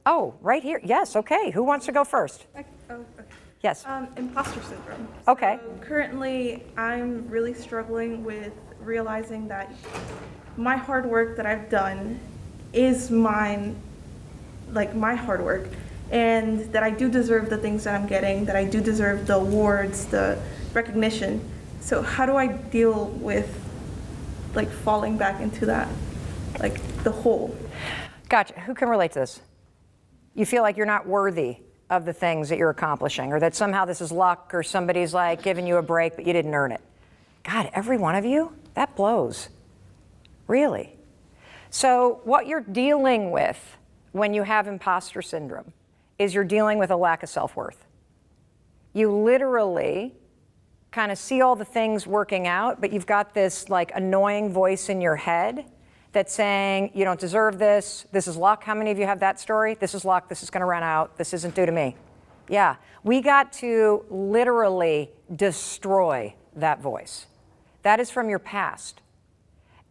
Oh, right here. Yes, okay. Who wants to go first? Okay. Yes. Imposter syndrome. Okay. So currently, I'm really struggling with realizing that my hard work that I've done is mine, like my hard work, and that I do deserve the things that I'm getting, that I do deserve the awards, the recognition. So how do I deal with like falling back into that, like the hole? Gotcha. Who can relate to this? You feel like you're not worthy of the things that you're accomplishing, or that somehow this is luck, or somebody's like giving you a break, but you didn't earn it. God, every one of you, that blows. Really. So what you're dealing with when you have imposter syndrome is you're dealing with a lack of self-worth. You literally kind of see all the things working out, but you've got this like annoying voice in your head that's saying, you don't deserve this, this is luck. How many of you have that story? This is luck, this is gonna run out, this isn't due to me. Yeah, we got to literally destroy that voice. That is from your past.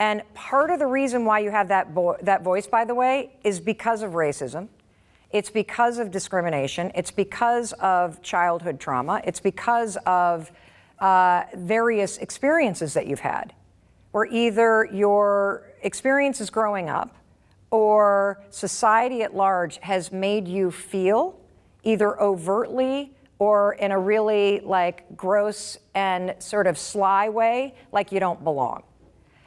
And part of the reason why you have that voice, by the way, is because of racism. It's because of discrimination. It's because of childhood trauma. It's because of various experiences that you've had, where either your experiences growing up or society at large has made you feel either overtly or in a really like gross and sort of sly way like you don't belong.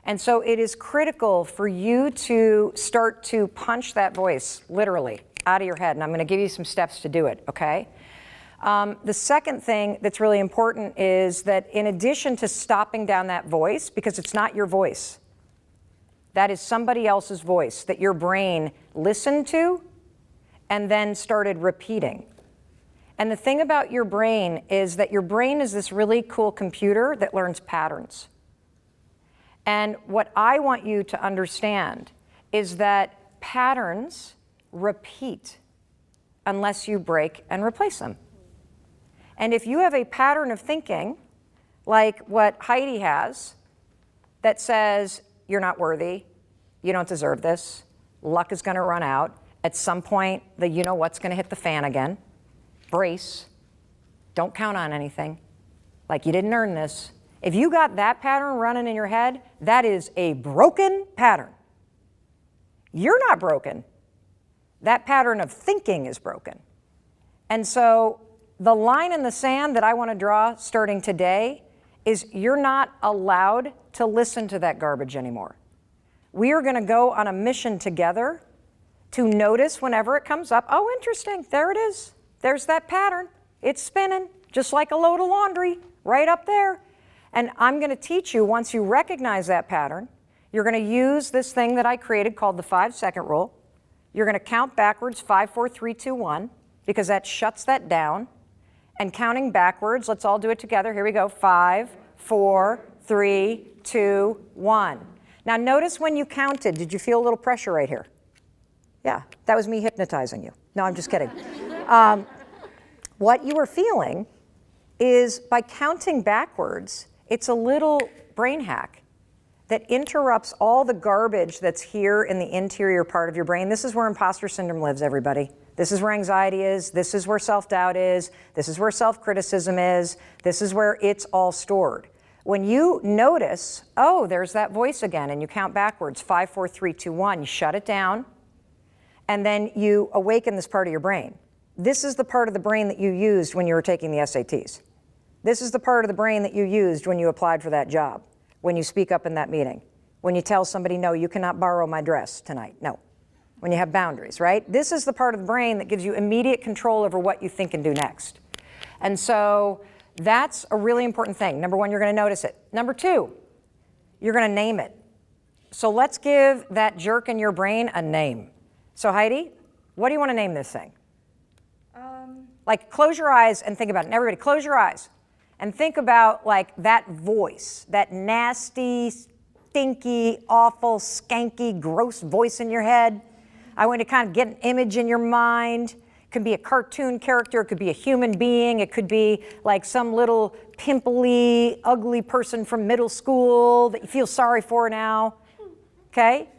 And so it is critical for you to start to punch that voice literally out of your head. And I'm going to give you some steps to do it, okay? The second thing that's really important is that in addition to stopping down that voice, because it's not your voice, that is somebody else's voice that your brain listened to and then started repeating. And the thing about your brain is that your brain is this really cool computer that learns patterns. And what I want you to understand is that patterns repeat unless you break and replace them. And if you have a pattern of thinking, like what Heidi has, that says, you're not worthy, you don't deserve this, luck is gonna run out, at some point, the you know what's gonna hit the fan again, brace, don't count on anything, like you didn't earn this. If you got that pattern running in your head, that is a broken pattern. You're not broken. That pattern of thinking is broken. And so the line in the sand that I want to draw starting today is you're not allowed to listen to that garbage anymore. We are going to go on a mission together to notice whenever it comes up, oh, interesting, there it is. There's that pattern. It's spinning, just like a load of laundry, right up there. And I'm going to teach you, once you recognize that pattern, you're going to use this thing that I created called the 5-second rule. You're going to count backwards, 5, 4, 3, 2, 1, because that shuts that down. And counting backwards, let's all do it together. Here we go, 5, 4, 3, 2, 1. Now notice when you counted, did you feel a little pressure right here? Yeah, that was me hypnotizing you. No, I'm just kidding. What you were feeling is by counting backwards, it's a little brain hack that interrupts all the garbage that's here in the interior part of your brain. This is where imposter syndrome lives, everybody. This is where anxiety is. This is where self-doubt is. This is where self-criticism is. This is where it's all stored. When you notice, oh, there's that voice again, and you count backwards, 5, 4, 3, 2, 1, you shut it down, and then you awaken this part of your brain. This is the part of the brain that you used when you were taking the SATs. This is the part of the brain that you used when you applied for that job, when you speak up in that meeting, when you tell somebody, no, you cannot borrow my dress tonight, no. When you have boundaries, right? This is the part of the brain that gives you immediate control over what you think and do next. And so that's a really important thing. Number one, you're gonna notice it. Number two, you're gonna name it. So let's give that jerk in your brain a name. So Heidi, what do you wanna name this thing? Like close your eyes and think about it. And everybody close your eyes and think about like that voice, that nasty, stinky, awful, skanky, gross voice in your head. I want to kind of get an image in your mind. It could be a cartoon character, it could be a human being, it could be like some little pimply, ugly person from middle school that you feel sorry for now, okay?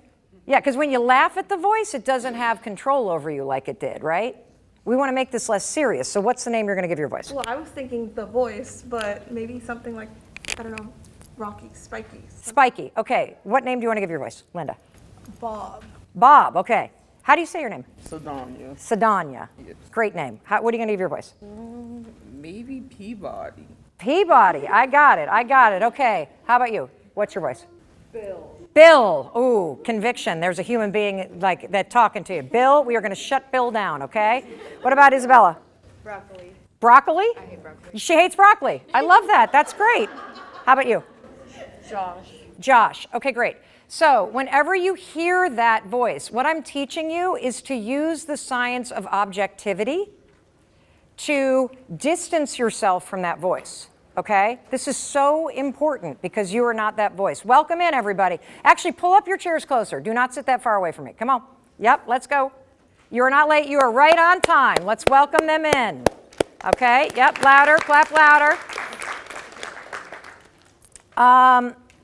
Yeah, because when you laugh at the voice, it doesn't have control over you like it did, right? We want to make this less serious. So what's the name you're going to give your voice? Well, I was thinking The Voice, but maybe something like, I don't know, Rocky, Spiky. Spiky. Okay. What name do you want to give your voice? Linda. Bob. Bob. Okay. How do you say your name? Sedania. Sedania. Yes. Great name. What are you going to give your voice? Maybe Peabody. Peabody. I got it. I got it. Okay. How about you? What's your voice? Bill. Bill. Ooh, conviction. There's a human being like that talking to you. Bill, we are going to shut Bill down, okay? What about Isabella? Broccoli. Broccoli? I hate broccoli. She hates broccoli. I love that. That's great. How about you? Josh. Josh. Okay, great. So whenever you hear that voice, what I'm teaching you is to use the science of objectivity to distance yourself from that voice, okay? This is so important because you are not that voice. Welcome in, everybody. Actually, pull up your chairs closer. Do not sit that far away from me. Come on. Yep, let's go. You are not late. You are right on time. Let's welcome them in. Okay, yep, louder, clap louder.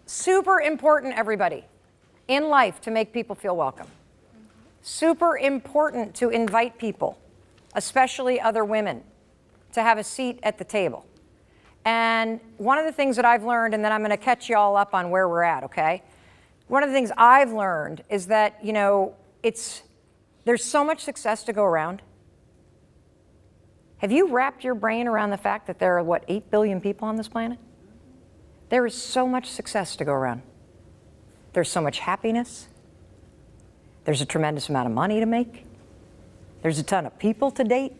Super important, everybody, in life to make people feel welcome. Super important to invite people, especially other women, to have a seat at the table. And one of the things that I've learned, and then I'm going to catch you all up on where we're at, okay? One of the things I've learned is that, you know, there's so much success to go around. Have you wrapped your brain around the fact that there are, 8 billion people on this planet? There is so much success to go around. There's so much happiness. There's a tremendous amount of money to make. There's a ton of people to date.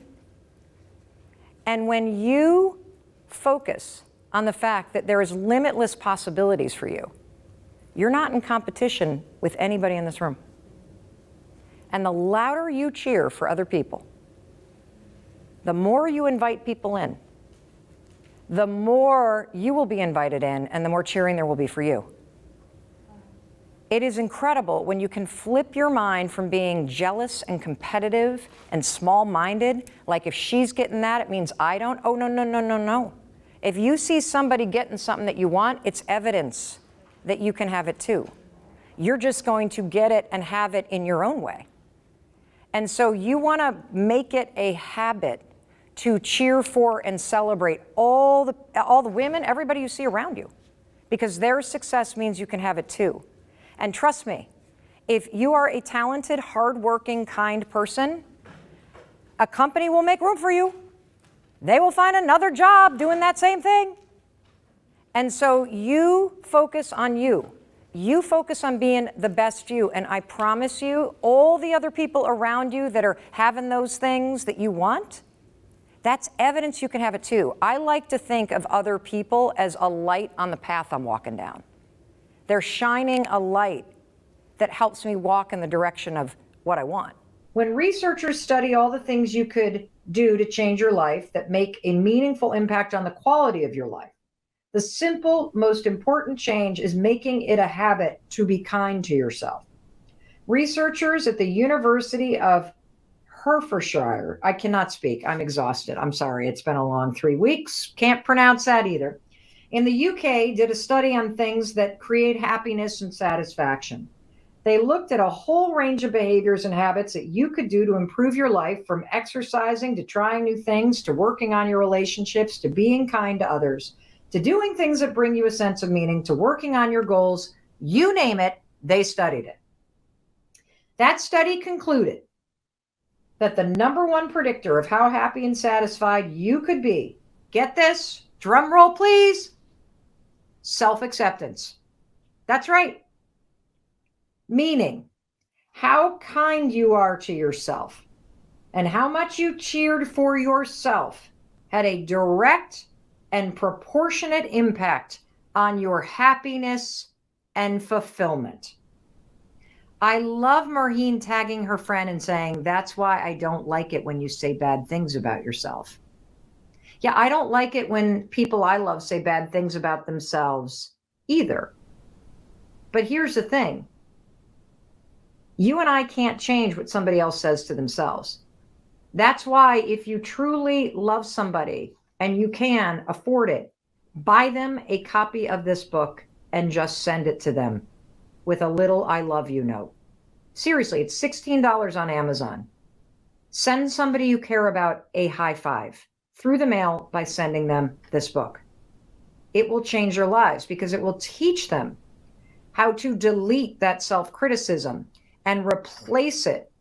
And when you focus on the fact that there is limitless possibilities for you, you're not in competition with anybody in this room. And the louder you cheer for other people, the more you invite people in, the more you will be invited in and the more cheering there will be for you. It is incredible when you can flip your mind from being jealous and competitive and small-minded, like if she's getting that, it means I don't. Oh, no, no, no, no, no. If you see somebody getting something that you want, it's evidence that you can have it too. You're just going to get it and have it in your own way. And so you want to make it a habit to cheer for and celebrate all the women, everybody you see around you, because their success means you can have it too. And trust me, if you are a talented, hardworking, kind person, a company will make room for you. They will find another job doing that same thing. And so you focus on you. You focus on being the best you. And I promise you, all the other people around you that are having those things that you want, that's evidence you can have it too. I like to think of other people as a light on the path I'm walking down. They're shining a light that helps me walk in the direction of what I want. When researchers study all the things you could do to change your life that make a meaningful impact on the quality of your life, the simple, most important change is making it a habit to be kind to yourself. Researchers at the University of Hertfordshire, I cannot speak, I'm exhausted, I'm sorry, it's been a long 3 weeks, can't pronounce that either, in the UK did a study on things that create happiness and satisfaction. They looked at a whole range of behaviors and habits that you could do to improve your life, from exercising to trying new things to working on your relationships to being kind to others, to doing things that bring you a sense of meaning, to working on your goals. You name it, they studied it. That study concluded that the number one predictor of how happy and satisfied you could be, get this, drum roll please, self-acceptance. That's right. Meaning, how kind you are to yourself and how much you cheered for yourself had a direct and proportionate impact on your happiness and fulfillment. I love Marheen tagging her friend and saying, that's why I don't like it when you say bad things about yourself. Yeah, I don't like it when people I love say bad things about themselves either. But here's the thing. You and I can't change what somebody else says to themselves. That's why if you truly love somebody and you can afford it, buy them a copy of this book and just send it to them with a little I love you note. Seriously, it's $16 on Amazon. Send somebody you care about a high five through the mail by sending them this book. It will change their lives because it will teach them how to delete that self-criticism and replace it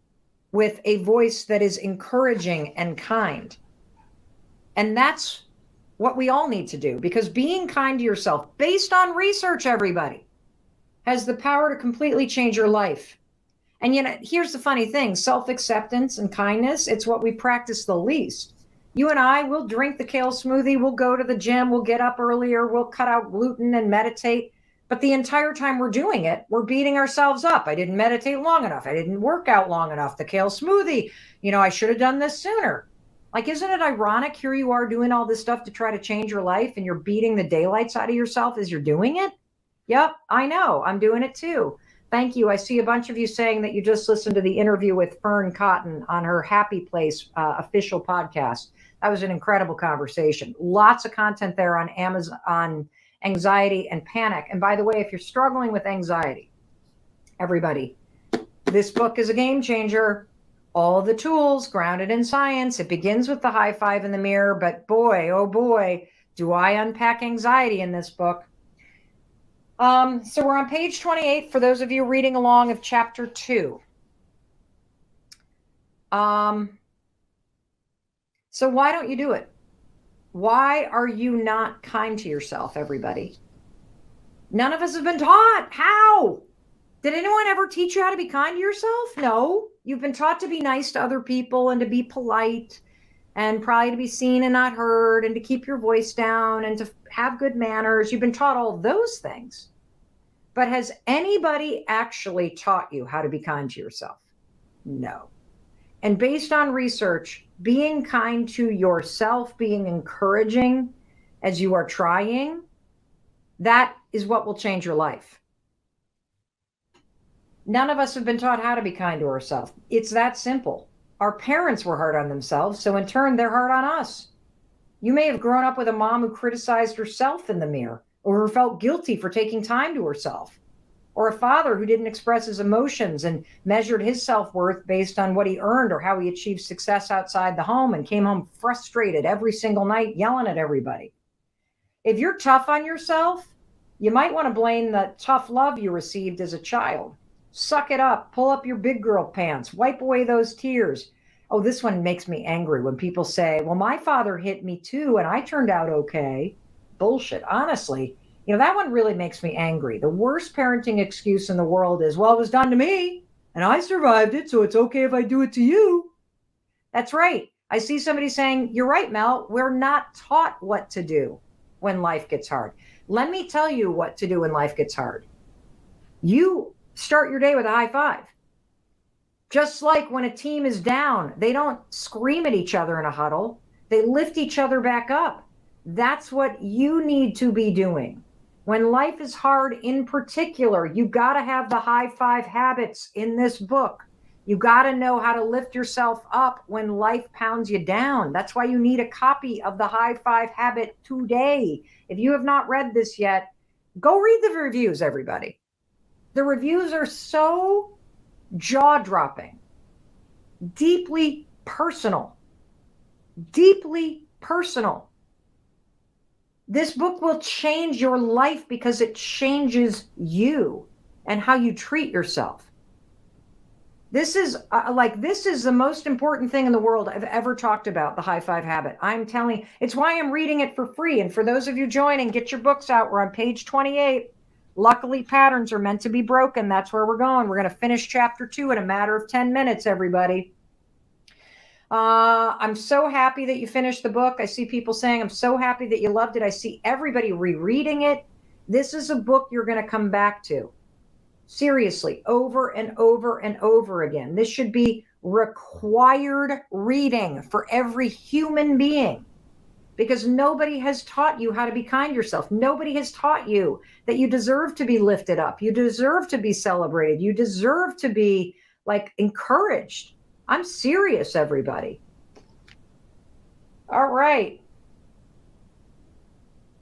with a voice that is encouraging and kind. And that's what we all need to do, because being kind to yourself, based on research, everybody, has the power to completely change your life. And here's the funny thing, self-acceptance and kindness, it's what we practice the least. You and I will drink the kale smoothie, we'll go to the gym, we'll get up earlier, we'll cut out gluten and meditate. But the entire time we're doing it, we're beating ourselves up. I didn't meditate long enough. I didn't work out long enough. The kale smoothie, I should have done this sooner. Like, isn't it ironic? Here you are doing all this stuff to try to change your life, and you're beating the daylights out of yourself as you're doing it? Yep, I know. I'm doing it too. Thank you. I see a bunch of you saying that you just listened to the interview with Fern Cotton on her Happy Place official podcast. That was an incredible conversation. Lots of content there on Amazon, on anxiety and panic. And by the way, if you're struggling with anxiety, everybody, this book is a game changer. All the tools grounded in science. It begins with the high five in the mirror, but boy, oh boy, do I unpack anxiety in this book. So we're on page 28 for those of you reading along of chapter 2. So why don't you do it? Why are you not kind to yourself, everybody? None of us have been taught. How? Did anyone ever teach you how to be kind to yourself? No. You've been taught to be nice to other people and to be polite and probably to be seen and not heard and to keep your voice down and to have good manners. You've been taught all those things. But has anybody actually taught you how to be kind to yourself? No. And based on research, being kind to yourself, being encouraging as you are trying, that is what will change your life. None of us have been taught how to be kind to ourselves. It's that simple. Our parents were hard on themselves, so in turn, they're hard on us. You may have grown up with a mom who criticized herself in the mirror, or who felt guilty for taking time to herself, or a father who didn't express his emotions and measured his self-worth based on what he earned or how he achieved success outside the home and came home frustrated every single night, yelling at everybody. If you're tough on yourself, you might want to blame the tough love you received as a child. Suck it up, pull up your big girl pants, wipe away those tears. Oh, this one makes me angry when people say, well, my father hit me too and I turned out okay. Bullshit. Honestly, that one really makes me angry. The worst parenting excuse in the world is, well, it was done to me and I survived it, so it's okay if I do it to you. That's right. I see somebody saying, you're right, Mel, we're not taught what to do when life gets hard. Let me tell you what to do when life gets hard. You start your day with a high five. Just like when a team is down, they don't scream at each other in a huddle. They lift each other back up. That's what you need to be doing. When life is hard in particular, you got to have the high five habits in this book. You got to know how to lift yourself up when life pounds you down. That's why you need a copy of the high five habit today. If you have not read this yet, go read the reviews, everybody. The reviews are so jaw-dropping, deeply personal, deeply personal. This book will change your life because it changes you and how you treat yourself. This is the most important thing in the world I've ever talked about, the high five habit. I'm telling you, it's why I'm reading it for free. And for those of you joining, get your books out. We're on page 28. Luckily, patterns are meant to be broken. That's where we're going. We're going to finish chapter 2 in a matter of 10 minutes, everybody. I'm so happy that you finished the book. I see people saying, I'm so happy that you loved it. I see everybody rereading it. This is a book you're going to come back to. Seriously, over and over and over again. This should be required reading for every human being, because nobody has taught you how to be kind to yourself. Nobody has taught you that you deserve to be lifted up. You deserve to be celebrated. You deserve to be encouraged. I'm serious, everybody. All right.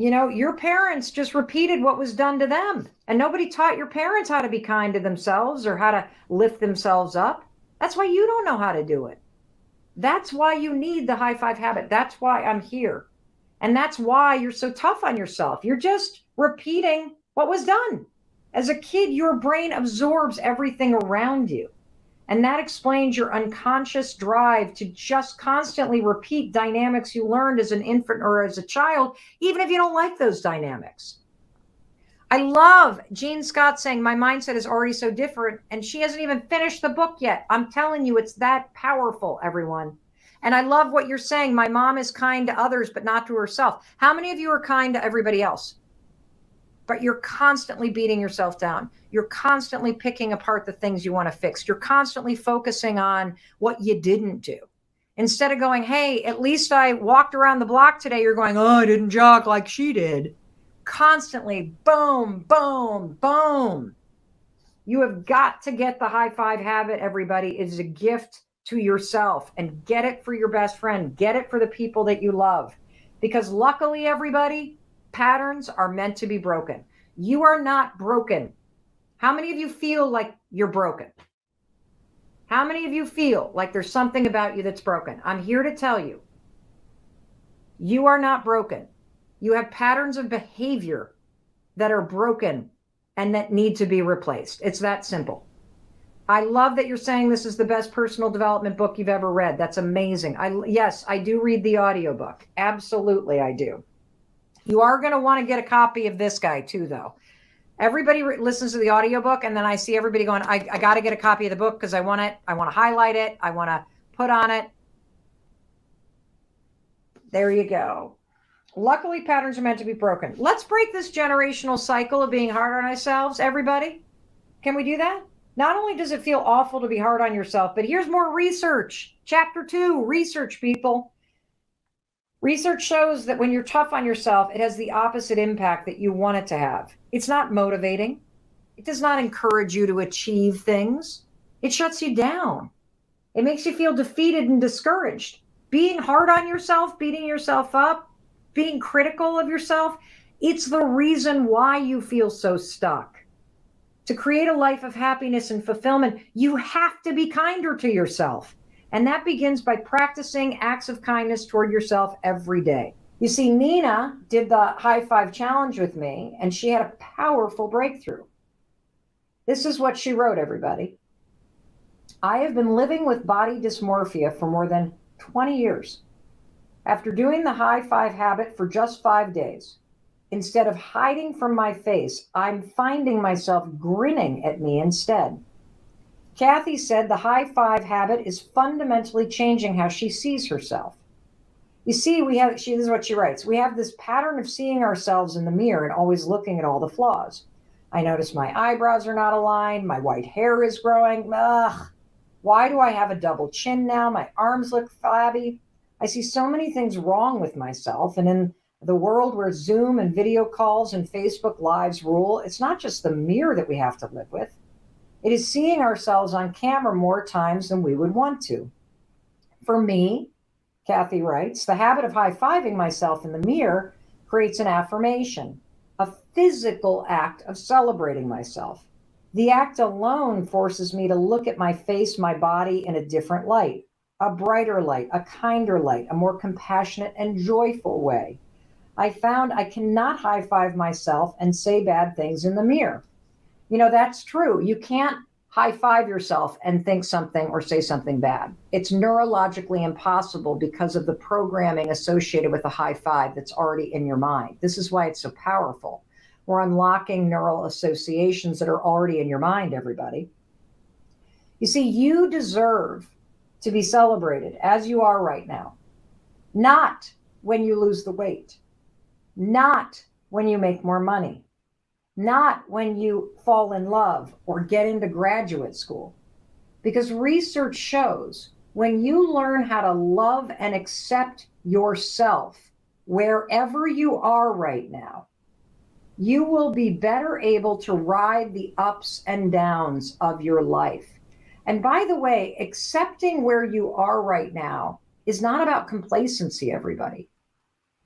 You know, your parents just repeated what was done to them, and nobody taught your parents how to be kind to themselves or how to lift themselves up. That's why you don't know how to do it. That's why you need the high five habit. That's why I'm here. And that's why you're so tough on yourself. You're just repeating what was done. As a kid, your brain absorbs everything around you. And that explains your unconscious drive to just constantly repeat dynamics you learned as an infant or as a child, even if you don't like those dynamics. I love Jean Scott saying, my mindset is already so different, and she hasn't even finished the book yet. I'm telling you, it's that powerful, everyone. And I love what you're saying. My mom is kind to others, but not to herself. How many of you are kind to everybody else? But you're constantly beating yourself down. You're constantly picking apart the things you want to fix. You're constantly focusing on what you didn't do. Instead of going, hey, at least I walked around the block today, you're going, oh, I didn't jog like she did. Constantly, boom, boom, boom. You have got to get the high five habit, everybody. It is a gift to yourself, and get it for your best friend. Get it for the people that you love. Because luckily, everybody, patterns are meant to be broken. You are not broken. How many of you feel like you're broken? How many of you feel like there's something about you that's broken? I'm here to tell you, you are not broken. You have patterns of behavior that are broken and that need to be replaced. It's that simple. I love that you're saying this is the best personal development book you've ever read. That's amazing. Yes, I do read the audiobook. Absolutely, I do. You are going to want to get a copy of this guy too, though. Everybody listens to the audiobook, and then I see everybody going, I got to get a copy of the book because I want it. I want to highlight it. I want to put on it. There you go. Luckily, patterns are meant to be broken. Let's break this generational cycle of being hard on ourselves, everybody. Can we do that? Not only does it feel awful to be hard on yourself, but here's more research. Chapter 2, research, people. Research shows that when you're tough on yourself, it has the opposite impact that you want it to have. It's not motivating. It does not encourage you to achieve things. It shuts you down. It makes you feel defeated and discouraged. Being hard on yourself, beating yourself up, being critical of yourself, it's the reason why you feel so stuck. To create a life of happiness and fulfillment, you have to be kinder to yourself. And that begins by practicing acts of kindness toward yourself every day. You see, Nina did the high five challenge with me, and she had a powerful breakthrough. This is what she wrote, everybody. I have been living with body dysmorphia for more than 20 years. After doing the high five habit for just 5 days, instead of hiding from my face, I'm finding myself grinning at me instead. Kathy said the high five habit is fundamentally changing how she sees herself. You see, this is what she writes. We have this pattern of seeing ourselves in the mirror and always looking at all the flaws. I notice my eyebrows are not aligned. My white hair is growing. Ugh. Why do I have a double chin now? My arms look flabby. I see so many things wrong with myself. And in the world where Zoom and video calls and Facebook Lives rule, it's not just the mirror that we have to live with. It is seeing ourselves on camera more times than we would want to. For me, Kathy writes, the habit of high-fiving myself in the mirror creates an affirmation, a physical act of celebrating myself. The act alone forces me to look at my face, my body in a different light, a brighter light, a kinder light, a more compassionate and joyful way. I found I cannot high-five myself and say bad things in the mirror. You know, that's true. You can't high-five yourself and think something or say something bad. It's neurologically impossible because of the programming associated with a high five that's already in your mind. This is why it's so powerful. We're unlocking neural associations that are already in your mind, everybody. You see, you deserve to be celebrated as you are right now. Not when you lose the weight. Not when you make more money. Not when you fall in love or get into graduate school. Because research shows when you learn how to love and accept yourself wherever you are right now, you will be better able to ride the ups and downs of your life. And by the way, accepting where you are right now is not about complacency, everybody.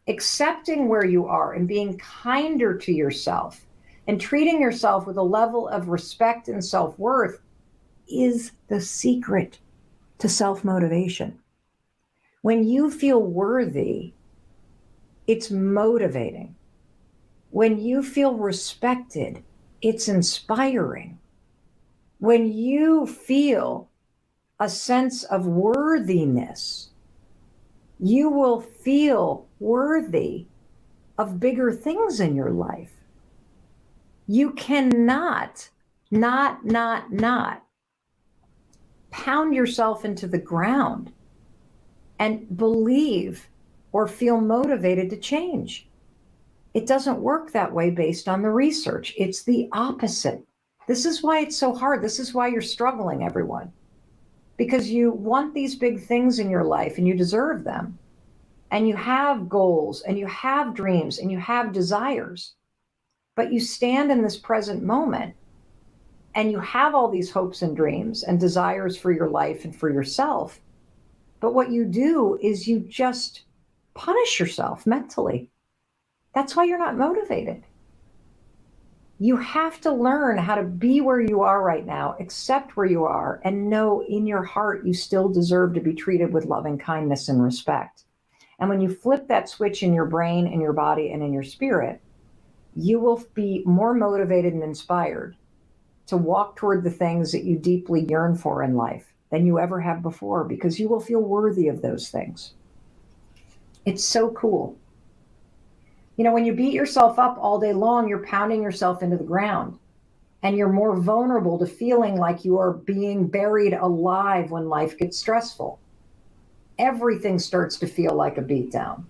accepting where you are and being kinder to yourself and treating yourself with a level of respect and self-worth is the secret to self-motivation. When you feel worthy, it's motivating. When you feel respected, it's inspiring. When you feel a sense of worthiness, you will feel worthy of bigger things in your life. You cannot not pound yourself into the ground and believe or feel motivated to change. It doesn't work that way based on the research. It's the opposite. This is why it's so hard. This is why you're struggling, everyone. Because you want these big things in your life and you deserve them. And you have goals and you have dreams and you have desires. But you stand in this present moment and you have all these hopes and dreams and desires for your life and for yourself. But what you do is you just punish yourself mentally. That's why you're not motivated. You have to learn how to be where you are right now, accept where you are, and know in your heart you still deserve to be treated with loving kindness and respect. And when you flip that switch in your brain, in your body, and in your spirit, you will be more motivated and inspired to walk toward the things that you deeply yearn for in life than you ever have before, because you will feel worthy of those things. It's so cool. You know, when you beat yourself up all day long, you're pounding yourself into the ground, and you're more vulnerable to feeling like you are being buried alive when life gets stressful. Everything starts to feel like a beatdown.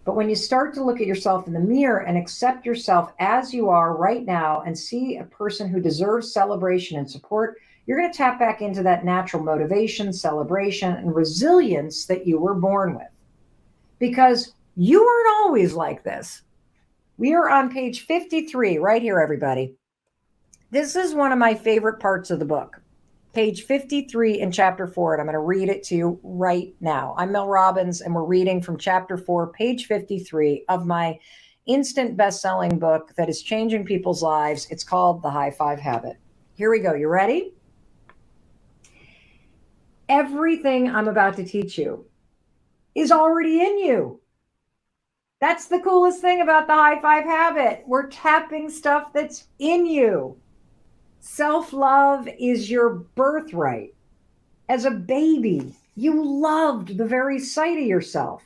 But when you start to look at yourself in the mirror and accept yourself as you are right now and see a person who deserves celebration and support, you're going to tap back into that natural motivation, celebration, and resilience that you were born with. Because you weren't always like this. We are on page 53 right here, everybody. This is one of my favorite parts of the book. Page 53 in chapter 4, and I'm going to read it to you right now. I'm Mel Robbins, and we're reading from chapter 4, page 53 of my instant best-selling book that is changing people's lives. It's called The High Five Habit. Here we go. You ready? Everything I'm about to teach you is already in you. That's the coolest thing about the High Five Habit. We're tapping stuff that's in you. Self-love is your birthright. As a baby, you loved the very sight of yourself.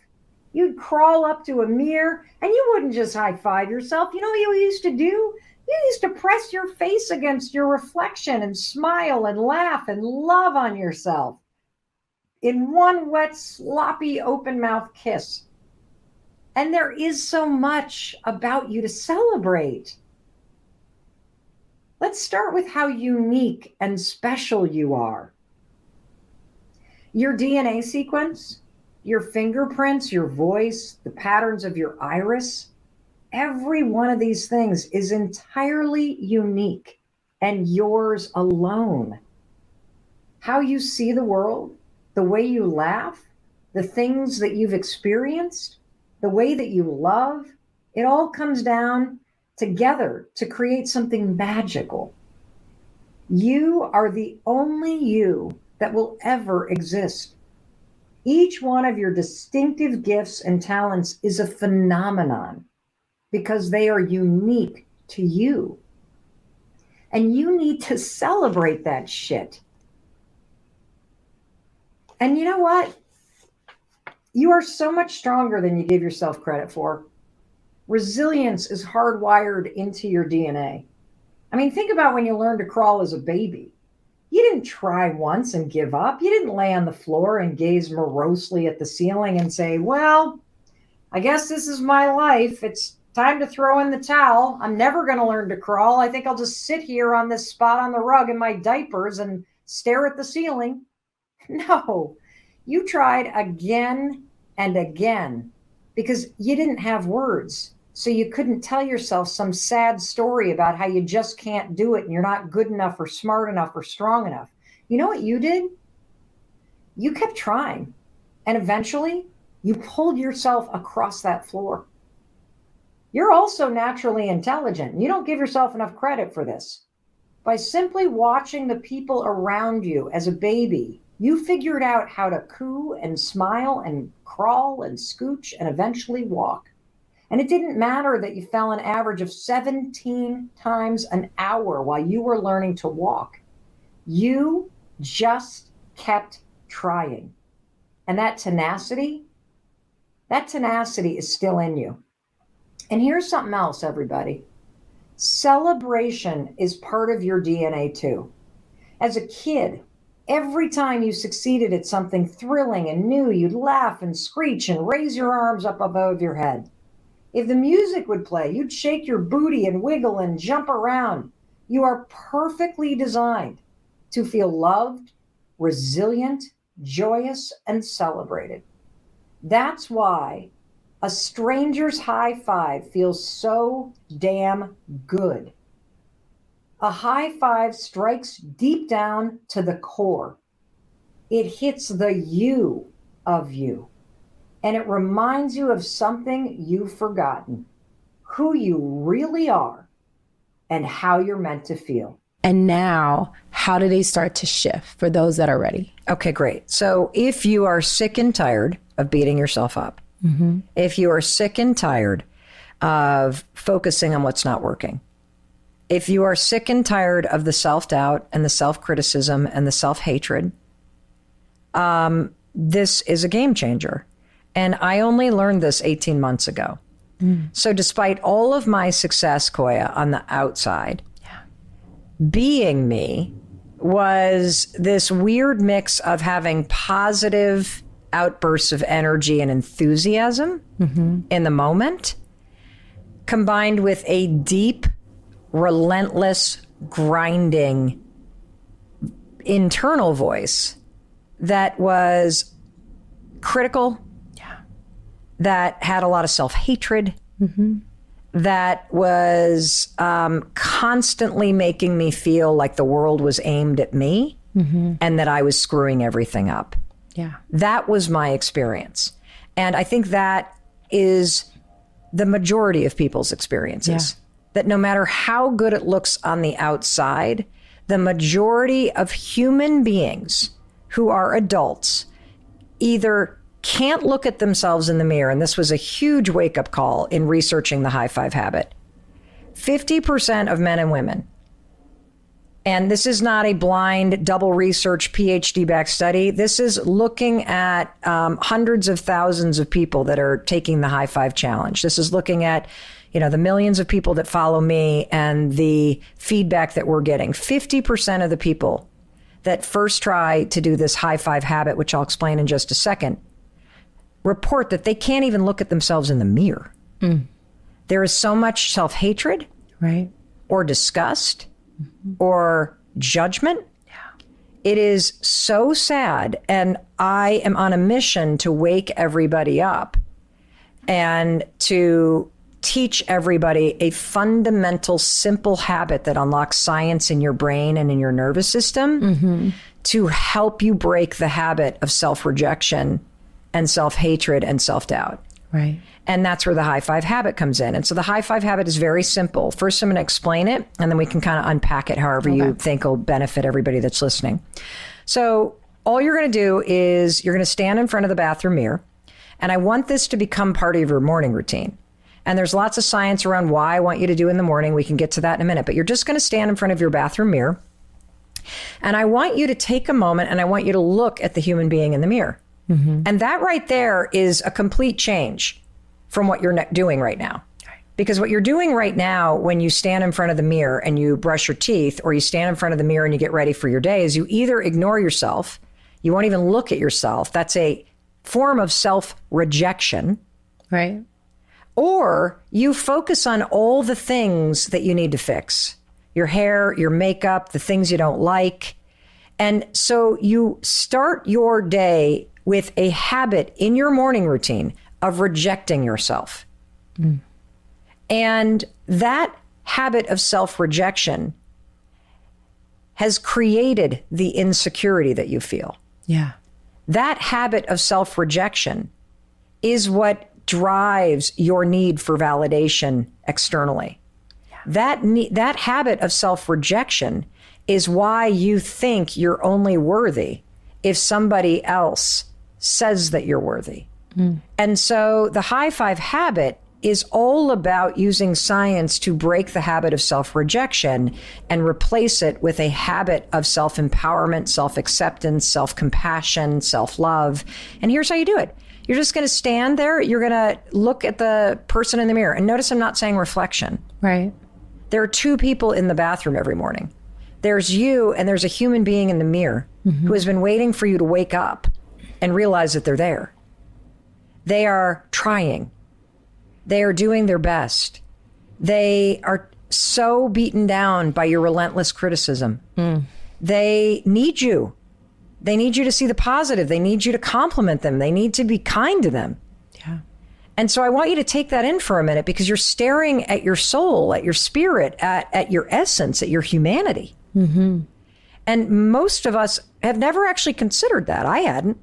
You'd crawl up to a mirror and you wouldn't just high-five yourself. You know what you used to do? You used to press your face against your reflection and smile and laugh and love on yourself in one wet, sloppy, open-mouth kiss. And there is so much about you to celebrate. Let's start with how unique and special you are. Your DNA sequence, your fingerprints, your voice, the patterns of your iris, every one of these things is entirely unique and yours alone. How you see the world, the way you laugh, the things that you've experienced, the way that you love, it all comes down together to create something magical. You are the only you that will ever exist. Each one of your distinctive gifts and talents is a phenomenon because they are unique to you. And you need to celebrate that shit. And you know what? You are so much stronger than you give yourself credit for. Resilience is hardwired into your DNA. I mean, think about when you learned to crawl as a baby. You didn't try once and give up. You didn't lay on the floor and gaze morosely at the ceiling and say, well, I guess this is my life. It's time to throw in the towel. I'm never going to learn to crawl. I think I'll just sit here on this spot on the rug in my diapers and stare at the ceiling. No, you tried again and again because you didn't have words. So you couldn't tell yourself some sad story about how you just can't do it and you're not good enough or smart enough or strong enough. You know what you did? You kept trying. And eventually You pulled yourself across that floor. You're also naturally intelligent. You don't give yourself enough credit for this. By simply watching the people around you as a baby, you figured out how to coo and smile and crawl and scooch and eventually walk. And it didn't matter that you fell an average of 17 times an hour while you were learning to walk. You just kept trying. And that tenacity is still in you. And here's something else, everybody. Celebration is part of your DNA too. As a kid, every time you succeeded at something thrilling and new, you'd laugh and screech and raise your arms up above your head. If the music would play, you'd shake your booty and wiggle and jump around. You are perfectly designed to feel loved, resilient, joyous, and celebrated. That's why a stranger's high five feels so damn good. A high five strikes deep down to the core. It hits the you of you. And it reminds you of something you've forgotten, who you really are, and how you're meant to feel. And now, how do they start to shift for those that are ready? Okay, great. So if you are sick and tired of beating yourself up, if you are sick and tired of focusing on what's not working, if you are sick and tired of the self-doubt and the self-criticism and the self-hatred, this is a game changer. And I only learned this 18 months ago. So despite all of my success, Koya, on the outside, being me was this weird mix of having positive outbursts of energy and enthusiasm in the moment, combined with a deep, relentless, grinding internal voice that was critical, that had a lot of self-hatred, that was constantly making me feel like the world was aimed at me and that I was screwing everything up. Yeah. That was my experience. And I think that is the majority of people's experiences. That no matter how good it looks on the outside, the majority of human beings who are adults either can't look at themselves in the mirror, and this was a huge wake-up call in researching the high five habit. 50% of men and women, and this is not a blind, double research, PhD-backed study. This is looking at hundreds of thousands of people that are taking the high five challenge. This is looking at, the millions of people that follow me and the feedback that we're getting. 50% of the people that first try to do this high five habit, which I'll explain in just a second, report that they can't even look at themselves in the mirror. There is so much self-hatred, right, or disgust, or judgment. It is so sad. And I am on a mission to wake everybody up and to teach everybody a fundamental, simple habit that unlocks science in your brain and in your nervous system to help you break the habit of self-rejection and self-hatred and self-doubt. Right. And that's where the high five habit comes in. And so the high five habit is very simple. First, I'm going to explain it, and then we can kind of unpack it however you think will benefit everybody that's listening. So all you're going to do is you're going to stand in front of the bathroom mirror, and I want this to become part of your morning routine. And there's lots of science around why I want you to do in the morning. We can get to that in a minute, but you're just going to stand in front of your bathroom mirror. And I want you to take a moment and I want you to look at the human being in the mirror. And that right there is a complete change from what you're doing right now. Because what you're doing right now when you stand in front of the mirror and you brush your teeth, or you stand in front of the mirror and you get ready for your day, is you either ignore yourself, you won't even look at yourself. That's a form of self-rejection. Right. Or you focus on all the things that you need to fix. Your hair, your makeup, the things you don't like. And so you start your day with a habit in your morning routine of rejecting yourself. And that habit of self-rejection has created the insecurity that you feel. Yeah. That habit of self-rejection is what drives your need for validation externally. Yeah. That habit of self-rejection is why you think you're only worthy if somebody else says that you're worthy. And so the high five habit is all about using science to break the habit of self-rejection and replace it with a habit of self-empowerment, self-acceptance, self-compassion, self-love. And here's how you do it. You're just going to stand there. You're going to look at the person in the mirror. And notice I'm not saying reflection. Right. There are two people in the bathroom every morning. There's you and there's a human being in the mirror who has been waiting for you to wake up and realize that they're there. They are trying. They are doing their best. They are so beaten down by your relentless criticism. They need you. They need you to see the positive. They need you to compliment them. They need to be kind to them. Yeah. And so I want you to take that in for a minute, because you're staring at your soul, at your spirit, at your essence, at your humanity. And most of us have never actually considered that. I hadn't.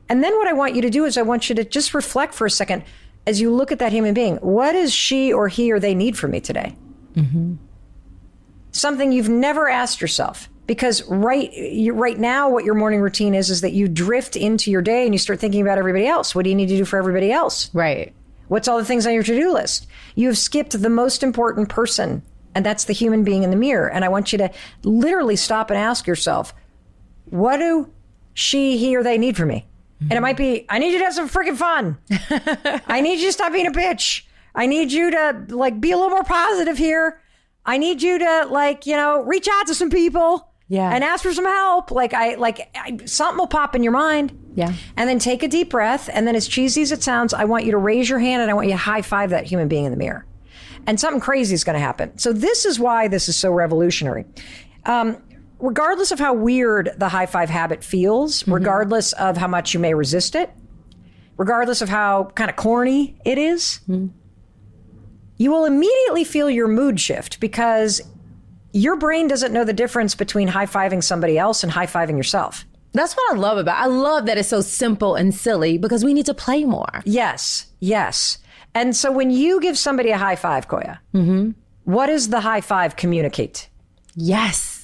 And then what I want you to do is I want you to just reflect for a second as you look at that human being. What does she or he or they need from me today? Something you've never asked yourself. Because right now, what your morning routine is that you drift into your day and you start thinking about everybody else. What do you need to do for everybody else? Right. What's all the things on your to-do list? You have skipped the most important person, and that's the human being in the mirror. And I want you to literally stop and ask yourself, what do he, or they need from me? And it might be, I need you to have some freaking fun. I need you to stop being a bitch. I need you to be a little more positive here. I need you to reach out to some people and ask for some help. Something will pop in your mind. Yeah. And then take a deep breath. And then, as cheesy as it sounds, I want you to raise your hand and I want you to high five that human being in the mirror. And something crazy is going to happen. So this is why this is so revolutionary. Regardless of how weird the high five habit feels, regardless of how much you may resist it, regardless of how kind of corny it is, you will immediately feel your mood shift, because your brain doesn't know the difference between high-fiving somebody else and high-fiving yourself. That's what I love about it. I love that it's so simple and silly, because we need to play more. Yes. And so when you give somebody a high five, Koya, what does the high five communicate? Yes.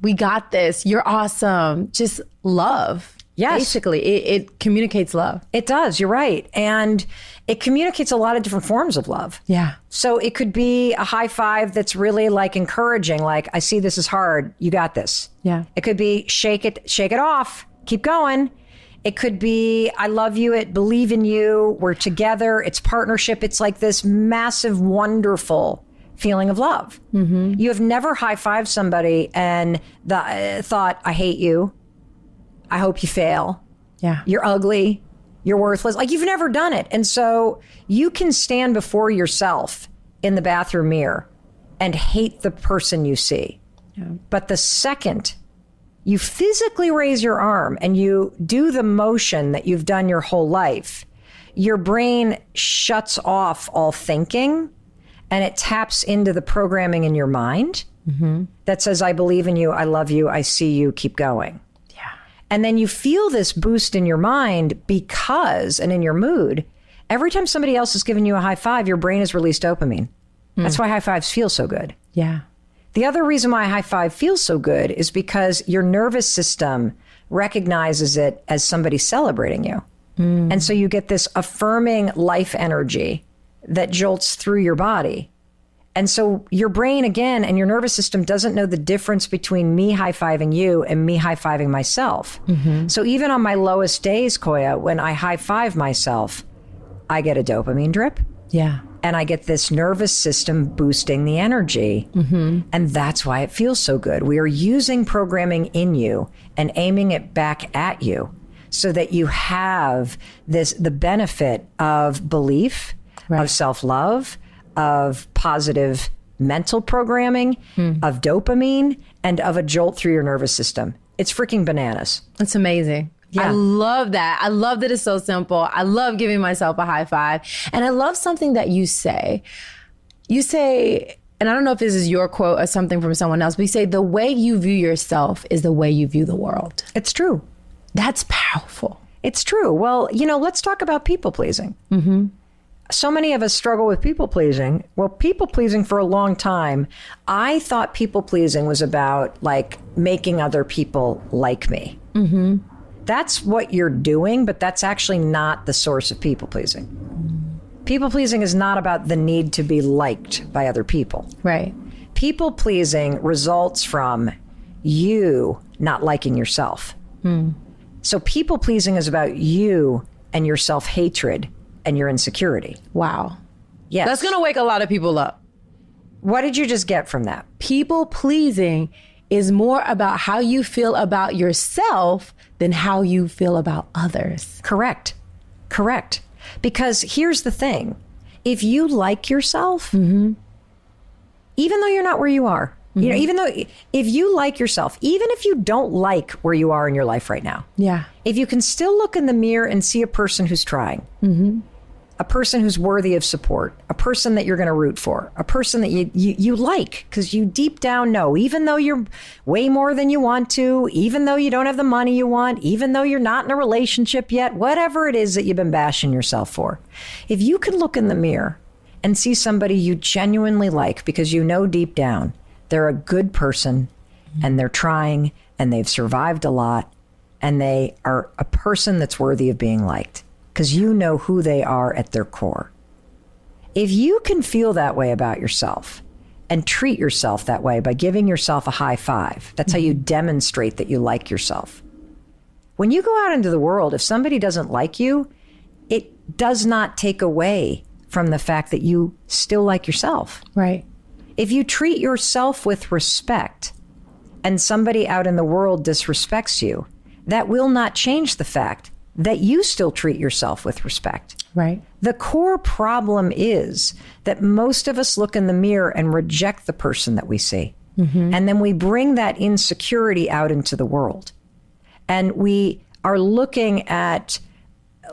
We got this. You're awesome. Just love. Yes. Basically, it communicates love. It does. You're right. And it communicates a lot of different forms of love. Yeah. So it could be a high five that's really encouraging, I see this is hard. You got this. Yeah. It could be shake it off. Keep going. It could be I love you. Believe in you. We're together. It's partnership. It's like this massive, wonderful feeling of love. You have never high-fived somebody and thought, I hate you. I hope you fail. Yeah. You're ugly. You're worthless. You've never done it. And so you can stand before yourself in the bathroom mirror and hate the person you see. Yeah. But the second you physically raise your arm and you do the motion that you've done your whole life, your brain shuts off all thinking and it taps into the programming in your mind that says, I believe in you, I love you, I see you, keep going. Yeah. And then you feel this boost in your mind because, and in your mood, every time somebody else is giving you a high five, your brain has released dopamine. That's why high fives feel so good. Yeah. The other reason why a high five feels so good is because your nervous system recognizes it as somebody celebrating you. And so you get this affirming life energy that jolts through your body. And so your brain, again, and your nervous system doesn't know the difference between me high-fiving you and me high-fiving myself. So even on my lowest days, Koya, when I high-five myself, I get a dopamine drip. Yeah. And I get this nervous system boosting the energy. And that's why it feels so good. We are using programming in you and aiming it back at you so that you have the benefit of belief, of self-love, of positive mental programming, of dopamine, and of a jolt through your nervous system. It's freaking bananas. It's amazing. Yeah. I love that. I love that it's so simple. I love giving myself a high five. And I love something that you say. You say, and I don't know if this is your quote or something from someone else, but you say, the way you view yourself is the way you view the world. It's true. That's powerful. It's true. Well, let's talk about people pleasing. So many of us struggle with people pleasing. Well, people pleasing for a long time, I thought people pleasing was about like making other people like me. That's what you're doing, but that's actually not the source of people pleasing. People pleasing is not about the need to be liked by other people. Right. People pleasing results from you not liking yourself. So people pleasing is about you and your self-hatred and your insecurity. Wow. Yes. That's going to wake a lot of people up. What did you just get from that? People pleasing is more about how you feel about yourself than how you feel about others. Correct. Because here's the thing. If you like yourself, even though you're not where you are, even though if you like yourself, even if you don't like where you are in your life right now, if you can still look in the mirror and see a person who's trying, a person who's worthy of support, a person that you're going to root for, a person that you like, because you deep down know, even though you're way more than you want to, even though you don't have the money you want, even though you're not in a relationship yet, whatever it is that you've been bashing yourself for, if you can look in the mirror and see somebody you genuinely like, because you know deep down they're a good person and they're trying and they've survived a lot and they are a person that's worthy of being liked, because you know who they are at their core. If you can feel that way about yourself and treat yourself that way by giving yourself a high five, that's how you demonstrate that you like yourself. When you go out into the world, if somebody doesn't like you, it does not take away from the fact that you still like yourself. Right. If you treat yourself with respect and somebody out in the world disrespects you, that will not change the fact that you still treat yourself with respect. Right. The core problem is that most of us look in the mirror and reject the person that we see. And then we bring that insecurity out into the world. And we are looking at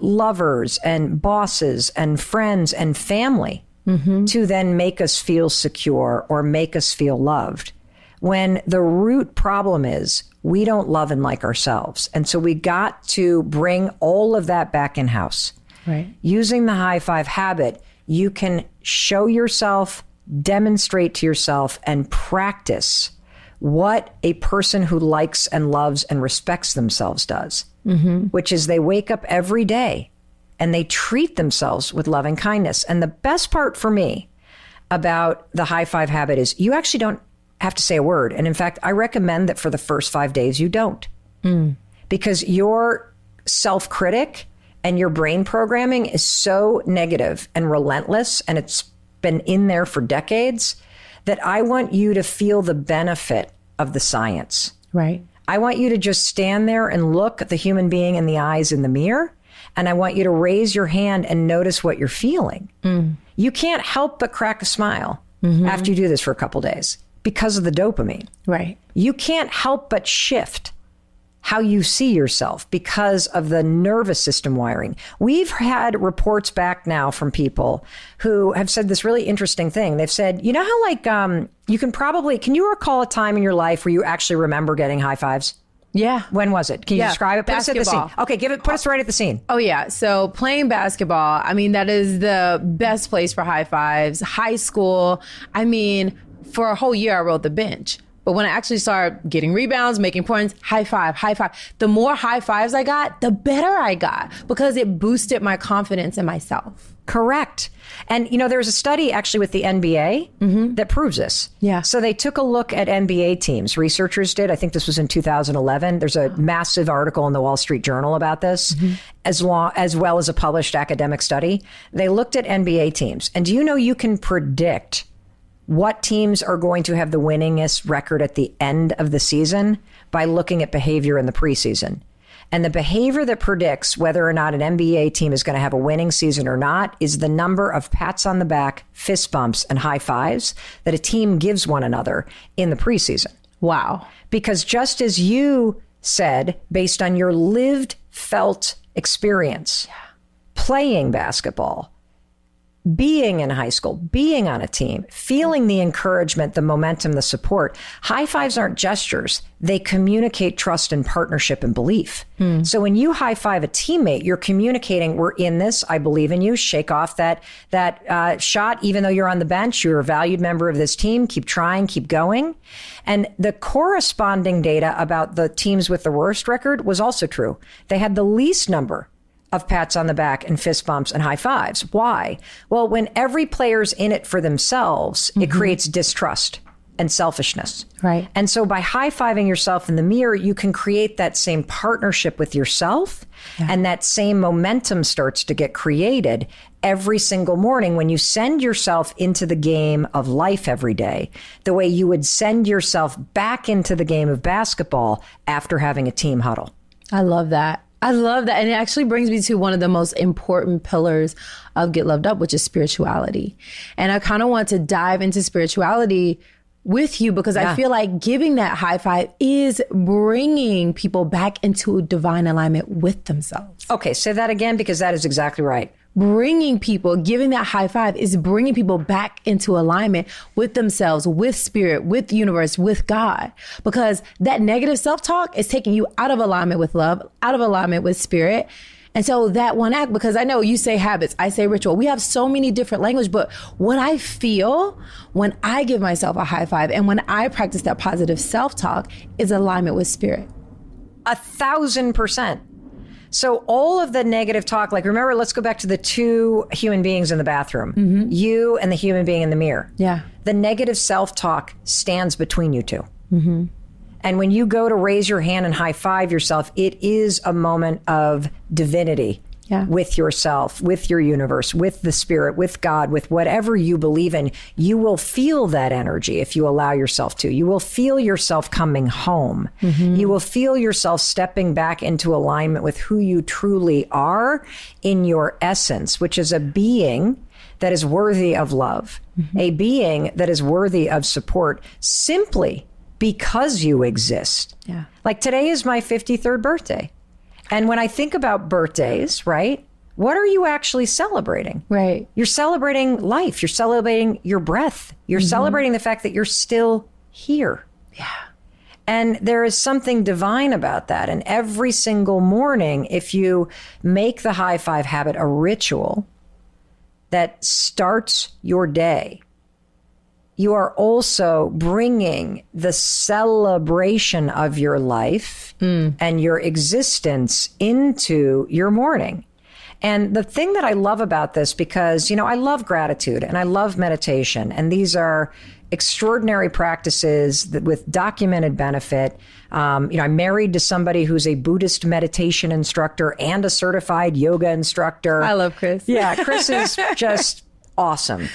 lovers and bosses and friends and family to then make us feel secure or make us feel loved, when the root problem is we don't love and like ourselves. And so we got to bring all of that back in house. Right. Using the high five habit, you can show yourself, demonstrate to yourself, and practice what a person who likes and loves and respects themselves does, which is they wake up every day and they treat themselves with loving kindness. And the best part for me about the high five habit is you actually don't have to say a word. And in fact, I recommend that for the first 5 days, you don't. Because your self-critic and your brain programming is so negative and relentless, and it's been in there for decades, that I want you to feel the benefit of the science. Right. I want you to just stand there and look at the human being in the eyes in the mirror. And I want you to raise your hand and notice what you're feeling. You can't help but crack a smile after you do this for a couple days because of the dopamine. Right. You can't help but shift how you see yourself because of the nervous system wiring. We've had reports back now from people who have said this really interesting thing. They've said, you know how like can you recall a time in your life where you actually remember getting high fives? Yeah. When was it? Can you describe it? Put us at the scene. Basketball. Okay, put us right at the scene. Oh, yeah. So playing basketball, I mean, that is the best place for high fives. High school, I mean, for a whole year, I rode the bench. But when I actually started getting rebounds, making points, high five. The more high fives I got, the better I got, because it boosted my confidence in myself. Correct. And, there was a study actually with the NBA that proves this. Yeah. So they took a look at NBA teams. Researchers did. I think this was in 2011. There's a massive article in the Wall Street Journal about this, as well as a published academic study. They looked at NBA teams. And do you know you can predict what teams are going to have the winningest record at the end of the season by looking at behavior in the preseason? And the behavior that predicts whether or not an NBA team is going to have a winning season or not is the number of pats on the back, fist bumps, and high fives that a team gives one another in the preseason. Wow. Because just as you said, based on your lived, felt experience playing basketball, being in high school, being on a team, feeling the encouragement, the momentum, the support. High fives aren't gestures. They communicate trust and partnership and belief. So when you high five a teammate, you're communicating, we're in this. I believe in you. Shake off that shot. Even though you're on the bench, you're a valued member of this team. Keep trying, keep going. And the corresponding data about the teams with the worst record was also true. They had the least number of pats on the back and fist bumps and high fives. Why? Well, when every player's in it for themselves, it creates distrust and selfishness. Right. And so by high-fiving yourself in the mirror, you can create that same partnership with yourself, and that same momentum starts to get created every single morning when you send yourself into the game of life every day, the way you would send yourself back into the game of basketball after having a team huddle. I love that. I love that. And it actually brings me to one of the most important pillars of Get Loved Up, which is spirituality. And I kind of want to dive into spirituality with you because I feel like giving that high five is bringing people back into divine alignment with themselves. Okay, say that again, because that is exactly right. Bringing people, giving that high five is bringing people back into alignment with themselves, with spirit, with the universe, with God. Because that negative self-talk is taking you out of alignment with love, out of alignment with spirit. And so that one act, because I know you say habits, I say ritual. We have so many different language, but what I feel when I give myself a high five and when I practice that positive self-talk is alignment with spirit. 1,000%. So all of the negative talk, like remember, let's go back to the two human beings in the bathroom, you and the human being in the mirror. Yeah. The negative self-talk stands between you two. And when you go to raise your hand and high five yourself, it is a moment of divinity with yourself, with your universe, with the spirit, with God, with whatever you believe in. You will feel that energy if you allow yourself to. You will feel yourself coming home. You will feel yourself stepping back into alignment with who you truly are in your essence, which is a being that is worthy of love, a being that is worthy of support simply because you exist. Yeah. Like today is my 53rd birthday. And when I think about birthdays, right, what are you actually celebrating? Right. You're celebrating life. You're celebrating your breath. You're celebrating the fact that you're still here. Yeah. And there is something divine about that. And every single morning, if you make the high five habit a ritual that starts your day, you are also bringing the celebration of your life and your existence into your morning. And the thing that I love about this, because, you know, I love gratitude and I love meditation, and these are extraordinary practices that with documented benefit. I'm married to somebody who's a Buddhist meditation instructor and a certified yoga instructor. I love Chris. Yeah, Chris is just awesome.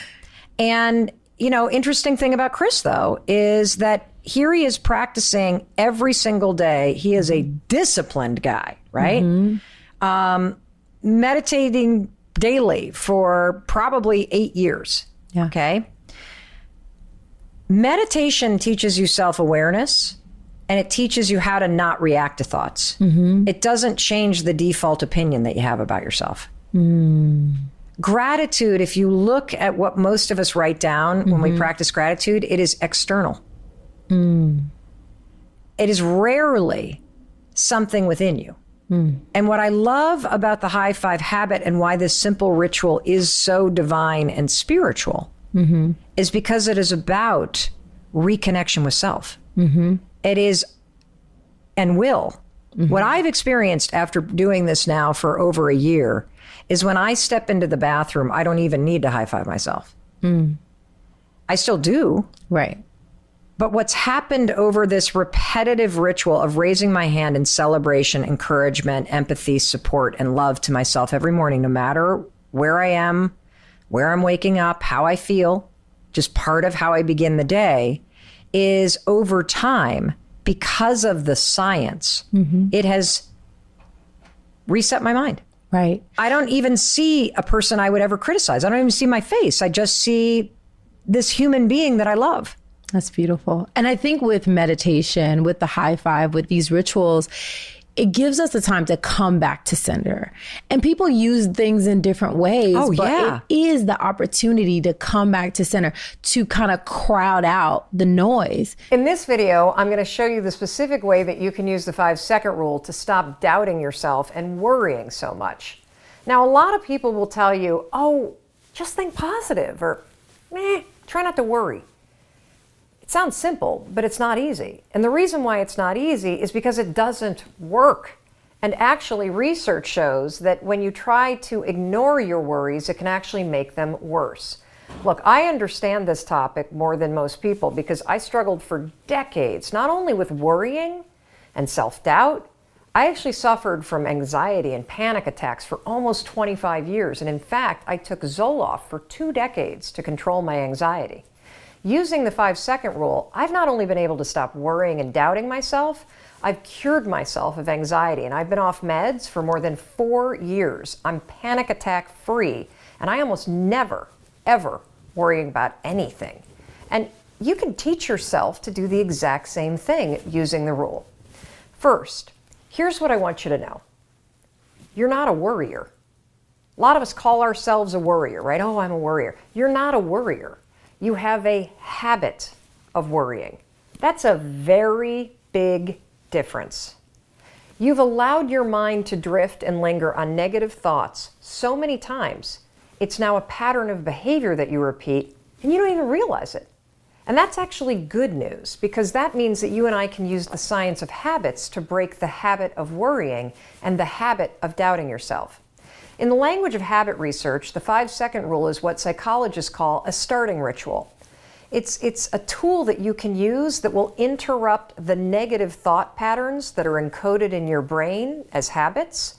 And interesting thing about Chris, though, is that here he is practicing every single day. He is a disciplined guy, right? Meditating daily for probably 8 years. Yeah. Okay. Meditation teaches you self-awareness, and it teaches you how to not react to thoughts. It doesn't change the default opinion that you have about yourself. Gratitude, if you look at what most of us write down when we practice gratitude, it is external. It is rarely something within you. And what I love about the high five habit and why this simple ritual is so divine and spiritual is because it is about reconnection with self. It is and will. What I've experienced after doing this now for over a year is when I step into the bathroom, I don't even need to high five myself. I still do. Right. But what's happened over this repetitive ritual of raising my hand in celebration, encouragement, empathy, support, and love to myself every morning, no matter where I am, where I'm waking up, how I feel, just part of how I begin the day, is over time, because of the science, it has reset my mind. Right. I don't even see a person I would ever criticize. I don't even see my face. I just see this human being that I love. That's beautiful. And I think with meditation, with the high five, with these rituals, it gives us the time to come back to center. And people use things in different ways. Oh, but yeah. it is the opportunity to come back to center, to kind of crowd out the noise. In this video, I'm going to show you the specific way that you can use the 5-second rule to stop doubting yourself and worrying so much. Now, a lot of people will tell you, oh, just think positive, or try not to worry. It sounds simple, but it's not easy. And the reason why it's not easy is because it doesn't work. And actually, research shows that when you try to ignore your worries, it can actually make them worse. Look, I understand this topic more than most people because I struggled for decades, not only with worrying and self-doubt, I actually suffered from anxiety and panic attacks for almost 25 years. And in fact, I took Zoloft for 2 decades to control my anxiety. Using the 5-second rule, I've not only been able to stop worrying and doubting myself, I've cured myself of anxiety, and I've been off meds for more than 4 years. I'm panic attack free, and I almost never, ever worry about anything. And you can teach yourself to do the exact same thing using the rule. First, here's what I want you to know. You're not a worrier. A lot of us call ourselves a worrier, right? Oh, I'm a worrier. You're not a worrier. You have a habit of worrying. That's a very big difference. You've allowed your mind to drift and linger on negative thoughts so many times, it's now a pattern of behavior that you repeat, and you don't even realize it. And that's actually good news, because that means that you and I can use the science of habits to break the habit of worrying and the habit of doubting yourself. In the language of habit research, the 5-second rule is what psychologists call a starting ritual. It's a tool that you can use that will interrupt the negative thought patterns that are encoded in your brain as habits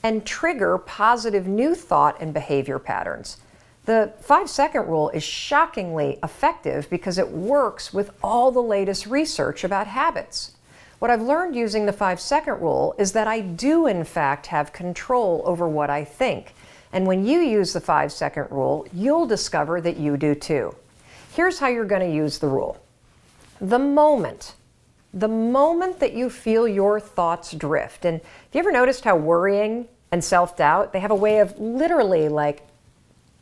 and trigger positive new thought and behavior patterns. The 5-second rule is shockingly effective because it works with all the latest research about habits. What I've learned using the 5-second rule is that I do in fact have control over what I think. And when you use the 5-second rule, you'll discover that you do too. Here's how you're going to use the rule. The moment that you feel your thoughts drift, and have you ever noticed how worrying and self-doubt, they have a way of literally like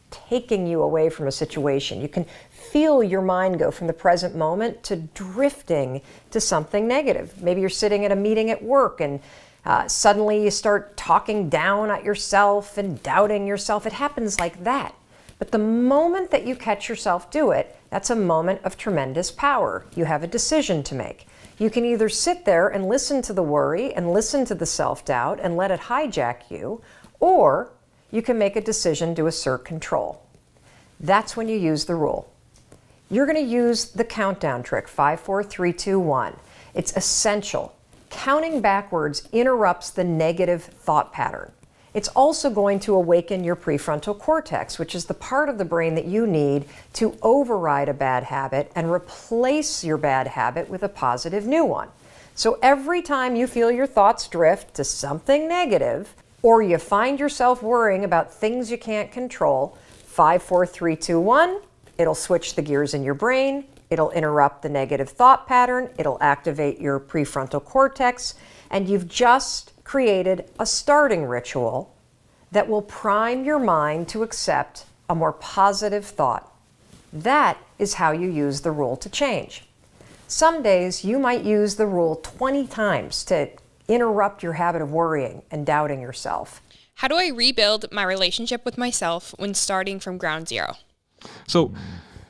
taking you away from a situation. You can feel your mind go from the present moment to drifting to something negative. Maybe you're sitting at a meeting at work and suddenly you start talking down at yourself and doubting yourself. It happens like that. But the moment that you catch yourself do it, that's a moment of tremendous power. You have a decision to make. You can either sit there and listen to the worry and listen to the self-doubt and let it hijack you, or you can make a decision to assert control. That's when you use the rule. You're going to use the countdown trick, 5, 4, 3, 2, 1. It's essential. Counting backwards interrupts the negative thought pattern. It's also going to awaken your prefrontal cortex, which is the part of the brain that you need to override a bad habit and replace your bad habit with a positive new one. So every time you feel your thoughts drift to something negative, or you find yourself worrying about things you can't control, 5, 4, 3, 2, 1, it'll switch the gears in your brain, it'll interrupt the negative thought pattern, it'll activate your prefrontal cortex, and you've just created a starting ritual that will prime your mind to accept a more positive thought. That is how you use the rule to change. Some days you might use the rule 20 times to interrupt your habit of worrying and doubting yourself. How do I rebuild my relationship with myself when starting from ground zero? So,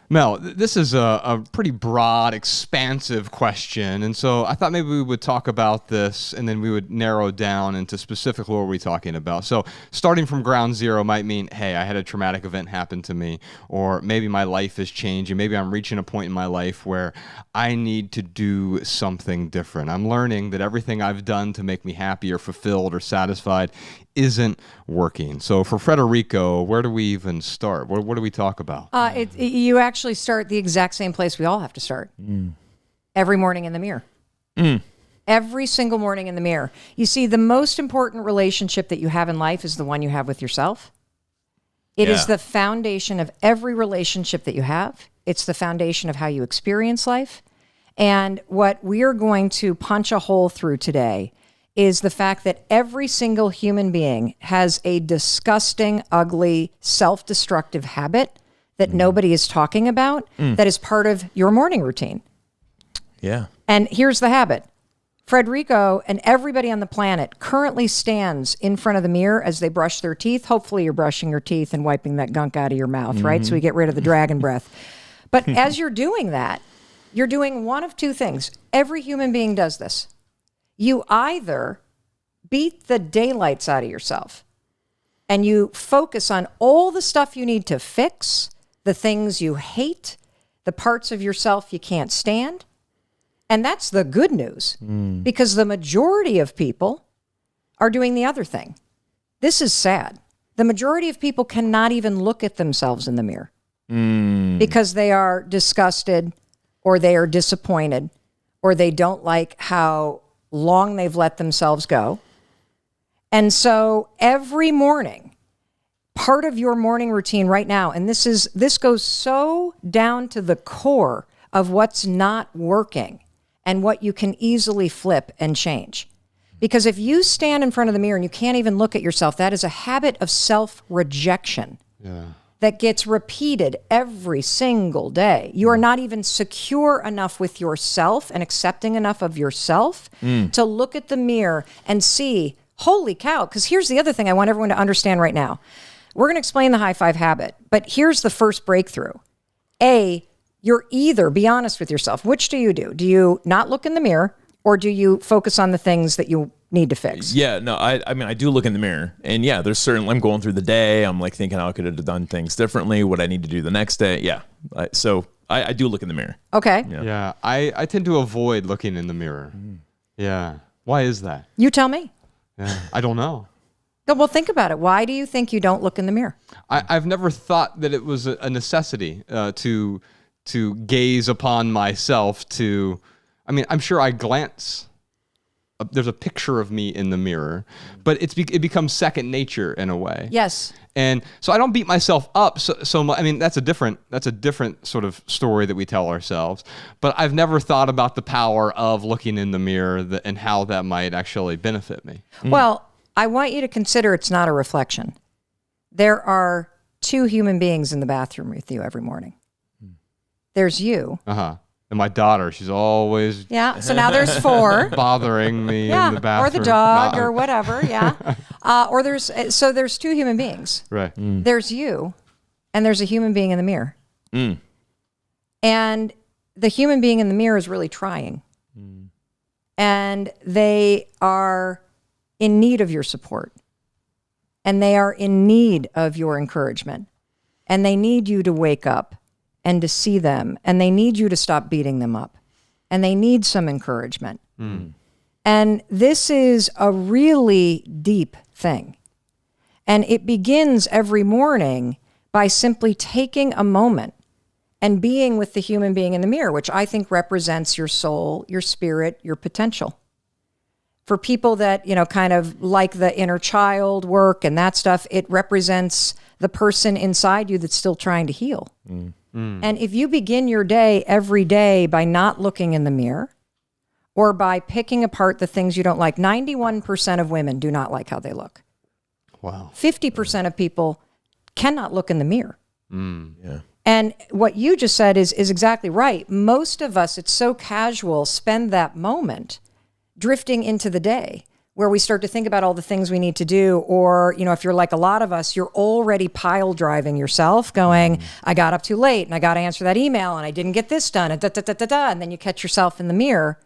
Mel, this is a pretty broad, expansive question, and so I thought maybe we would talk about this and then we would narrow down into specifically what we're talking about. So starting from ground zero might mean, hey, I had a traumatic event happen to me, or maybe my life is changing. Maybe I'm reaching a point in my life where I need to do something different. I'm learning that everything I've done to make me happy or fulfilled or satisfied isn't working. So for Federico, where do we even start? What do we talk about? You actually start the exact same place we all have to start. Every morning in the mirror. Every single morning in the mirror. You see, the most important relationship that you have in life is the one you have with yourself. It is the foundation of every relationship that you have. It's the foundation of how you experience life. And what we are going to punch a hole through today is the fact that every single human being has a disgusting, ugly, self-destructive habit that nobody is talking about that is part of your morning routine. Yeah. And here's the habit. Frederico and everybody on the planet currently stands in front of the mirror as they brush their teeth. Hopefully you're brushing your teeth and wiping that gunk out of your mouth, right? So we get rid of the dragon breath. But as you're doing that, you're doing one of two things. Every human being does this. You either beat the daylights out of yourself and you focus on all the stuff you need to fix, the things you hate, the parts of yourself you can't stand. And that's the good news, because the majority of people are doing the other thing. This is sad. The majority of people cannot even look at themselves in the mirror because they are disgusted or they are disappointed or they don't like how long they've let themselves go. And so every morning, part of your morning routine right now, and this goes so down to the core of what's not working and what you can easily flip and change. Because if you stand in front of the mirror and you can't even look at yourself, that is a habit of self-rejection that gets repeated every single day. You are not even secure enough with yourself and accepting enough of yourself to look at the mirror and see, holy cow, because here's the other thing I want everyone to understand right now. We're going to explain the high five habit, but here's the first breakthrough. You're either, be honest with yourself, which do you do? Do you not look in the mirror or do you focus on the things that you need to fix? Yeah, no, I mean, I do look in the mirror, and yeah, there's certainly, I'm going through the day, I'm like thinking how I could have done things differently, what I need to do the next day. Yeah, so I do look in the mirror. Okay. Yeah, I tend to avoid looking in the mirror. Yeah. Why is that? You tell me. Yeah, I don't know. Well, think about it. Why do you think you don't look in the mirror? I've never thought that it was a necessity to gaze upon myself. I'm sure I glance. There's a picture of me in the mirror, but it becomes second nature in a way. Yes. And so I don't beat myself up so much. I mean, that's a different sort of story that we tell ourselves. But I've never thought about the power of looking in the mirror and how that might actually benefit me. Well, I want you to consider it's not a reflection. There are two human beings in the bathroom with you every morning. There's you. And my daughter, she's always Yeah. So now there's four. bothering me in the bathroom. Or the dog or whatever. Yeah. There's two human beings. Right. There's you and there's a human being in the mirror. And the human being in the mirror is really trying. And they are in need of your support. And they are in need of your encouragement. And they need you to wake up and to see them, and they need you to stop beating them up, and they need some encouragement. And this is a really deep thing. And it begins every morning by simply taking a moment and being with the human being in the mirror, which I think represents your soul, your spirit, your potential. For people that, kind of like the inner child work and that stuff, it represents the person inside you that's still trying to heal. And if you begin your day every day by not looking in the mirror or by picking apart the things you don't like, 91% of women do not like how they look. Wow. 50% of people cannot look in the mirror. Yeah. And what you just said is exactly right. Most of us, it's so casual, spend that moment drifting into the day where we start to think about all the things we need to do. Or, if you're like a lot of us, you're already pile driving yourself going, I got up too late and I got to answer that email and I didn't get this done and and then you catch yourself in the mirror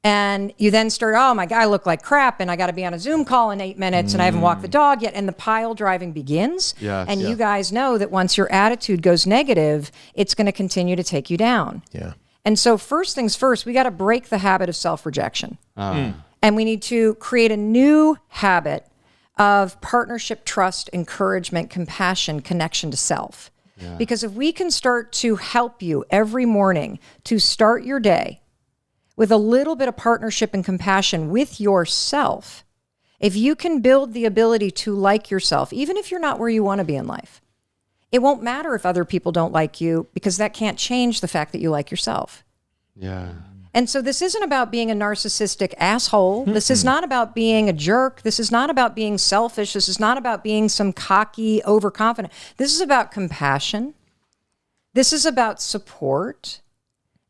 and you then start, oh my God, I look like crap and I got to be on a Zoom call in 8 minutes and I haven't walked the dog yet. And the pile driving begins. Yes. And you guys know that once your attitude goes negative, it's going to continue to take you down. Yeah. And so first things first, we got to break the habit of self-rejection. And we need to create a new habit of partnership, trust, encouragement, compassion, connection to self. Because if we can start to help you every morning to start your day with a little bit of partnership and compassion with yourself, if you can build the ability to like yourself, even if you're not where you want to be in life, it won't matter if other people don't like you because that can't change the fact that you like yourself. Yeah. And so this isn't about being a narcissistic asshole. This is not about being a jerk. This is not about being selfish. This is not about being some cocky, overconfident. This is about compassion. This is about support.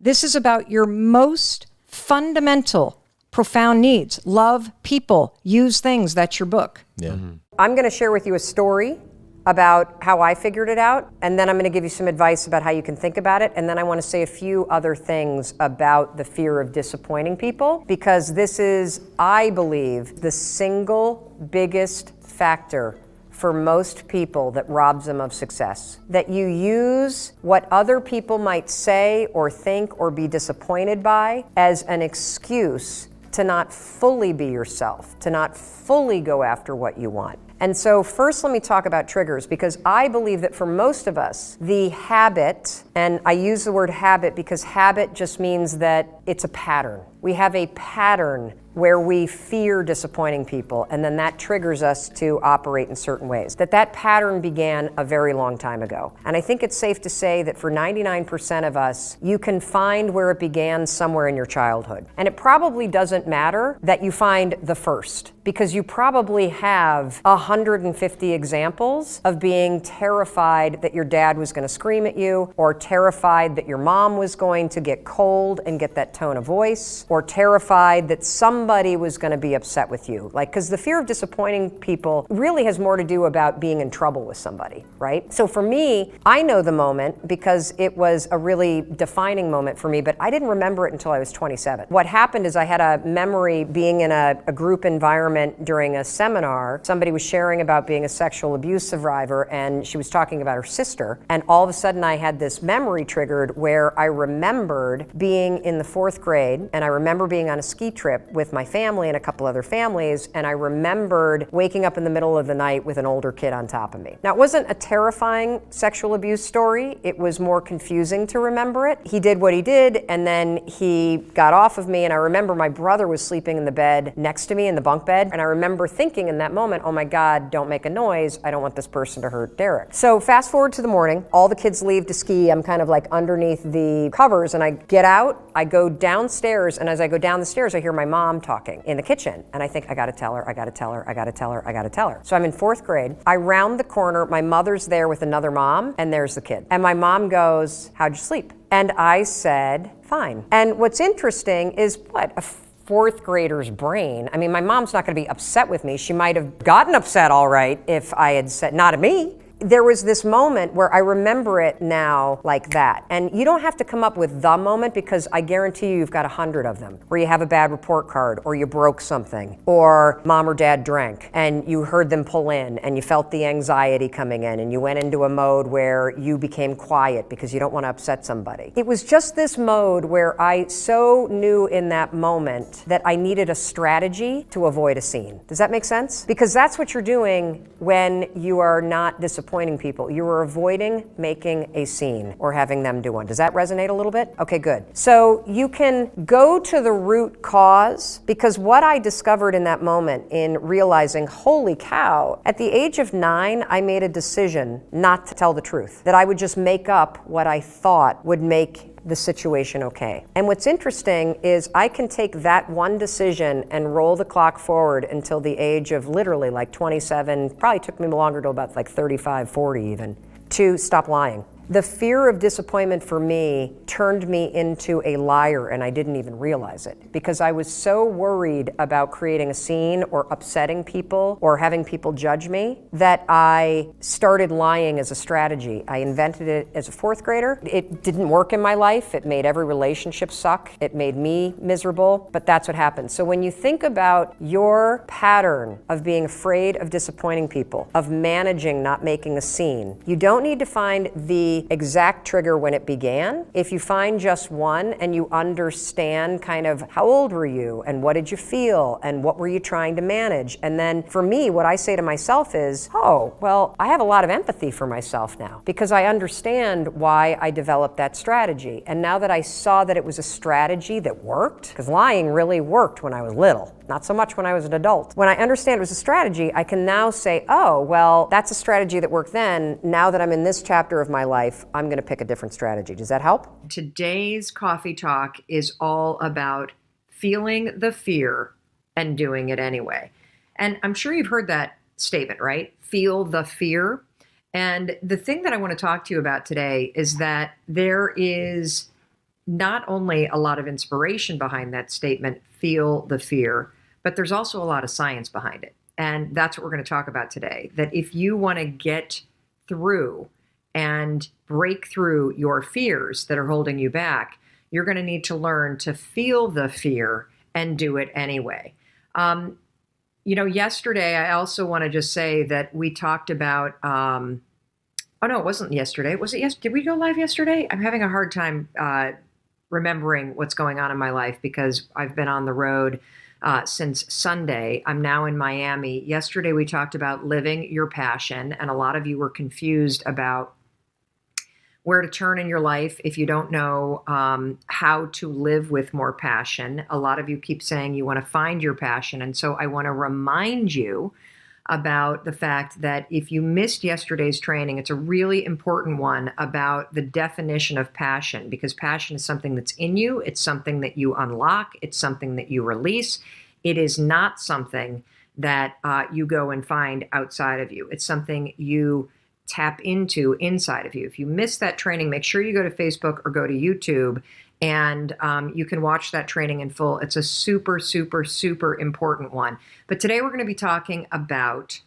This is about your most fundamental, profound needs. Love people, use things. That's your book. Yeah. I'm going to share with you a story about how I figured it out, and then I'm going to give you some advice about how you can think about it, and then I want to say a few other things about the fear of disappointing people, because this is, I believe, the single biggest factor for most people that robs them of success. That you use what other people might say or think or be disappointed by as an excuse to not fully be yourself, to not fully go after what you want. And so first let me talk about triggers, because I believe that for most of us, the habit, and I use the word habit because habit just means that it's a pattern. We have a pattern where we fear disappointing people, and then that triggers us to operate in certain ways. That pattern began a very long time ago. And I think it's safe to say that for 99% of us, you can find where it began somewhere in your childhood. And it probably doesn't matter that you find the first, because you probably have 150 examples of being terrified that your dad was going to scream at you, or terrified that your mom was going to get cold and get that tone of voice, or terrified that somebody was going to be upset with you. Because the fear of disappointing people really has more to do about being in trouble with somebody, right? So for me, I know the moment because it was a really defining moment for me, but I didn't remember it until I was 27. What happened is I had a memory being in a group environment during a seminar. Somebody was sharing about being a sexual abuse survivor, and she was talking about her sister. And all of a sudden I had this memory triggered where I remembered being in the 4th grade, and I remember being on a ski trip with my family and a couple other families, and I remembered waking up in the middle of the night with an older kid on top of me. Now, it wasn't a terrifying sexual abuse story. It was more confusing to remember it. He did what he did, and then he got off of me, and I remember my brother was sleeping in the bed next to me in the bunk bed, and I remember thinking in that moment, oh my God, don't make a noise. I don't want this person to hurt Derek. So fast forward to the morning, all the kids leave to ski. I'm kind of like underneath the covers, and I get out, I go downstairs, and as I go down the stairs, I hear my mom talking in the kitchen. And I think, I gotta tell her, I gotta tell her, I gotta tell her, I gotta tell her. So I'm in 4th grade. I round the corner, my mother's there with another mom, and there's the kid. And my mom goes, how'd you sleep? And I said, fine. And what's interesting is what a 4th grader's brain. I mean, my mom's not gonna be upset with me. She might have gotten upset all right if I had said, not at me. There was this moment where I remember it now like that. And you don't have to come up with the moment, because I guarantee you've got 100 of them where you have a bad report card, or you broke something, or mom or dad drank and you heard them pull in and you felt the anxiety coming in and you went into a mode where you became quiet because you don't want to upset somebody. It was just this mode where I so knew in that moment that I needed a strategy to avoid a scene. Does that make sense? Because that's what you're doing when you are not disappointing people. You are avoiding making a scene or having them do one. Does that resonate a little bit? Okay, good. So you can go to the root cause, because what I discovered in that moment in realizing, holy cow, at the age of 9, I made a decision not to tell the truth, that I would just make up what I thought would make the situation okay. And what's interesting is I can take that one decision and roll the clock forward until the age of literally like 27, probably took me longer till about like 35, 40 even, to stop lying. The fear of disappointment for me turned me into a liar, and I didn't even realize it, because I was so worried about creating a scene or upsetting people or having people judge me that I started lying as a strategy. I invented it as a 4th grader. It didn't work in my life. It made every relationship suck. It made me miserable, but that's what happened. So when you think about your pattern of being afraid of disappointing people, of managing not making a scene, you don't need to find the exact trigger when it began. If you find just one and you understand kind of how old were you and what did you feel and what were you trying to manage, and then for me, what I say to myself is, oh, well, I have a lot of empathy for myself now because I understand why I developed that strategy. And now that I saw that it was a strategy that worked, because lying really worked when I was little. Not so much when I was an adult. When I understand it was a strategy, I can now say, oh, well, that's a strategy that worked then. Now that I'm in this chapter of my life, I'm going to pick a different strategy. Does that help? Today's coffee talk is all about feeling the fear and doing it anyway. And I'm sure you've heard that statement, right? Feel the fear. And the thing that I want to talk to you about today is that there is not only a lot of inspiration behind that statement, feel the fear, but there's also a lot of science behind it. And that's what we're going to talk about today. That if you want to get through and break through your fears that are holding you back, you're going to need to learn to feel the fear and do it anyway. Yesterday, I also want to just say that we talked about, oh no, it wasn't yesterday. Was it yesterday? Did we go live yesterday? I'm having a hard time remembering what's going on in my life because I've been on the road since Sunday. I'm now in Miami. Yesterday, we talked about living your passion, and a lot of you were confused about where to turn in your life if you don't know how to live with more passion. A lot of you keep saying you want to find your passion. And so I want to remind you about the fact that if you missed yesterday's training, it's a really important one about the definition of passion, because passion is something that's in you. It's something that you unlock. It's something that you release. It is not something that you go and find outside of you. It's something you tap into inside of you. If you missed that training, make sure you go to Facebook or go to YouTube and you can watch that training in full. It's a super, super, super important one. But today we're going to be talking about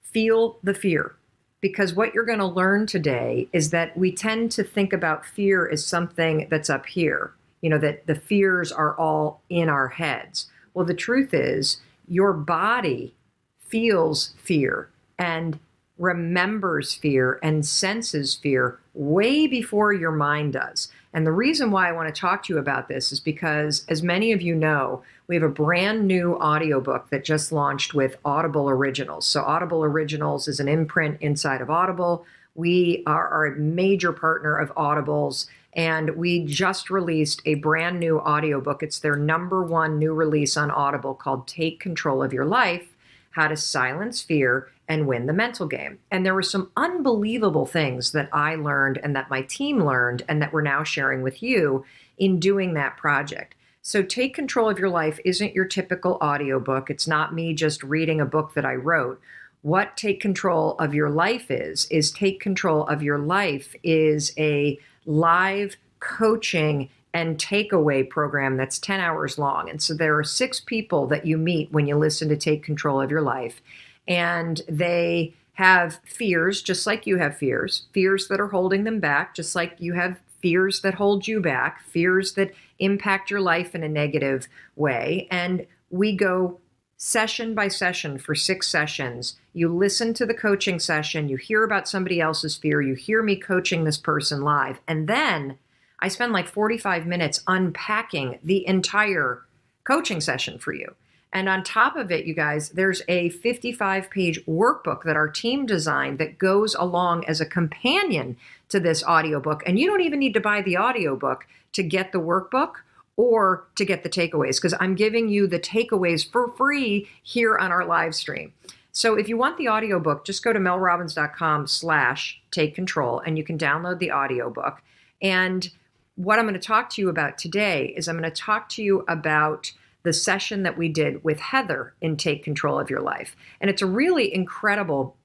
feel the fear, because what you're going to learn today is that we tend to think about fear as something that's up here, that the fears are all in our heads. Well, the truth is your body feels fear and remembers fear and senses fear way before your mind does. And the reason why I want to talk to you about this is because, as many of you know, we have a brand new audiobook that just launched with Audible Originals. So Audible Originals is an imprint inside of Audible. We are a major partner of Audible's, and we just released a brand new audiobook. It's their #1 new release on Audible called Take Control of Your Life: How to Silence Fear and Win the Mental Game. And there were some unbelievable things that I learned and that my team learned and that we're now sharing with you in doing that project. So Take Control of Your Life isn't your typical audiobook. It's not me just reading a book that I wrote. What Take Control of Your Life is Take Control of Your Life is a live coaching and takeaway program that's 10 hours long. And so there are 6 people that you meet when you listen to Take Control of Your Life. And they have fears, just like you have fears that are holding them back, just like you have fears that hold you back, fears that impact your life in a negative way. And we go session by session for 6 sessions. You listen to the coaching session, you hear about somebody else's fear, you hear me coaching this person live. And then I spend like 45 minutes unpacking the entire coaching session for you. And on top of it, you guys, there's a 55-page workbook that our team designed that goes along as a companion to this audiobook. And you don't even need to buy the audiobook to get the workbook or to get the takeaways, because I'm giving you the takeaways for free here on our live stream. So if you want the audiobook, just go to melrobbins.com/take control and you can download the audiobook. And what I'm going to talk to you about today is I'm going to talk to you about the session that we did with Heather in Take Control of Your Life. And it's a really incredible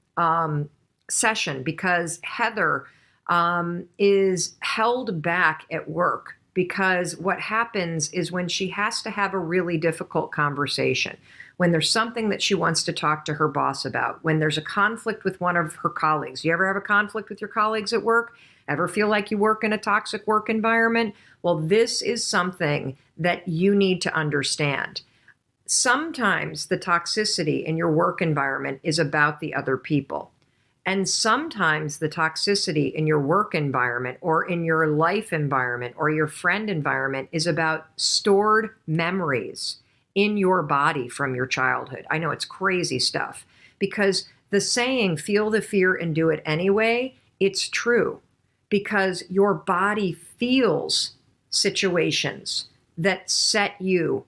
session because Heather is held back at work, because what happens is when she has to have a really difficult conversation, when there's something that she wants to talk to her boss about, when there's a conflict with one of her colleagues. You ever have a conflict with your colleagues at work? Ever feel like you work in a toxic work environment? Well, this is something that you need to understand. Sometimes the toxicity in your work environment is about the other people. And sometimes the toxicity in your work environment or in your life environment or your friend environment is about stored memories in your body from your childhood. I know it's crazy stuff, because the saying, feel the fear and do it anyway, it's true, because your body feels situations that set you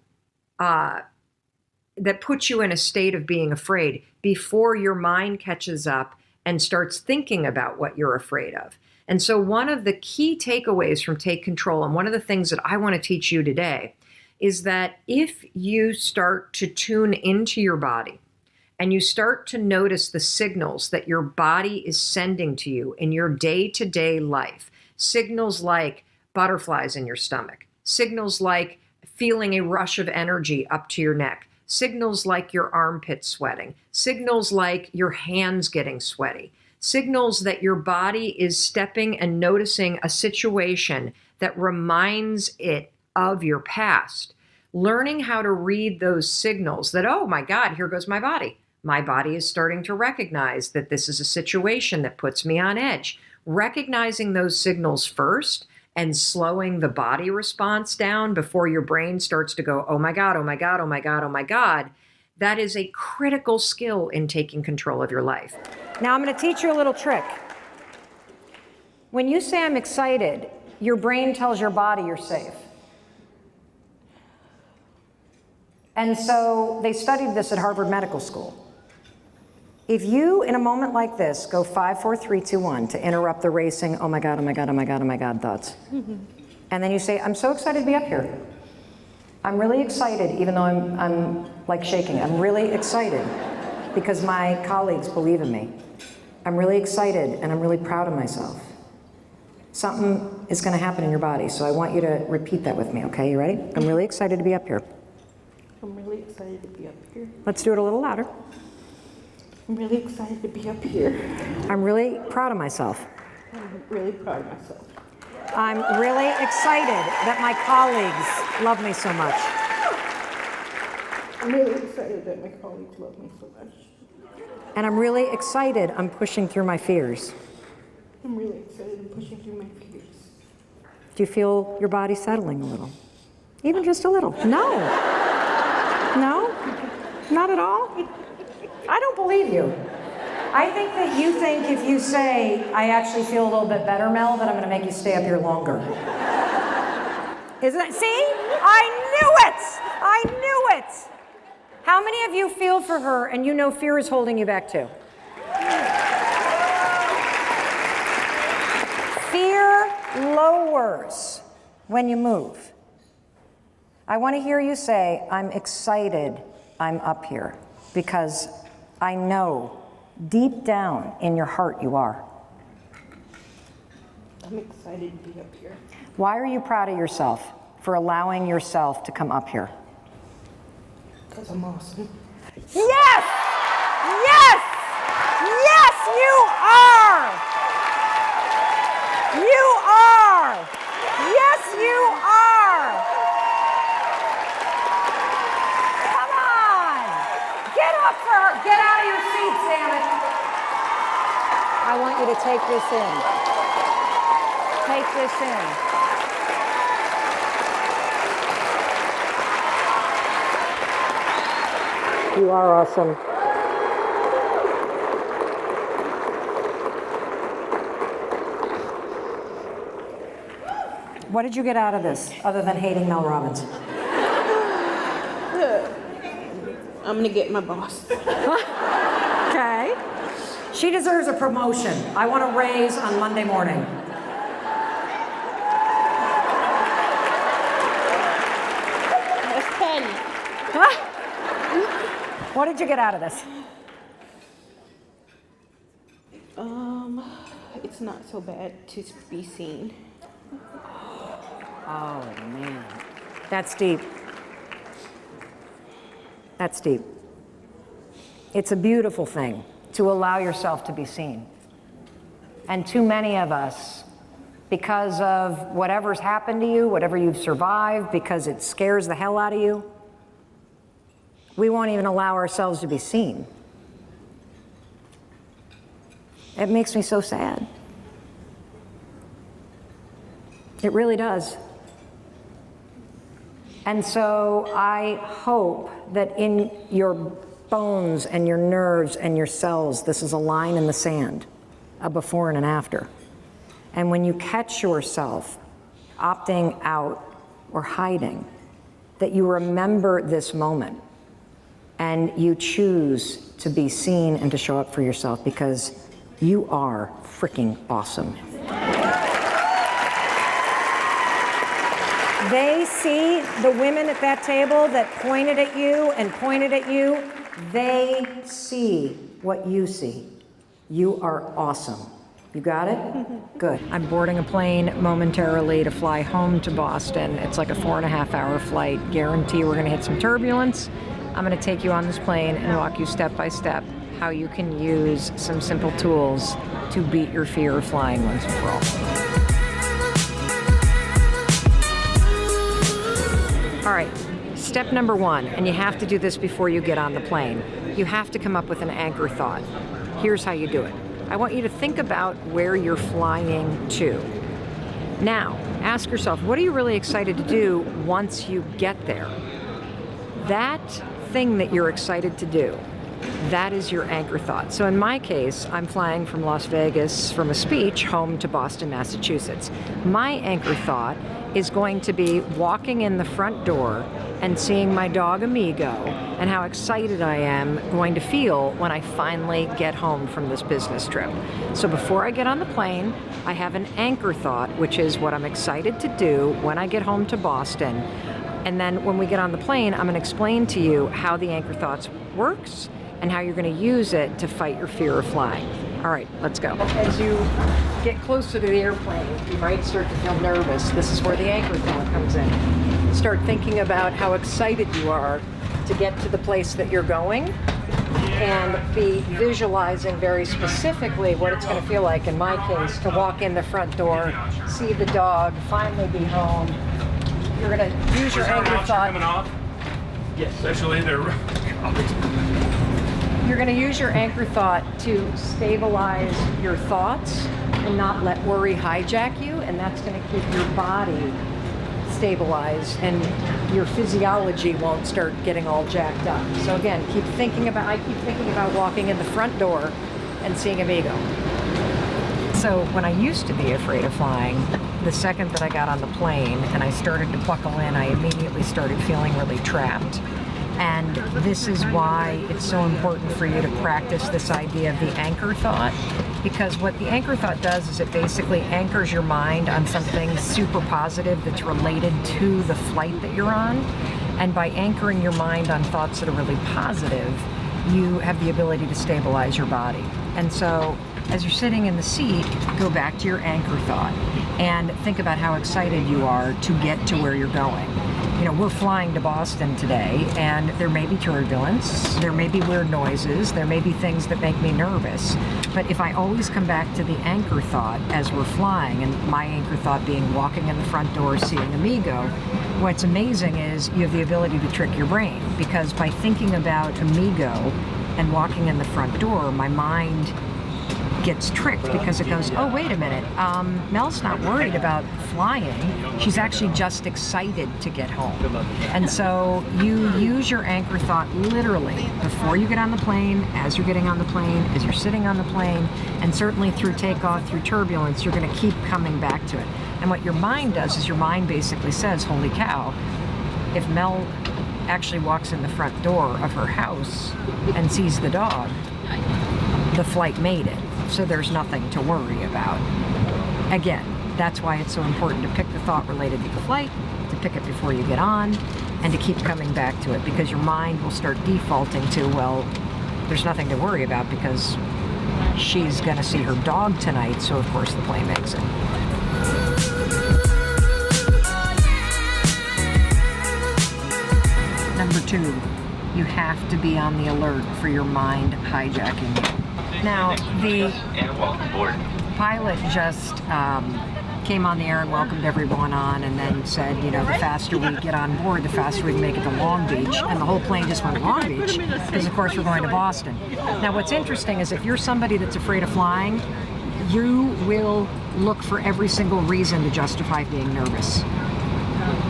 that puts you in a state of being afraid before your mind catches up and starts thinking about what you're afraid of. And so one of the key takeaways from Take Control, and one of the things that I want to teach you today, is that if you start to tune into your body and you start to notice the signals that your body is sending to you in your day-to-day life, signals like butterflies in your stomach, signals like feeling a rush of energy up to your neck, signals like your armpits sweating, signals like your hands getting sweaty, signals that your body is stepping and noticing a situation that reminds it of your past. Learning how to read those signals that, oh my God, here goes my body. My body is starting to recognize that this is a situation that puts me on edge. Recognizing those signals first and slowing the body response down before your brain starts to go, oh my God, oh my God, oh my God, oh my God. That is a critical skill in taking control of your life. Now I'm going to teach you a little trick. When you say I'm excited, your brain tells your body you're safe. And so they studied this at Harvard Medical School. If you, in a moment like this, go 5, 4, 3, 2, 1 to interrupt the racing, oh my God, oh my God, oh my God, oh my God thoughts. And then you say, I'm so excited to be up here. I'm really excited, even though I'm like shaking. I'm really excited because my colleagues believe in me. I'm really excited and I'm really proud of myself. Something is going to happen in your body, so I want you to repeat that with me, okay? You ready? I'm really excited to be up here. I'm really excited to be up here. Let's do it a little louder. I'm really excited to be up here. I'm really proud of myself. I'm really proud of myself. I'm really excited that my colleagues love me so much. I'm really excited that my colleagues love me so much. And I'm really excited I'm pushing through my fears. I'm really excited I'm pushing through my fears. Do you feel your body settling a little? Even just a little? No. No? Not at all? I don't believe you. I think that you think if you say, I actually feel a little bit better, Mel, that I'm going to make you stay up here longer. Isn't it? See? I knew it! I knew it! How many of you feel for her and you know fear is holding you back too? Fear lowers when you move. I want to hear you say, I'm excited I'm up here, because I know deep down in your heart you are. I'm excited to be up here. Why are you proud of yourself for allowing yourself to come up here? Because I'm awesome. Yes! Yes! Yes, you are! You are! Yes, you are! Come on! Get up for her! Get out of your seats, damn it! I want you to take this in. Take this in. You are awesome. What did you get out of this, other than hating Mel Robbins? I'm gonna get my boss. Okay. She deserves a promotion. I want a raise on Monday morning. That's 10. What did you get out of this? It's not so bad to be seen. Oh, man. That's deep. That's deep. It's a beautiful thing to allow yourself to be seen. And too many of us, because of whatever's happened to you, whatever you've survived, because it scares the hell out of you, we won't even allow ourselves to be seen. It makes me so sad. It really does. And so I hope that in your bones and your nerves and your cells, this is a line in the sand, a before and an after. And when you catch yourself opting out or hiding, that you remember this moment and you choose to be seen and to show up for yourself because you are freaking awesome. They see the women at that table that pointed at you and pointed at you. They see what you see. You are awesome. You got it? Good. I'm boarding a plane momentarily to fly home to Boston. It's like a 4.5-hour flight. Guarantee we're going to hit some turbulence. I'm going to take you on this plane and walk you step by step how you can use some simple tools to beat your fear of flying once and for all. All right, step number 1, and you have to do this before you get on the plane. You have to come up with an anchor thought. Here's how you do it. I want you to think about where you're flying to. Now, ask yourself, what are you really excited to do once you get there? That thing that you're excited to do, that is your anchor thought. So in my case, I'm flying from Las Vegas from a speech home to Boston, Massachusetts. My anchor thought is going to be walking in the front door and seeing my dog Amigo and how excited I am going to feel when I finally get home from this business trip. So before I get on the plane, I have an anchor thought, which is what I'm excited to do when I get home to Boston. And then when we get on the plane, I'm going to explain to you how the anchor thoughts works and how you're going to use it to fight your fear of flying. All right, let's go. As you get closer to the airplane, you might start to feel nervous. This is where the anchor thought comes in. Start thinking about how excited you are to get to the place that you're going and be visualizing very specifically what it's going to feel like, in my case, to walk in the front door, see the dog, finally be home. You're going to use your anchor thought. Yes, actually, they're. You're going to use your anchor thought to stabilize your thoughts and not let worry hijack you, and that's going to keep your body stabilized and your physiology won't start getting all jacked up. So again, I keep thinking about walking in the front door and seeing Amigo. So when I used to be afraid of flying, the second that I got on the plane and I started to buckle in, I immediately started feeling really trapped. And this is why it's so important for you to practice this idea of the anchor thought, because what the anchor thought does is it basically anchors your mind on something super positive that's related to the flight that you're on. And by anchoring your mind on thoughts that are really positive, you have the ability to stabilize your body. And so as you're sitting in the seat, go back to your anchor thought and think about how excited you are to get to where you're going. You know, we're flying to Boston today, and there may be turbulence, there may be weird noises, there may be things that make me nervous. But if I always come back to the anchor thought as we're flying, and my anchor thought being walking in the front door, seeing Amigo, what's amazing is you have the ability to trick your brain, because by thinking about Amigo and walking in the front door, my mind gets tricked because it goes, oh, wait a minute, Mel's not worried about flying. She's actually just excited to get home. And so you use your anchor thought literally before you get on the plane, as you're getting on the plane, as you're sitting on the plane, and certainly through takeoff, through turbulence, you're going to keep coming back to it. And what your mind does is your mind basically says, holy cow, if Mel actually walks in the front door of her house and sees the dog, the flight made it. So there's nothing to worry about. Again, that's why it's so important to pick the thought related to the flight, to pick it before you get on, and to keep coming back to it, because your mind will start defaulting to, well, there's nothing to worry about because she's going to see her dog tonight, so of course the plane makes it. Number 2, you have to be on the alert for your mind hijacking you. Now, the pilot just came on the air and welcomed everyone on, and then said, you know, the faster we get on board, the faster we can make it to Long Beach. And the whole plane just went to Long Beach because, of course, we're going to Boston. Now, what's interesting is if you're somebody that's afraid of flying, you will look for every single reason to justify being nervous.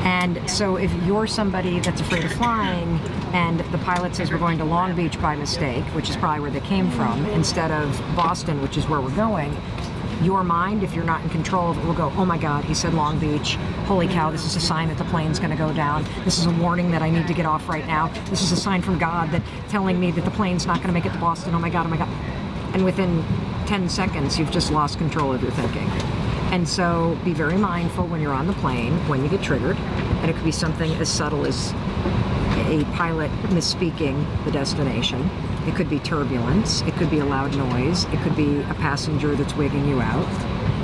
And so if you're somebody that's afraid of flying and the pilot says we're going to Long Beach by mistake, which is probably where they came from, instead of Boston, which is where we're going, Your mind, if you're not in control of it, will go, oh my God, he said Long Beach. Holy cow, this is a sign that the plane's gonna go down. This is a warning that I need to get off right now. This is a sign from God that telling me that the plane's not gonna make it to Boston. Oh my God, oh my God. And within 10 seconds, you've just lost control of your thinking. And so be very mindful when you're on the plane, when you get triggered. And it could be something as subtle as a pilot misspeaking the destination. It could be turbulence. It could be a loud noise. It could be a passenger that's wigging you out.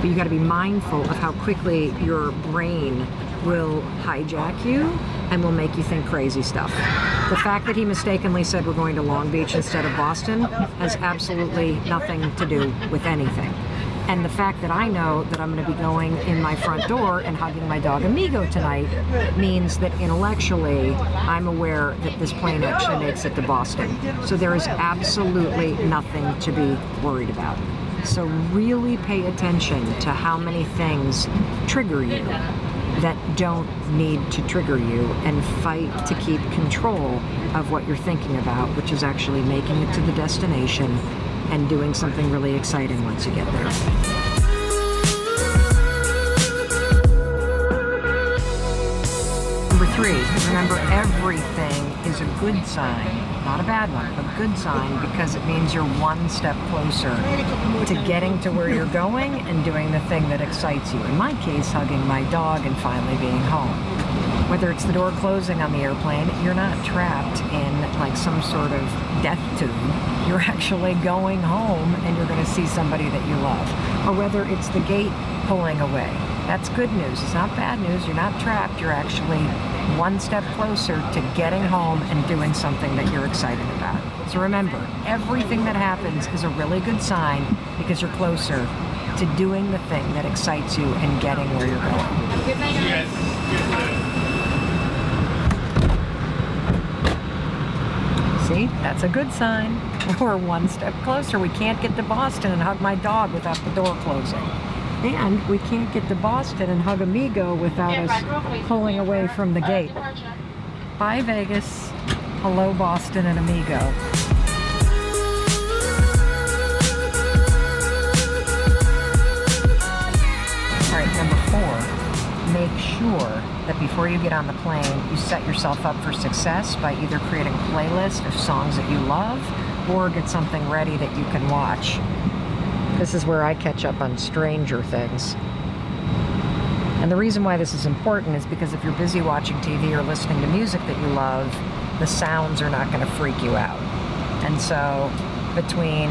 But you got to be mindful of how quickly your brain will hijack you and will make you think crazy stuff. The fact that he mistakenly said we're going to Long Beach instead of Boston has absolutely nothing to do with anything. And the fact that I know that I'm going to be going in my front door and hugging my dog Amigo tonight means that intellectually I'm aware that this plane actually makes it to Boston. So there is absolutely nothing to be worried about. So really pay attention to how many things trigger you that don't need to trigger you, and fight to keep control of what you're thinking about, which is actually making it to the destination and doing something really exciting once you get there. Number 3, remember everything is a good sign, not a bad one, a good sign, because it means you're one step closer to getting to where you're going and doing the thing that excites you. In my case, hugging my dog and finally being home. Whether it's the door closing on the airplane, you're not trapped in like some sort of death tube. You're actually going home and you're going to see somebody that you love. Or whether it's the gate pulling away. That's good news. It's not bad news. You're not trapped. You're actually one step closer to getting home and doing something that you're excited about. So remember, everything that happens is a really good sign because you're closer to doing the thing that excites you and getting where you're going. See, that's a good sign. We're one step closer. We can't get to Boston and hug my dog without the door closing. And we can't get to Boston and hug Amigo without us pulling away from the gate. Bye, Vegas. Hello, Boston and Amigo. All right, number 4, make sure that before you get on the plane, you set yourself up for success by either creating a playlist of songs that you love or get something ready that you can watch. This is where I catch up on Stranger Things. And the reason why this is important is because if you're busy watching TV or listening to music that you love, the sounds are not going to freak you out. And so between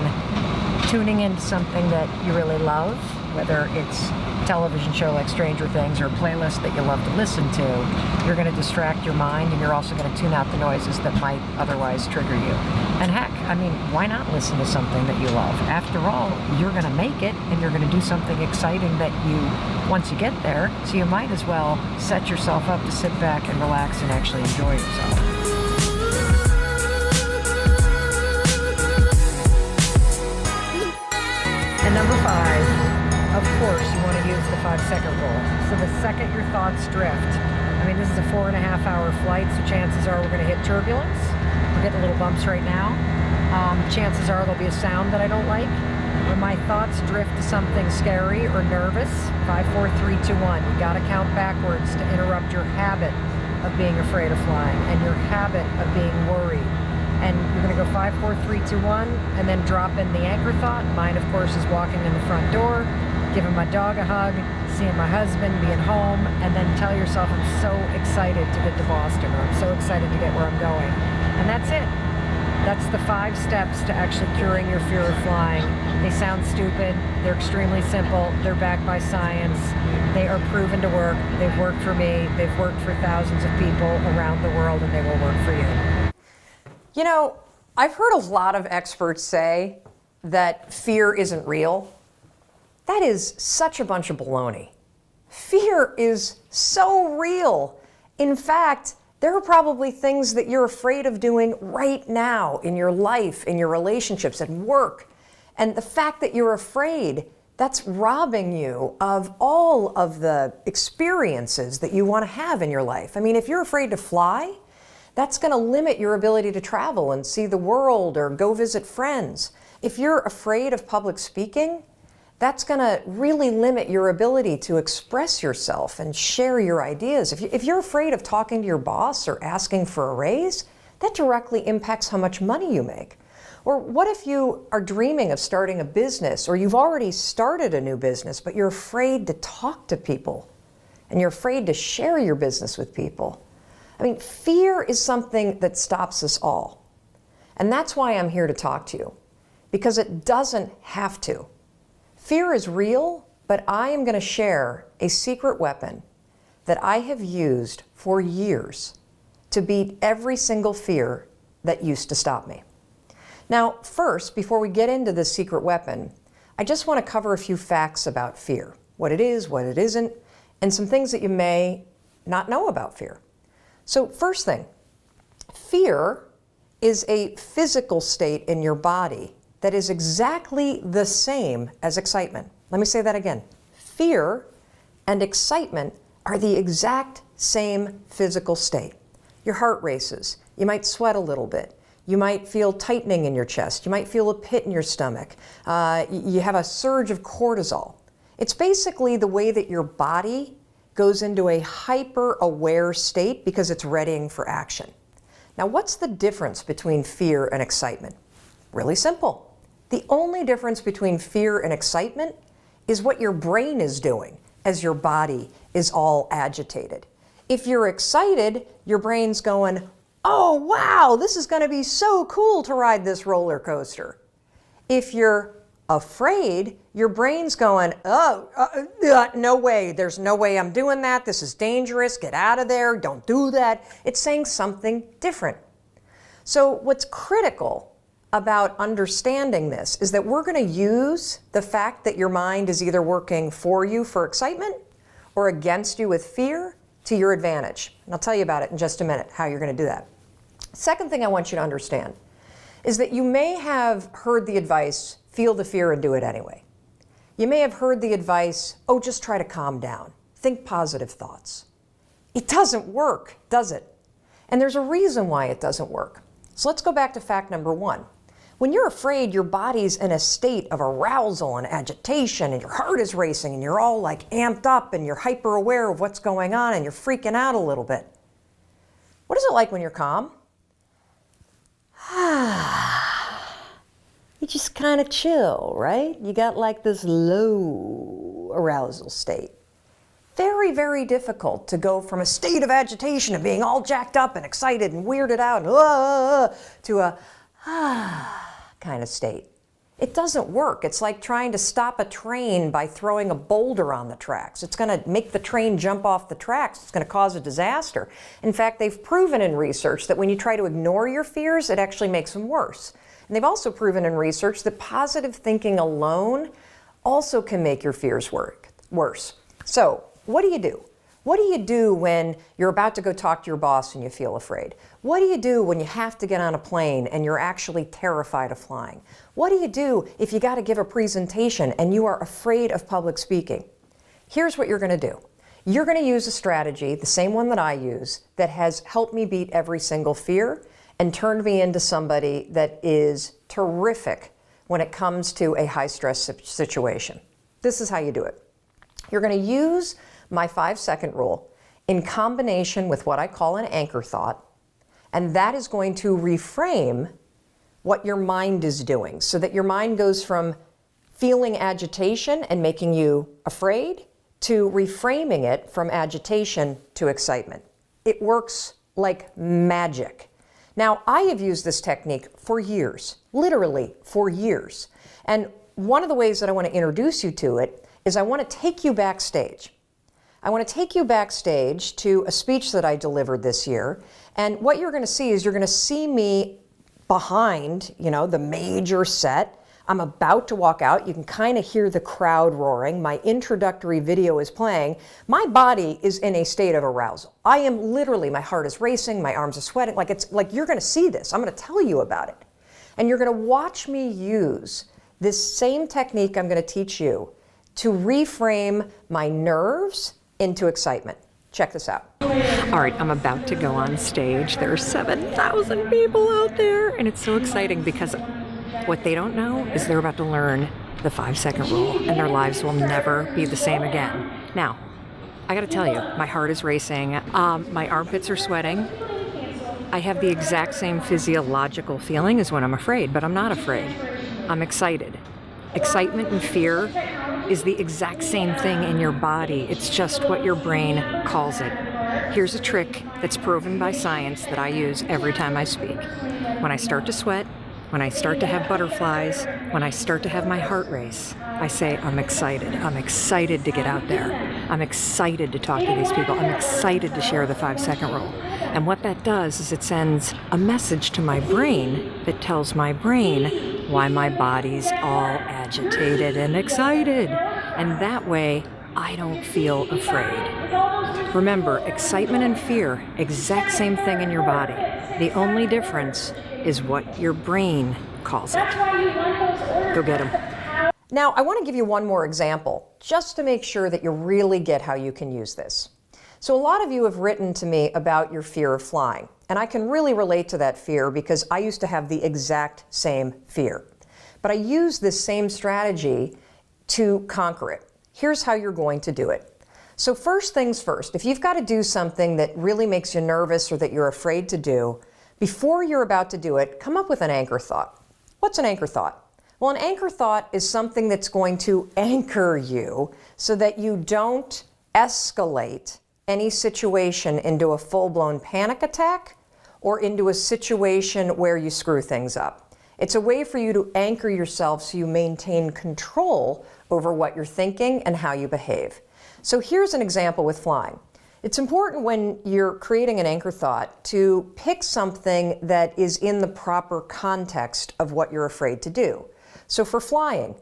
tuning into something that you really love, whether it's a television show like Stranger Things or a playlist that you love to listen to, you're going to distract your mind and you're also going to tune out the noises that might otherwise trigger you. And heck, I mean, why not listen to something that you love? After all, you're going to make it and you're going to do something exciting that you, once you get there, so you might as well set yourself up to sit back and relax and actually enjoy yourself. And number 5, of course, you want to use the 5-second rule. So the second your thoughts drift, I mean, this is a 4.5-hour flight, so chances are we're going to hit turbulence. We're getting little bumps right now. Chances are there'll be a sound that I don't like. When my thoughts drift to something scary or nervous, 5, 4, 3, 2, 1. You got to count backwards to interrupt your habit of being afraid of flying and your habit of being worried. And you're going to go 5, 4, 3, 2, 1, and then drop in the anchor thought. Mine, of course, is walking in the front door, giving my dog a hug, seeing my husband, being home, and then tell yourself, I'm so excited to get to Boston, or I'm so excited to get where I'm going. And that's it. That's the 5 steps to actually curing your fear of flying. They sound stupid. They're extremely simple. They're backed by science. They are proven to work. They've worked for me. They've worked for thousands of people around the world, and they will work for you. You know, I've heard a lot of experts say that fear isn't real. That is such a bunch of baloney. Fear is so real. In fact, there are probably things that you're afraid of doing right now in your life, in your relationships, at work. And the fact that you're afraid, that's robbing you of all of the experiences that you want to have in your life. I mean, if you're afraid to fly, that's going to limit your ability to travel and see the world or go visit friends. If you're afraid of public speaking, that's going to really limit your ability to express yourself and share your ideas. If you're afraid of talking to your boss or asking for a raise, that directly impacts how much money you make. Or what if you are dreaming of starting a business, or you've already started a new business, but you're afraid to talk to people and you're afraid to share your business with people? I mean, fear is something that stops us all. And that's why I'm here to talk to you, because it doesn't have to. Fear is real, but I am going to share a secret weapon that I have used for years to beat every single fear that used to stop me. Now, first, before we get into this secret weapon, I just want to cover a few facts about fear, what it is, what it isn't, and some things that you may not know about fear. So first thing, fear is a physical state in your body that is exactly the same as excitement. Let me say that again. Fear and excitement are the exact same physical state. Your heart races. You might sweat a little bit. You might feel tightening in your chest. You might feel a pit in your stomach. You have a surge of cortisol. It's basically the way that your body goes into a hyper-aware state because it's readying for action. Now, what's the difference between fear and excitement? Really simple. The only difference between fear and excitement is what your brain is doing as your body is all agitated. If you're excited, your brain's going, oh, wow, this is going to be so cool to ride this roller coaster. If you're afraid, your brain's going, no way, there's no way I'm doing that. This is dangerous. Get out of there. Don't do that. It's saying something different. So what's critical about understanding this is that we're going to use the fact that your mind is either working for you for excitement or against you with fear to your advantage. And I'll tell you about it in just a minute, how you're going to do that. Second thing I want you to understand is that you may have heard the advice, feel the fear and do it anyway. You may have heard the advice, oh, just try to calm down. Think positive thoughts. It doesn't work, does it? And there's a reason why it doesn't work. So let's go back to fact number one. When you're afraid, your body's in a state of arousal and agitation, and your heart is racing, and you're all like amped up, and you're hyper aware of what's going on, and you're freaking out a little bit. What is it like when you're calm? You just kind of chill, right? You got like this low arousal state. Very, very difficult to go from a state of agitation of being all jacked up and excited and weirded out and to a kind of state. It doesn't work. It's like trying to stop a train by throwing a boulder on the tracks. It's going to make the train jump off the tracks. It's going to cause a disaster. In fact, they've proven in research that when you try to ignore your fears, it actually makes them worse. And they've also proven in research that positive thinking alone also can make your fears worse. So, what do you do? What do you do when you're about to go talk to your boss and you feel afraid? What do you do when you have to get on a plane and you're actually terrified of flying? What do you do if you got to give a presentation and you are afraid of public speaking? Here's what you're going to do. You're going to use a strategy, the same one that I use, that has helped me beat every single fear and turned me into somebody that is terrific when it comes to a high-stress situation. This is how you do it. You're going to use my 5-second rule in combination with what I call an anchor thought, and that is going to reframe what your mind is doing so that your mind goes from feeling agitation and making you afraid to reframing it from agitation to excitement. It works like magic. Now, I have used this technique for years, literally for years. And one of the ways that I want to introduce you to it is I want to take you backstage. I want to take you backstage to a speech that I delivered this year. And what you're going to see is you're going to see me behind, the major set. I'm about to walk out. You can kind of hear the crowd roaring. My introductory video is playing. My body is in a state of arousal. I am literally, my heart is racing, my arms are sweating. Like you're going to see this. I'm going to tell you about it. And you're going to watch me use this same technique I'm going to teach you to reframe my nerves into excitement. Check this out. All right, I'm about to go on stage. There are 7,000 people out there, and it's so exciting because what they don't know is they're about to learn the 5-second rule, and their lives will never be the same again. Now, I gotta tell you, my heart is racing. My armpits are sweating. I have the exact same physiological feeling as when I'm afraid, but I'm not afraid. I'm excited. Excitement and fear is the exact same thing in your body. It's just what your brain calls it. Here's a trick that's proven by science that I use every time I speak. When I start to sweat, when I start to have butterflies, when I start to have my heart race, I say, I'm excited. I'm excited to get out there. I'm excited to talk to these people. I'm excited to share the 5-second rule. And what that does is it sends a message to my brain that tells my brain why my body's all agitated and excited. And that way, I don't feel afraid. Remember, excitement and fear, exact same thing in your body. The only difference is what your brain calls it. Go get them. Now, I want to give you one more example, just to make sure that you really get how you can use this. So a lot of you have written to me about your fear of flying, and I can really relate to that fear because I used to have the exact same fear. But I use this same strategy to conquer it. Here's how you're going to do it. So first things first, if you've got to do something that really makes you nervous or that you're afraid to do, before you're about to do it, come up with an anchor thought. What's an anchor thought? Well, an anchor thought is something that's going to anchor you so that you don't escalate any situation into a full-blown panic attack or into a situation where you screw things up. It's a way for you to anchor yourself so you maintain control over what you're thinking and how you behave. So here's an example with flying. It's important when you're creating an anchor thought to pick something that is in the proper context of what you're afraid to do. So for flying,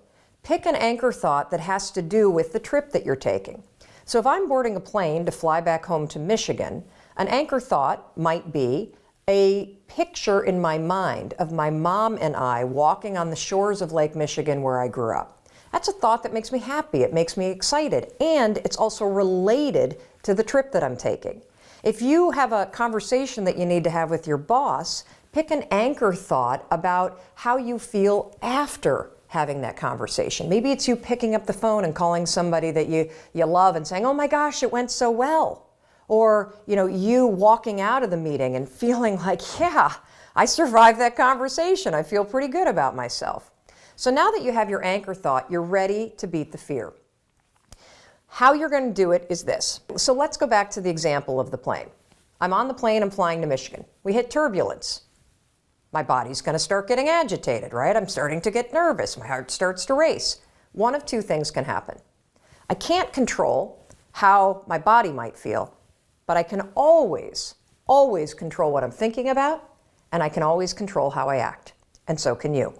pick an anchor thought that has to do with the trip that you're taking. So if I'm boarding a plane to fly back home to Michigan, an anchor thought might be a picture in my mind of my mom and I walking on the shores of Lake Michigan where I grew up. That's a thought that makes me happy, it makes me excited, and it's also related to the trip that I'm taking. If you have a conversation that you need to have with your boss, pick an anchor thought about how you feel after having that conversation. Maybe it's you picking up the phone and calling somebody that you love and saying, oh my gosh, it went so well. Or, you walking out of the meeting and feeling like, yeah, I survived that conversation. I feel pretty good about myself. So now that you have your anchor thought, you're ready to beat the fear. How you're going to do it is this. So let's go back to the example of the plane. I'm on the plane, I'm flying to Michigan. We hit turbulence. My body's going to start getting agitated, right? I'm starting to get nervous. My heart starts to race. One of two things can happen. I can't control how my body might feel, but I can always control what I'm thinking about, and I can always control how I act. And so can you.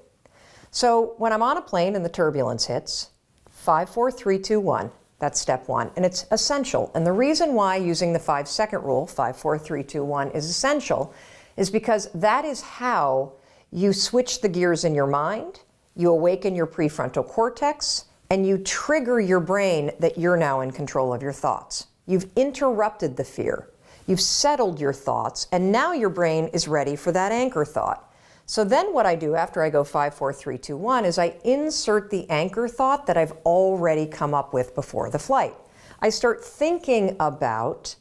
So when I'm on a plane and the turbulence hits, 5, 4, 3, 2, 1, that's step one. And it's essential. And the reason why using the 5-second rule, 5, 4, 3, 2, 1, is essential is because that is how you switch the gears in your mind, you awaken your prefrontal cortex, and you trigger your brain that you're now in control of your thoughts. You've interrupted the fear. You've settled your thoughts, and now your brain is ready for that anchor thought. So then what I do after I go 5, 4, 3, 2, 1 is I insert the anchor thought that I've already come up with before the flight. I start thinking about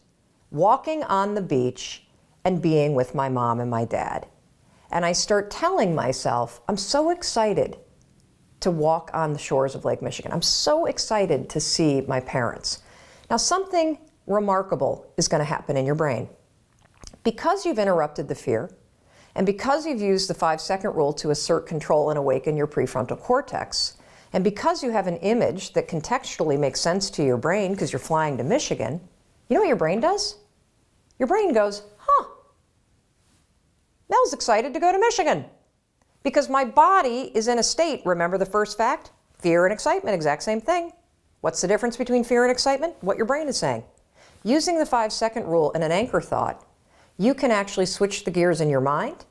walking on the beach and being with my mom and my dad. And I start telling myself, I'm so excited to walk on the shores of Lake Michigan. I'm so excited to see my parents. Now something remarkable is going to happen in your brain. Because you've interrupted the fear, and because you've used the 5-second rule to assert control and awaken your prefrontal cortex, and because you have an image that contextually makes sense to your brain because you're flying to Michigan, you know what your brain does? Your brain goes, Mel's excited to go to Michigan because my body is in a state, remember the first fact? Fear and excitement, exact same thing. What's the difference between fear and excitement? What your brain is saying. Using the 5-second rule and an anchor thought, you can actually switch the gears in your mind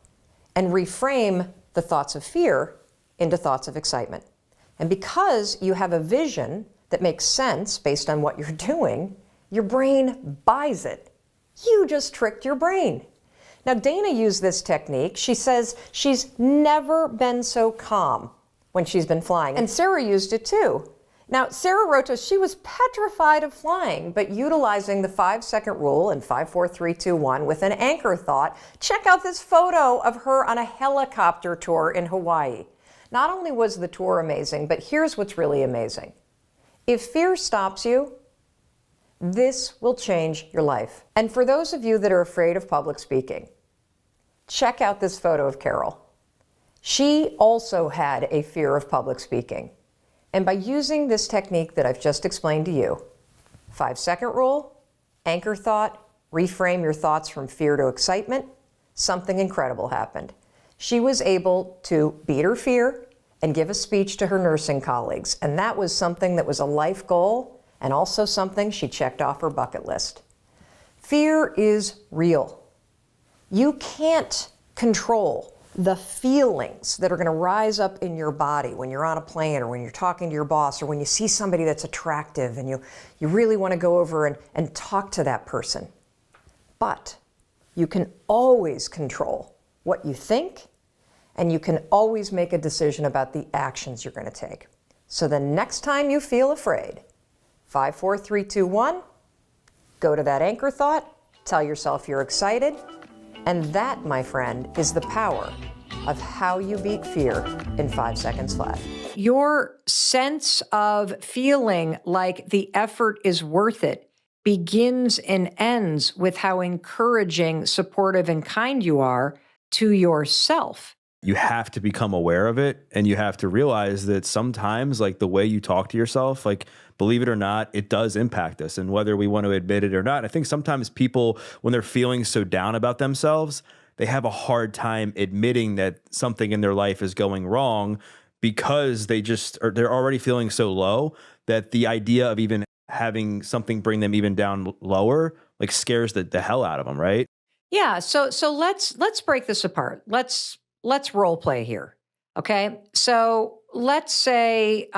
and reframe the thoughts of fear into thoughts of excitement. And because you have a vision that makes sense based on what you're doing, your brain buys it. You just tricked your brain. Now, Dana used this technique. She says she's never been so calm when she's been flying. And Sarah used it too. Now, Sarah wrote to us, she was petrified of flying, but utilizing the 5-second rule in 5, 4, 3, 2, 1 with an anchor thought. Check out this photo of her on a helicopter tour in Hawaii. Not only was the tour amazing, but here's what's really amazing. If fear stops you, this will change your life. And for those of you that are afraid of public speaking, check out this photo of Carol. She also had a fear of public speaking. And by using this technique that I've just explained to you, 5-second rule, anchor thought, reframe your thoughts from fear to excitement, something incredible happened. She was able to beat her fear and give a speech to her nursing colleagues. And that was something that was a life goal and also something she checked off her bucket list. Fear is real. You can't control the feelings that are going to rise up in your body when you're on a plane or when you're talking to your boss or when you see somebody that's attractive and you really want to go over and talk to that person. But you can always control what you think, and you can always make a decision about the actions you're going to take. So the next time you feel afraid, 5, 4, 3, 2, 1, go to that anchor thought, tell yourself you're excited, and that, my friend, is the power of how you beat fear in 5 seconds flat. Your sense of feeling like the effort is worth it begins and ends with how encouraging, supportive, and kind you are to yourself. You have to become aware of it, and you have to realize that sometimes, like, the way you talk to yourself, like, believe it or not, it does impact us. And whether we want to admit it or not, I think sometimes people, when they're feeling so down about themselves, they have a hard time admitting that something in their life is going wrong because they're already feeling so low that the idea of even having something bring them even down lower, like, scares the hell out of them, right? Yeah, so let's break this apart. Let's role play here, okay? So let's say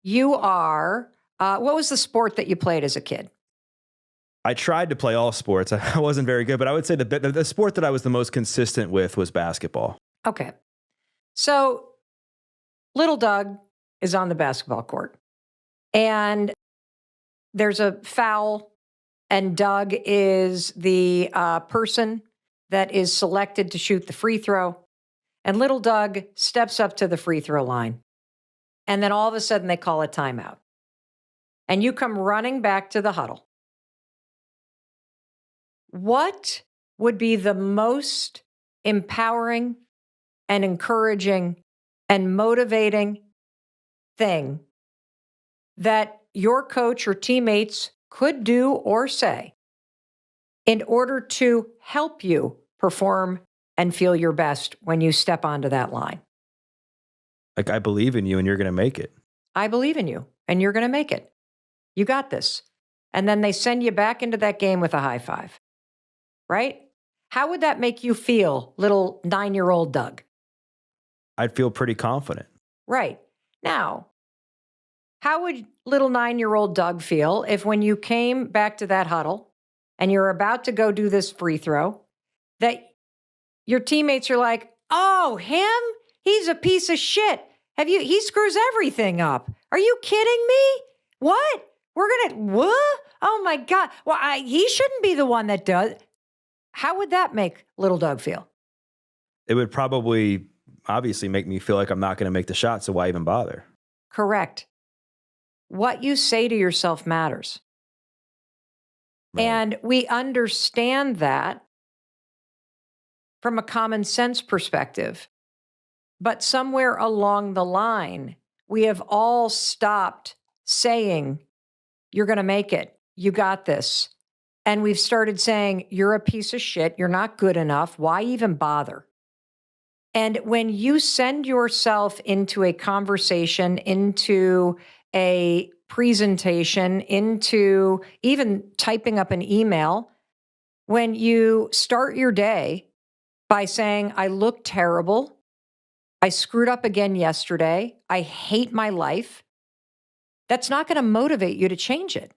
you are, what was the sport that you played as a kid? I tried to play all sports. I wasn't very good, but I would say the sport that I was the most consistent with was basketball. Okay. So little Doug is on the basketball court, and there's a foul, and Doug is the person that is selected to shoot the free throw. And little Doug steps up to the free throw line. And then all of a sudden they call a timeout. And you come running back to the huddle. What would be the most empowering and encouraging and motivating thing that your coach or teammates could do or say in order to help you perform and feel your best when you step onto that line? Like, I believe in you and you're going to make it. I believe in you and you're going to make it. You got this. And then they send you back into that game with a high five, right? How would that make you feel, little 9-year-old Doug? I'd feel pretty confident. Right. Now, how would little 9-year-old Doug feel if when you came back to that huddle and you're about to go do this free throw, that your teammates are like, oh, him? He's a piece of shit. He screws everything up. Are you kidding me? What? What? Oh my God. Well, he shouldn't be the one that does. How would that make little Doug feel? It would probably obviously make me feel like I'm not going to make the shot, so why even bother? Correct. What you say to yourself matters. Right. And we understand that from a common sense perspective. But somewhere along the line, we have all stopped saying, you're going to make it. You got this. And we've started saying, you're a piece of shit. You're not good enough. Why even bother? And when you send yourself into a conversation, into a presentation, into even typing up an email, when you start your day by saying, I look terrible, I screwed up again yesterday, I hate my life, that's not going to motivate you to change it.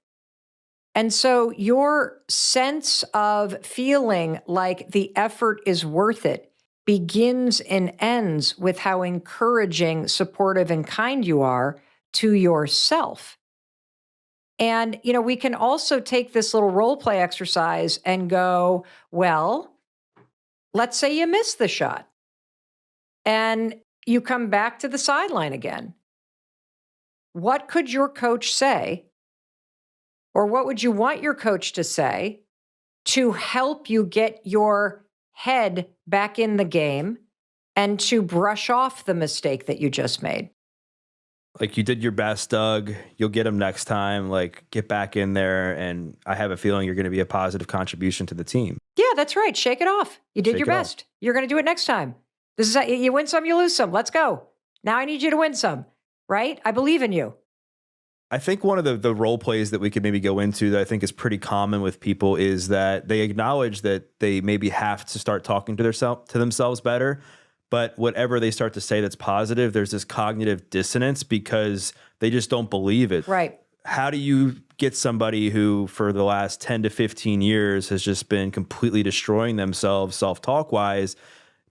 And so your sense of feeling like the effort is worth it begins and ends with how encouraging, supportive, and kind you are to yourself. And, we can also take this little role play exercise and go, well, let's say you miss the shot and you come back to the sideline again. What could your coach say, or what would you want your coach to say to help you get your head back in the game and to brush off the mistake that you just made? Like, you did your best, Doug. You'll get them next time. Like, get back in there. And I have a feeling you're going to be a positive contribution to the team. Yeah, that's right. Shake it off. You did Shake your it off. best. You're going to do it next time. This is you win some, you lose some. Let's go. Now I need you to win some, right? I believe in you. I think one of the role plays that we could maybe go into that I think is pretty common with people is that they acknowledge that they maybe have to start talking to themselves better. But whatever they start to say that's positive, there's this cognitive dissonance because they just don't believe it. Right. How do you get somebody who for the last 10 to 15 years has just been completely destroying themselves self-talk wise,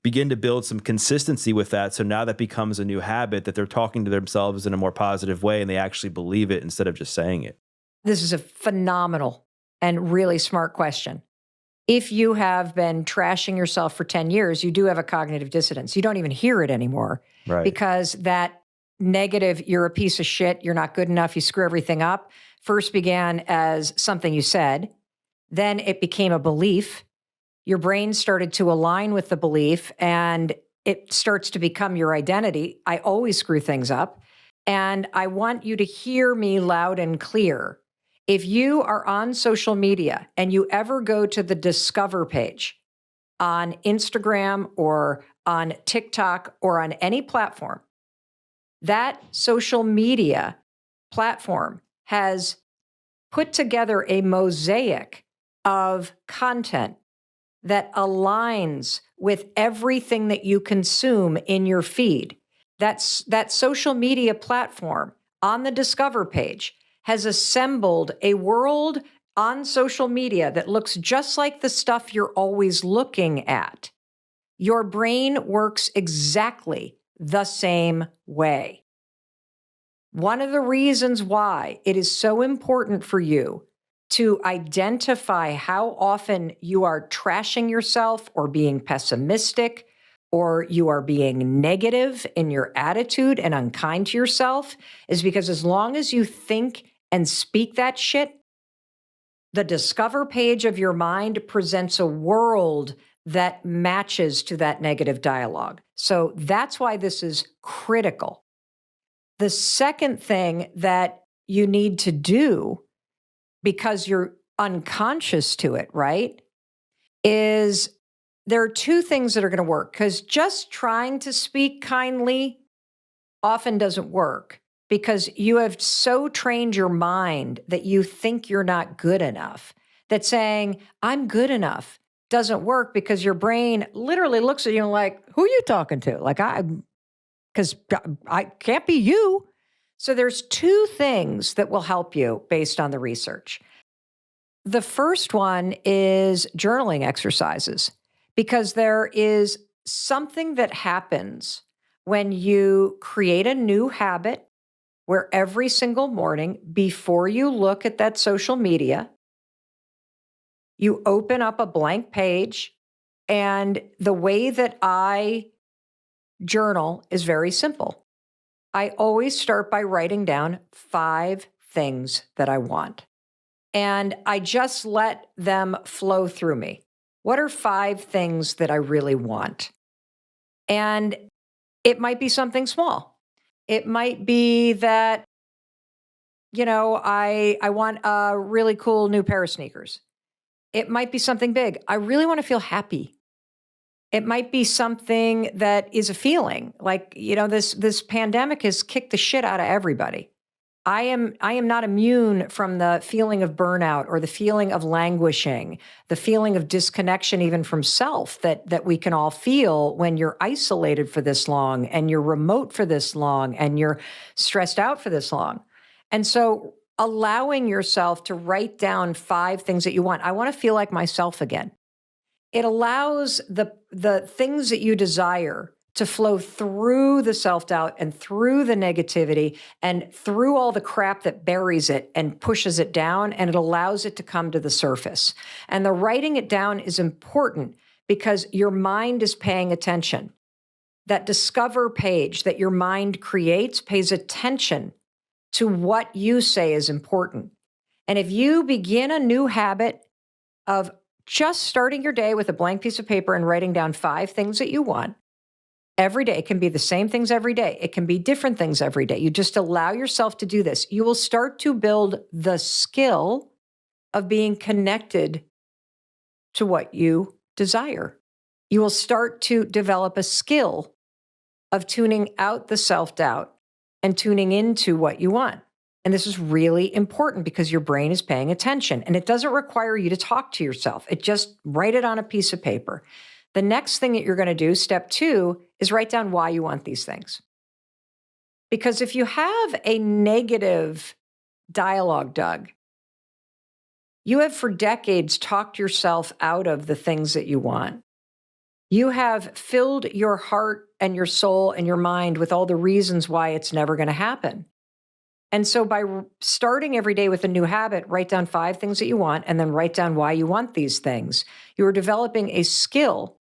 begin to build some consistency with that, so now that becomes a new habit that they're talking to themselves in a more positive way and they actually believe it instead of just saying it? This is a phenomenal and really smart question. If you have been trashing yourself for 10 years, you do have a cognitive dissonance. You don't even hear it anymore. Right. Because that negative, you're a piece of shit, you're not good enough, you screw everything up, first began as something you said. Then it became a belief. Your brain started to align with the belief and it starts to become your identity. I always screw things up. And I want you to hear me loud and clear. If you are on social media and you ever go to the Discover page on Instagram or on TikTok or on any platform, that social media platform has put together a mosaic of content that aligns with everything that you consume in your feed. That social media platform on the Discover page has assembled a world on social media that looks just like the stuff you're always looking at. Your brain works exactly the same way. One of the reasons why it is so important for you to identify how often you are trashing yourself or being pessimistic or you are being negative in your attitude and unkind to yourself is because as long as you think and speak that shit, the Discover page of your mind presents a world that matches to that negative dialogue. So that's why this is critical. The second thing that you need to do, because you're unconscious to it, right, is there are two things that are going to work, because just trying to speak kindly often doesn't work because you have so trained your mind that you think you're not good enough, that saying, I'm good enough doesn't work because your brain literally looks at you and like, who are you talking to? Like, because I can't be you. So there's two things that will help you based on the research. The first one is journaling exercises, because there is something that happens when you create a new habit where every single morning before you look at that social media, you open up a blank page. And the way that I journal is very simple. I always start by writing down 5 things that I want. And I just let them flow through me. What are 5 things that I really want? And it might be something small. It might be that, I want a really cool new pair of sneakers. It might be something big. I really want to feel happy. It might be something that is a feeling like, this pandemic has kicked the shit out of everybody. I am not immune from the feeling of burnout or the feeling of languishing, the feeling of disconnection even from self that we can all feel when you're isolated for this long and you're remote for this long and you're stressed out for this long. And so allowing yourself to write down 5 things that you want. I want to feel like myself again. it allows the things that you desire to flow through the self-doubt and through the negativity and through all the crap that buries it and pushes it down, and it allows it to come to the surface. And the writing it down is important because your mind is paying attention. That discover page that your mind creates pays attention to what you say is important. And if you begin a new habit of just starting your day with a blank piece of paper and writing down 5 things that you want, every day, it can be the same things every day. It can be different things every day. You just allow yourself to do this. You will start to build the skill of being connected to what you desire. You will start to develop a skill of tuning out the self-doubt and tuning into what you want. And this is really important because your brain is paying attention, and it doesn't require you to talk to yourself. It just write it on a piece of paper. The next thing that you're going to do, step 2, is write down why you want these things. Because if you have a negative dialogue, Doug, you have for decades talked yourself out of the things that you want. You have filled your heart and your soul and your mind with all the reasons why it's never going to happen. And so by starting every day with a new habit, write down 5 things that you want and then write down why you want these things. You are developing a skill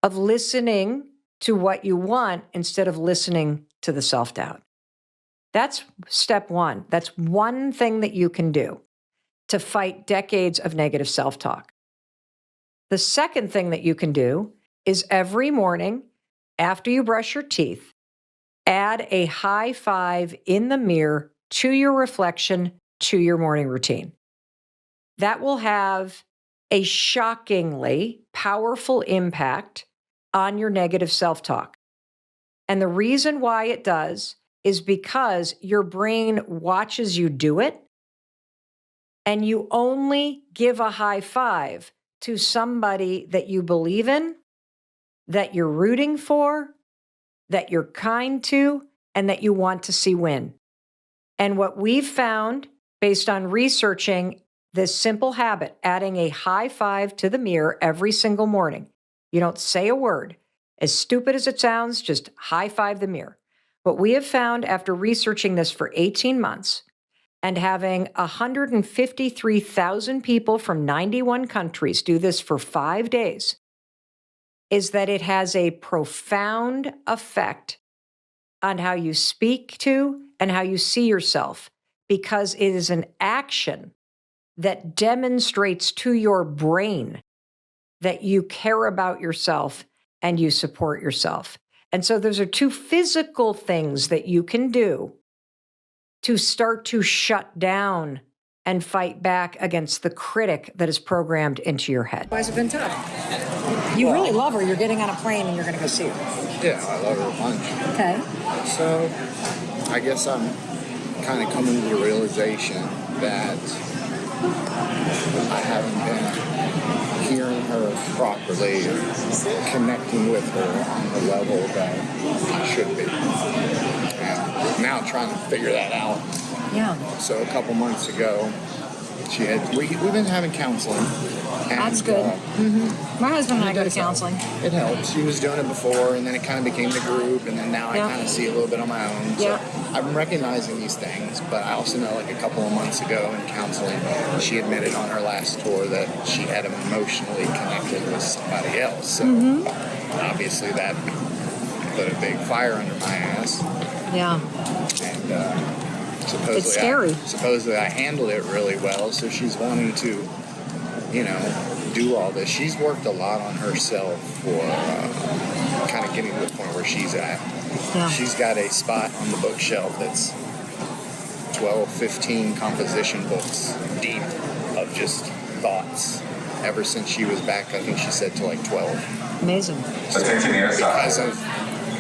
of listening to what you want instead of listening to the self-doubt. That's step 1. That's one thing that you can do to fight decades of negative self-talk. The second thing that you can do is every morning after you brush your teeth, add a high 5 in the mirror to your reflection to your morning routine. That will have a shockingly powerful impact on your negative self-talk. And the reason why it does is because your brain watches you do it, and you only give a high 5 to somebody that you believe in, that you're rooting for, that you're kind to, and that you want to see win. And what we've found, based on researching this simple habit, adding a high 5 to the mirror every single morning, you don't say a word. As stupid as it sounds, just high 5 the mirror. What we have found after researching this for 18 months and having 153,000 people from 91 countries do this for 5 days is that it has a profound effect on how you speak to and how you see yourself, because it is an action that demonstrates to your brain that you care about yourself and you support yourself. And so those are 2 physical things that you can do to start to shut down and fight back against the critic that is programmed into your head. Why has it been tough? You really love her. You're getting on a plane and you're going to go see her. Yeah, I love her a bunch. Okay. So I guess I'm kind of coming to the realization that I haven't been hearing her properly or connecting with her on the level that I should be. And now trying to figure that out. Yeah. So a couple months ago, we've been having counseling. And, that's good. My husband and I go to counseling. It helps. She was doing it before, and then it kind of became the group, and then now I kind of see a little bit on my own. So I'm recognizing these things, but I also know like a couple of months ago in counseling, she admitted on her last tour that she had emotionally connected with somebody else. So obviously that put a big fire under my ass. Yeah. And supposedly it's scary. Supposedly I handled it really well, so she's wanting to, do all this. She's worked a lot on herself for kind of getting to the point where she's at. Yeah. She's got a spot on the bookshelf that's 12, 15 composition books deep of just thoughts ever since she was back, I think she said, to like 12. Amazing. So, because of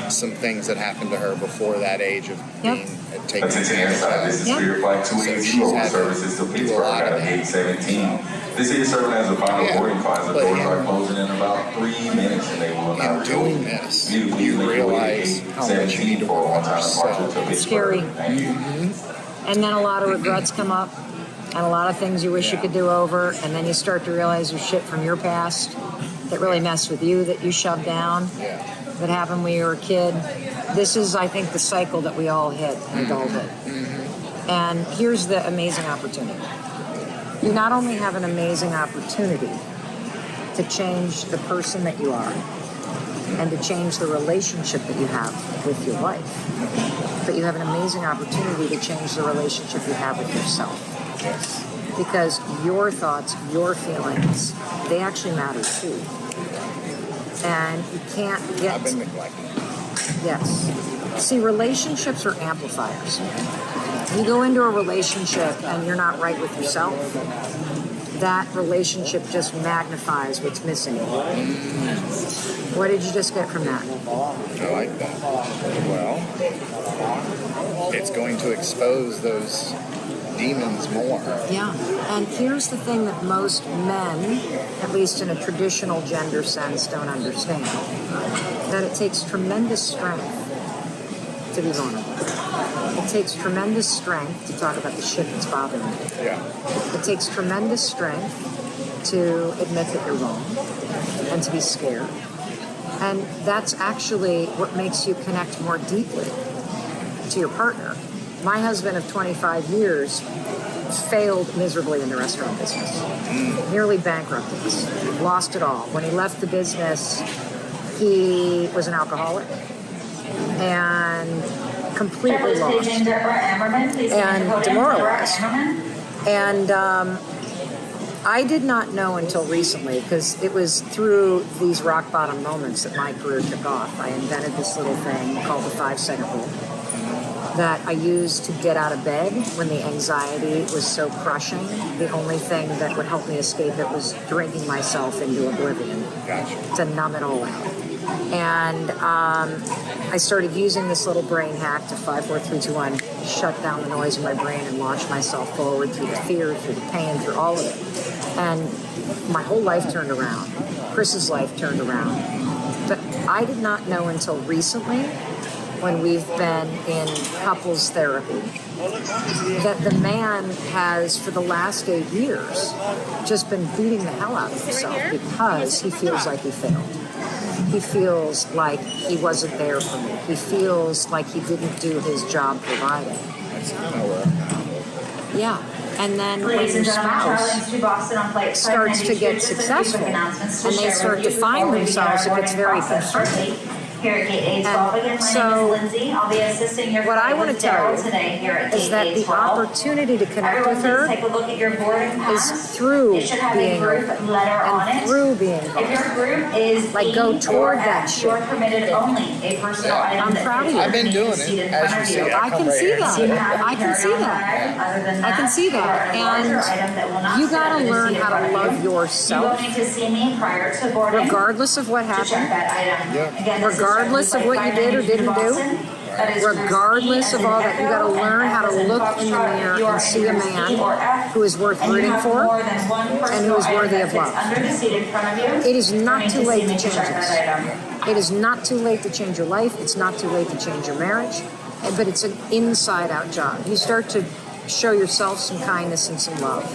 some things that happened to her before that age of being taken advantage of. This is for your flight 280 services to Pittsburgh at gate 17. This is serving as a final boarding call. The doors are closing in about 3 minutes, and they will not doing this, you realize how much you need to work on yourself. It's scary. And then a lot of regrets come up, and a lot of things you wish you could do over, and then you start to realize your shit from your past that really messed with you, that you shoved down, that happened when you were a kid. This is, I think, the cycle that we all hit in adulthood. And here's the amazing opportunity. You not only have an amazing opportunity to change the person that you are and to change the relationship that you have with your life, but you have an amazing opportunity to change the relationship you have with yourself. Because your thoughts, your feelings, they actually matter too. And you can't get... I've been neglected. Yes. See, relationships are amplifiers. You go into a relationship and you're not right with yourself, that relationship just magnifies what's missing. What did you just get from that? I like that. Well, it's going to expose those demons more. Yeah, and here's the thing that most men, at least in a traditional gender sense, don't understand. That it takes tremendous strength to be vulnerable. It takes tremendous strength to talk about the shit that's bothering you. Yeah. It takes tremendous strength to admit that you're wrong and to be scared. And that's actually what makes you connect more deeply to your partner. My husband of 25 years failed miserably in the restaurant business. Nearly bankrupted us. Lost it all. When he left the business, he was an alcoholic and completely lost and demoralized. And I did not know until recently, because it was through these rock bottom moments that my career took off. I invented this little thing called the 5-second rule that I used to get out of bed when the anxiety was so crushing. The only thing that would help me escape it was drinking myself into oblivion to numb it all out. And I started using this little brain hack to 5, 4, 3, 2, 1, shut down the noise in my brain and launch myself forward through the fear, through the pain, through all of it. And my whole life turned around. Chris's life turned around. But I did not know until recently, when we've been in couples therapy, that the man has, for the last 8 years, just been beating the hell out of himself because he feels like he failed. He feels like he wasn't there for me. He feels like he didn't do his job providing. That's kind of where I'm at. Yeah. And then when your spouse starts to get successful and they start to find themselves, it gets very concerning. And so what I want to tell you is that the opportunity to connect with her is through being open and through being vulnerable. Like, go toward that shit. I'm proud of you. I've been doing it, as you see. I can see that. I can see that. I can see that. And you got to learn how to love yourself, regardless of what happened, regardless of what you did or didn't do, regardless of all that. You got to learn how to look in the mirror and see a man who is worth rooting for and who is worthy of love. It is not too late to change this. It is not too late to change your life. It's not too late to change your marriage. But it's an inside-out job. You start to show yourself some kindness and some love.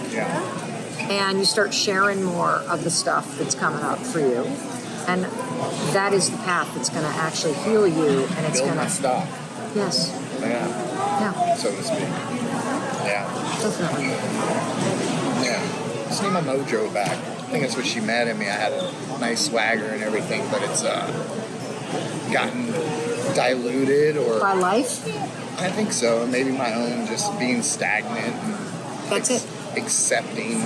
And you start sharing more of the stuff that's coming up for you. And that is the path that's going to actually heal you. And it's going to stop. Yes. Yeah. So to speak. Yeah. Definitely. Yeah. Just need my mojo back. I think that's what she met in me. I had a nice swagger and everything, but it's gotten diluted or by life. I think so. Maybe my own just being stagnant. And that's it. Accepting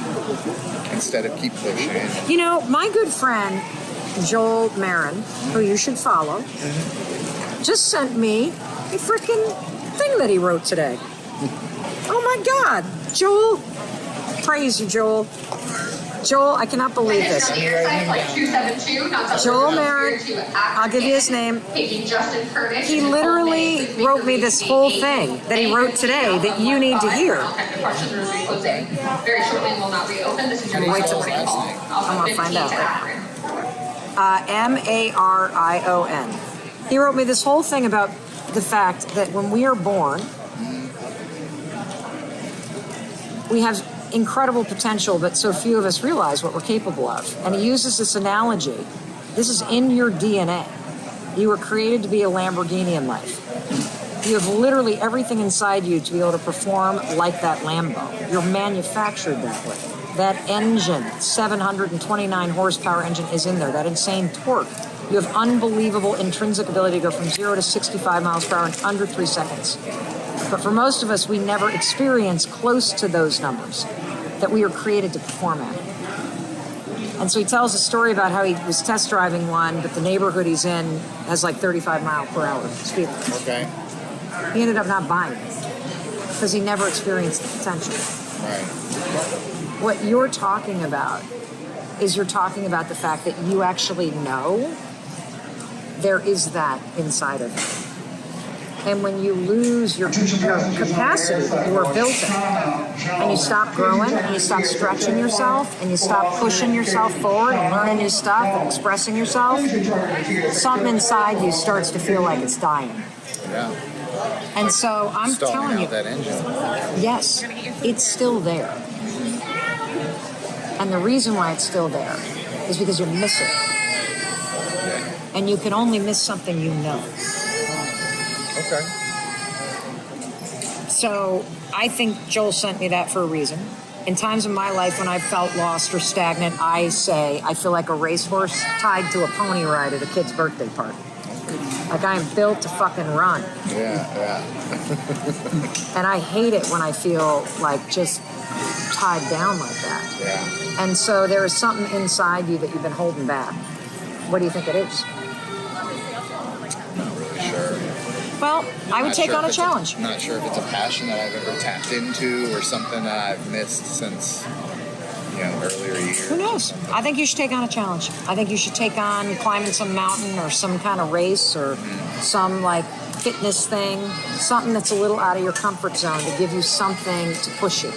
instead of keep pushing. You know, my good friend Joel Marin, who you should follow, just sent me a freaking thing that he wrote today. Oh my God, Joel! Praise you, Joel. Joel, I cannot believe this. Joel Marin, I'll give you his name. He literally wrote me this whole thing that he wrote today that you need to hear. Wait till I'm going to find out. Marion. He wrote me this whole thing about the fact that when we are born, we have incredible potential, but so few of us realize what we're capable of. And he uses this analogy. This is in your DNA. You were created to be a Lamborghini in life. You have literally everything inside you to be able to perform like that Lambo. You're manufactured that way. That engine, 729 horsepower engine, is in there. That insane torque. You have unbelievable intrinsic ability to go from 0 to 65 miles per hour in under 3 seconds. But for most of us, we never experience close to those numbers that we are created to perform at. And so he tells a story about how he was test driving one, but the neighborhood he's in has like 35 mile per hour speed limit. Okay. He ended up not buying it because he never experienced the potential. Right. What you're talking about is you're talking about the fact that you actually know there is that inside of you. And when you lose your capacity that you were built in, and you stop growing, and you stop stretching yourself, and you stop pushing yourself forward and learning new stuff and expressing yourself, something inside you starts to feel like it's dying. Yeah. And so I'm telling you, that engine. yes, it's still there. And the reason why it's still there is because you miss it. Yeah. And you can only miss something you know. Okay. So I think Joel sent me that for a reason. In times of my life when I felt lost or stagnant, I say I feel like a racehorse tied to a pony ride at a kid's birthday party. Like I am built to fucking run. Yeah. And I hate it when I feel like just tied down like that. Yeah. And so there is something inside you that you've been holding back. What do you think it is? Not really sure. Well, I would take on a challenge. Not sure if it's a passion that I've ever tapped into or something that I've missed since, earlier years. Who knows? I think you should take on a challenge. I think you should take on climbing some mountain or some kind of race or some like fitness thing, something that's a little out of your comfort zone to give you something to push you.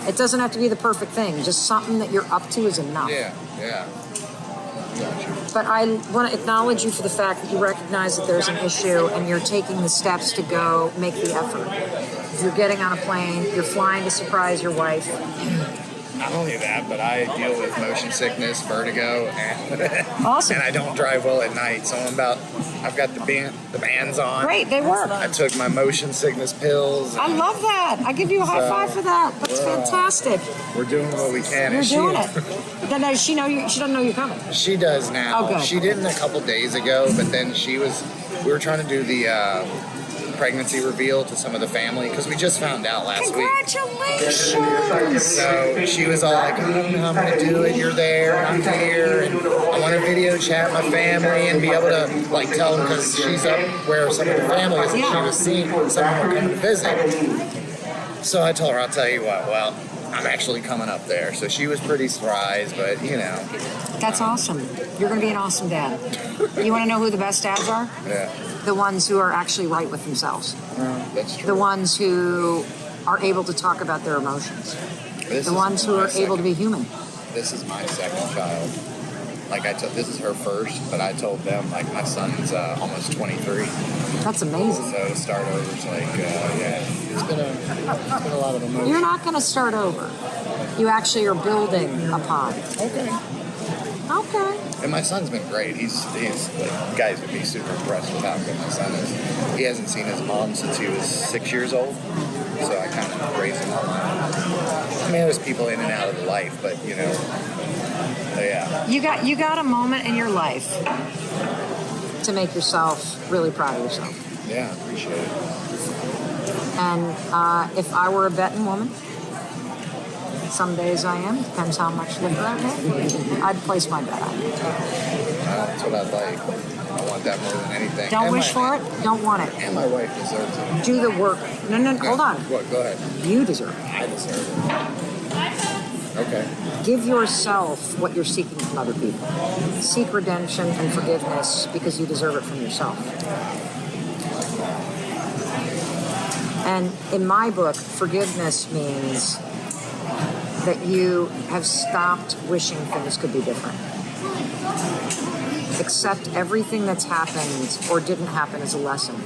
It doesn't have to be the perfect thing. Just something that you're up to is enough. Yeah. Gotcha. But I want to acknowledge you for the fact that you recognize that there's an issue and you're taking the steps to go make the effort. You're getting on a plane, you're flying to surprise your wife. Not only that, but I deal with motion sickness, vertigo, and awesome. And I don't drive well at night, so I've got the bands on. Great, they work. I took my motion sickness pills. I love that. I give you a high five for that. That's fantastic. We're doing what we can. You're doing it. Then does she know you? She doesn't know you're coming. She does now. Oh, good. She didn't a couple days ago, but then we were trying to do the pregnancy reveal to some of the family because we just found out last week. Congratulations! So she was all like, I don't know how I'm going to do it. You're there, and I'm here, and I want to video chat my family and be able to like tell them because she's up where some of the family is and she was seeing someone were coming to visit. So I told her, I'll tell you what, well, I'm actually coming up there. So she was pretty surprised, but That's awesome. You're going to be an awesome dad. You want to know who the best dads are? Yeah. The ones who are actually right with themselves. That's true. The ones who are able to talk about their emotions. The ones who are able to be human. This is my second child. This is her first, but I told them, my son's almost 23. That's amazing. So to start over is it's been a lot of emotion. You're not going to start over. You actually are building upon. Okay. And my son's been great. He's you guys would be super impressed with how good my son is. He hasn't seen his mom since he was 6 years old, so I kind of raised him on my own. I mean, there's people in and out of the life, but yeah. You got a moment in your life to make yourself really proud of yourself. Yeah, I appreciate it. And if I were a betting woman, some days I am, depends how much liquor I have, I'd place my bet on you. That's what I'd like. I want that more than anything. Don't and wish for it, don't want it. And my wife deserves it. Do the work. No, hold on. What? Go ahead. You deserve it. I deserve it. Okay. Give yourself what you're seeking from other people. Seek redemption and forgiveness because you deserve it from yourself. And in my book, forgiveness means that you have stopped wishing things could be different. Accept everything that's happened or didn't happen as a lesson.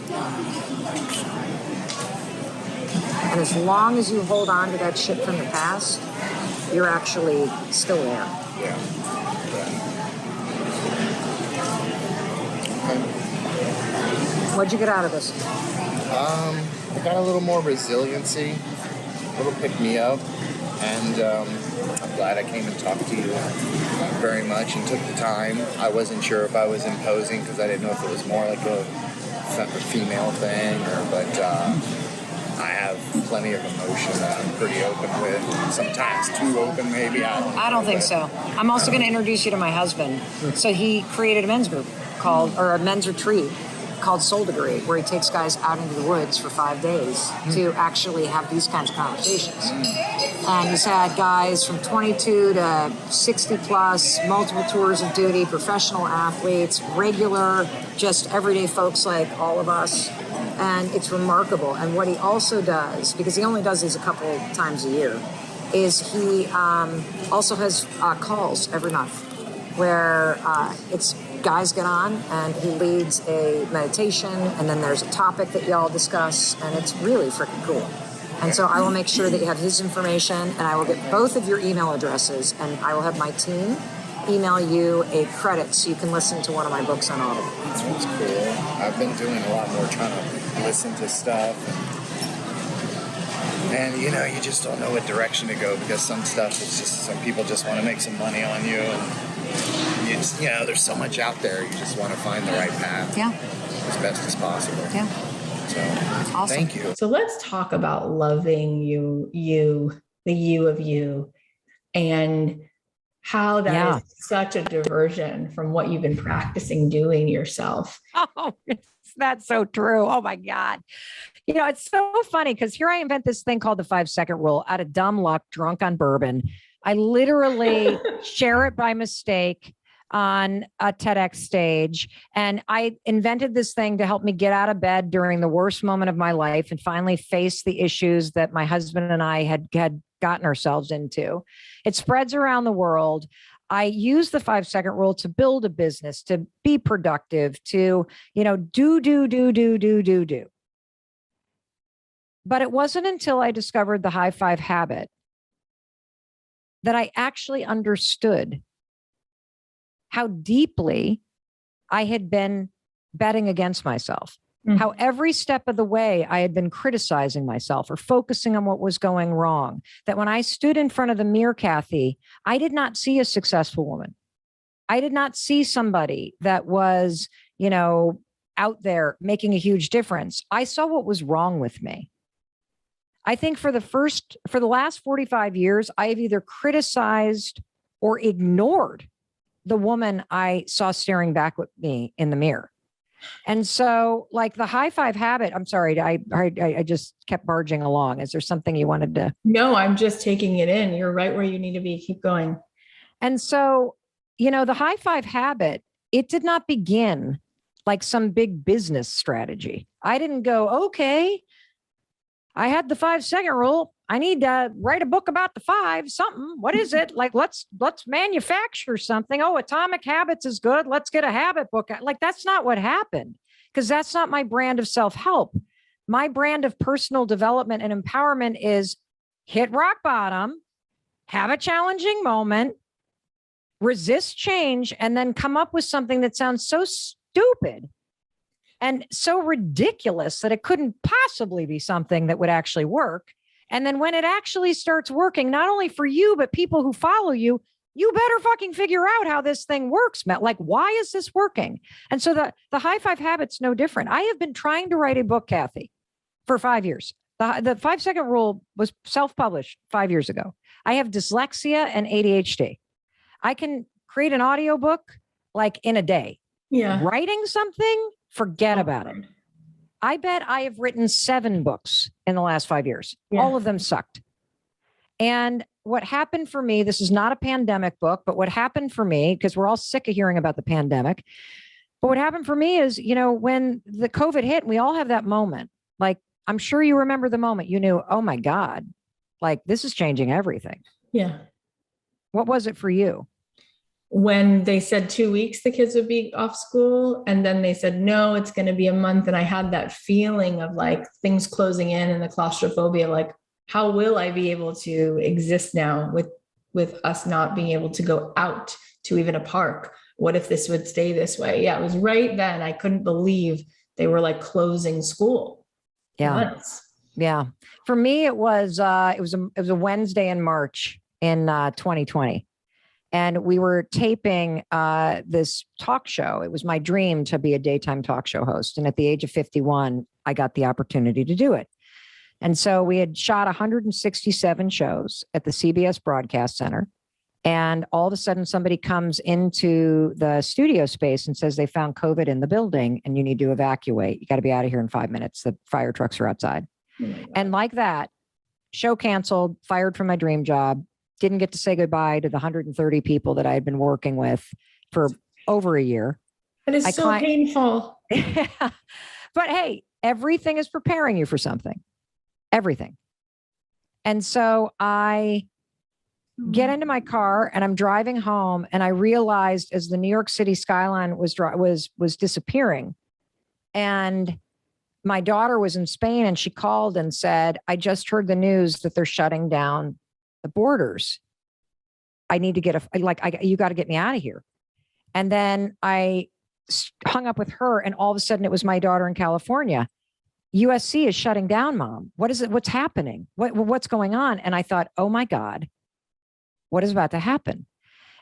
And as long as you hold on to that shit from the past, you're actually still there. Yeah. What'd you get out of this? I got a little more resiliency, a little pick me up, and I'm glad I came and talked to you very much and took the time. I wasn't sure if I was imposing because I didn't know if it was more like a female thing, but I have plenty of emotion that I'm pretty open with. Sometimes too open, maybe. I don't think so. I'm also going to introduce you to my husband. So he created a men's group or a men's retreat called Soul Degree, where he takes guys out into the woods for 5 days to actually have these kinds of conversations. And he's had guys from 22 to 60 plus, multiple tours of duty, professional athletes, regular, just everyday folks like all of us. And it's remarkable. And what he also does, because he only does these a couple times a year, is he also has calls every month where it's guys get on and he leads a meditation, and then there's a topic that y'all discuss, and it's really freaking cool. And so I will make sure that you have his information, and I will get both of your email addresses, and I will have my team email you a credit so you can listen to one of my books on Audible. That's what's cool. I've been doing a lot more trying to listen to stuff. And you know, you just don't know what direction to go because some stuff is just, some people just want to make some money on you. And you just, you know, there's so much out there. You just want to find the right path. Yeah. As best as possible. Yeah. So, awesome. Thank you. So let's talk about loving you, the you of you, and how that is such a diversion from what you've been practicing doing yourself. Oh, that's so true. Oh my God. You know, it's so funny because here I invent this thing called the 5-second rule out of dumb luck, drunk on bourbon. I literally share it by mistake on a TEDx stage. And I invented this thing to help me get out of bed during the worst moment of my life and finally face the issues that my husband and I had gotten ourselves into. It spreads around the world. I use the 5-second rule to build a business, to be productive, to, you know, do. But it wasn't until I discovered the high five habit that I actually understood how deeply I had been betting against myself. How every step of the way I had been criticizing myself or focusing on what was going wrong. That when I stood in front of the mirror, Kathy, I did not see a successful woman. I did not see somebody that was, you know, out there making a huge difference. I saw what was wrong with me. I think for the last 45 years, I have either criticized or ignored the woman I saw staring back at me in the mirror. And so, like the high five habit, I'm sorry, I just kept barging along. Is there something you wanted to? No, I'm just taking it in. You're right where you need to be. Keep going. And so, you know, the high five habit, it did not begin like some big business strategy. I didn't go, okay, I had the 5-second rule. I need to write a book about the 5, something. What is it? Like, let's manufacture something. Oh, Atomic Habits is good. Let's get a habit book. Like, that's not what happened, because that's not my brand of self-help. My brand of personal development and empowerment is hit rock bottom, have a challenging moment, resist change, and then come up with something that sounds so stupid and so ridiculous that it couldn't possibly be something that would actually work. And then when it actually starts working, not only for you, but people who follow you, you better fucking figure out how this thing works. Like, why is this working? And so the high five habit's no different. I have been trying to write a book, Kathy, for 5 years. The 5-second rule was self-published 5 years ago. I have dyslexia and ADHD. I can create an audiobook like in a day. Yeah. Writing something, forget about it. I bet I have written 7 books in the last 5 years. Yeah. All of them sucked. And what happened for me, this is not a pandemic book, but what happened for me, because we're all sick of hearing about the pandemic, but what happened for me is, you know, when the COVID hit, we all have that moment. Like, I'm sure you remember the moment you knew, oh my God, like this is changing everything. Yeah. What was it for you? when they said 2 weeks the kids would be off school, and then they said no, it's going to be a month, and I had that feeling of like things closing in and the claustrophobia, like how will I be able to exist now with us not being able to go out to even a park? What if this would stay this way? Yeah, it was right then. I couldn't believe they were like closing school. Yeah. Months. Yeah. For me, it was a Wednesday in March in 2020. And we were taping this talk show. It was my dream to be a daytime talk show host. And at the age of 51, I got the opportunity to do it. And so we had shot 167 shows at the CBS Broadcast Center. And all of a sudden, somebody comes into the studio space and says they found COVID in the building and you need to evacuate. You got to be out of here in 5 minutes. The fire trucks are outside. And like that, show canceled, fired from my dream job, didn't get to say goodbye to the 130 people that I had been working with for over a year. It is so painful. But hey, everything is preparing you for something. Everything. And so I get into my car and I'm driving home, and I realized as the New York City skyline was disappearing, and my daughter was in Spain, and she called and said, I just heard the news that they're shutting down the borders. I need to get you got to get me out of here. And then I hung up with her, and all of a sudden it was my daughter in California. USC is shutting down, Mom. What is it? What's happening? What's going on? And I thought, oh my God, what is about to happen?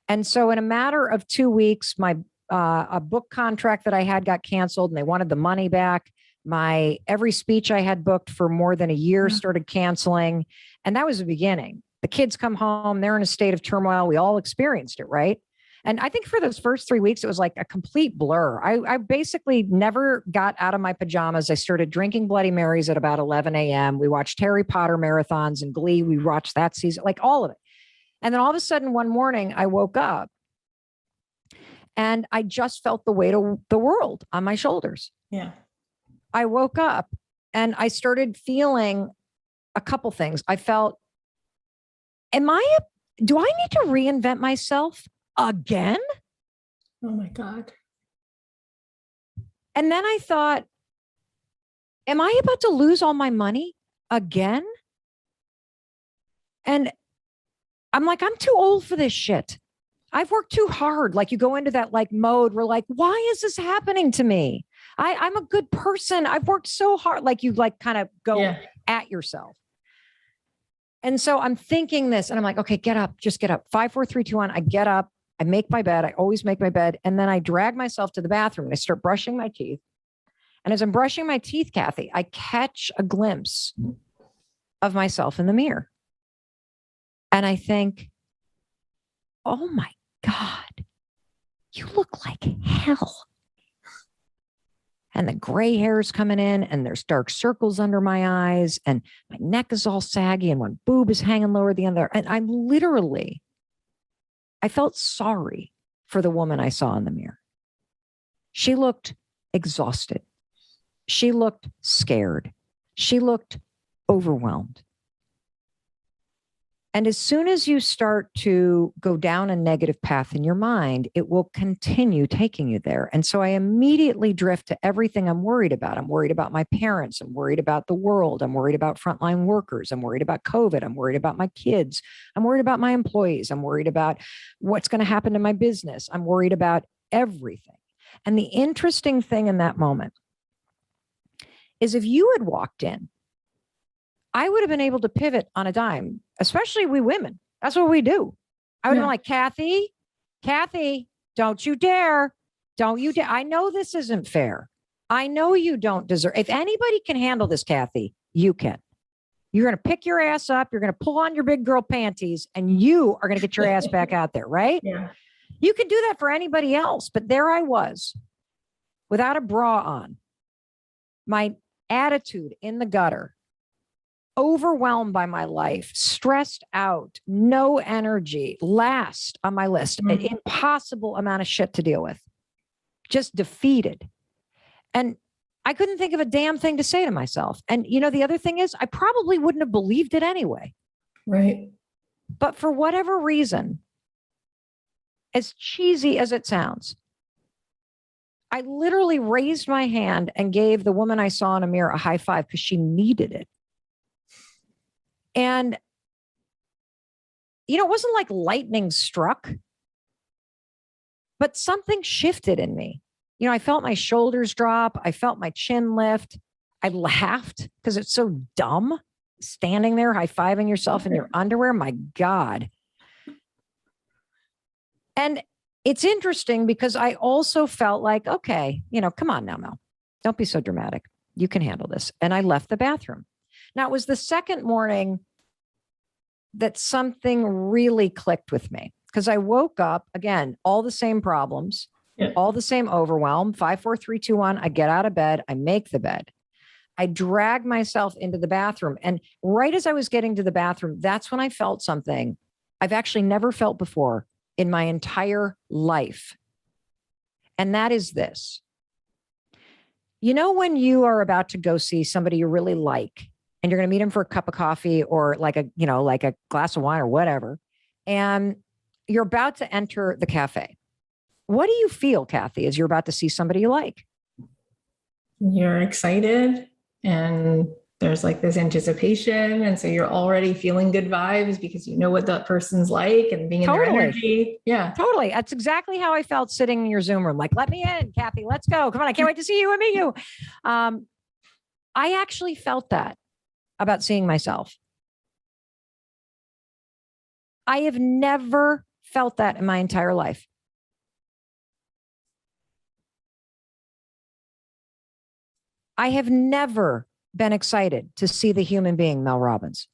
And so in a matter of 2 weeks, my a book contract that I had got canceled, and they wanted the money back. My every speech I had booked for more than a year started canceling. And that was the beginning. The kids come home, they're in a state of turmoil. We all experienced it, right? And I think for those first 3 weeks, it was like a complete blur. I basically never got out of my pajamas. I started drinking Bloody Marys at about 11 a.m. We watched Harry Potter marathons and Glee. We watched that season, like all of it. And then all of a sudden one morning I woke up and I just felt the weight of the world on my shoulders. Yeah. I woke up and I started feeling a couple things. I felt, do I need to reinvent myself again? Oh my God. And then I thought, am I about to lose all my money again? And I'm like, I'm too old for this shit. I've worked too hard. Like you go into that like mode where like, why is this happening to me? I'm a good person. I've worked so hard. Like you like kind of go at yourself. And so I'm thinking this and I'm like, okay, get up, just get up. 5, 4, 3, 2, 1. I get up. I make my bed. I always make my bed. And then I drag myself to the bathroom and I start brushing my teeth. And as I'm brushing my teeth, Kathy, I catch a glimpse of myself in the mirror. And I think, oh my God, you look like hell. And the gray hair is coming in and there's dark circles under my eyes and my neck is all saggy and one boob is hanging lower than the other. And I felt sorry for the woman I saw in the mirror. She looked exhausted. She looked scared. She looked overwhelmed. And as soon as you start to go down a negative path in your mind, it will continue taking you there. And so I immediately drift to everything I'm worried about. I'm worried about my parents. I'm worried about the world. I'm worried about frontline workers. I'm worried about COVID. I'm worried about my kids. I'm worried about my employees. I'm worried about what's going to happen to my business. I'm worried about everything. And the interesting thing in that moment is if you had walked in, I would have been able to pivot on a dime, especially we women. That's what we do. I would have been like, Kathy, don't you dare. Don't you dare. I know this isn't fair. I know you don't deserve. If anybody can handle this, Kathy, you can. You're going to pick your ass up. You're going to pull on your big girl panties and you are going to get your ass back out there, right? Yeah. You can do that for anybody else. But there I was without a bra on, my attitude in the gutter, overwhelmed by my life, stressed out, no energy, last on my list, an impossible amount of shit to deal with, just defeated. And I couldn't think of a damn thing to say to myself. And you know, the other thing is I probably wouldn't have believed it anyway. Right. But for whatever reason, As cheesy as it sounds, I literally raised my hand and gave the woman I saw in a mirror a high five because she needed it. And, it wasn't like lightning struck, but something shifted in me. I felt my shoulders drop. I felt my chin lift. I laughed because it's so dumb standing there high-fiving yourself in your underwear. My God. And it's interesting because I also felt like, okay, come on now, Mel. Don't be so dramatic. You can handle this. And I left the bathroom. Now, it was the second morning that something really clicked with me because I woke up, again, all the same problems, all the same overwhelm, 5, 4, 3, 2, 1. I get out of bed. I make the bed. I drag myself into the bathroom. And right as I was getting to the bathroom, that's when I felt something I've actually never felt before in my entire life. And that is this. When you are about to go see somebody you really like, and you're going to meet them for a cup of coffee or like a glass of wine or whatever, and you're about to enter the cafe. What do you feel, Kathy, as you're about to see somebody you like? You're excited and there's like this anticipation. And so you're already feeling good vibes because you know what that person's like and being in their energy. Yeah. Totally. That's exactly how I felt sitting in your Zoom room. Like, let me in, Kathy, let's go. Come on. I can't wait to see you and meet you. I actually felt that about seeing myself. I have never felt that in my entire life. I have never been excited to see the human being Mel Robbins.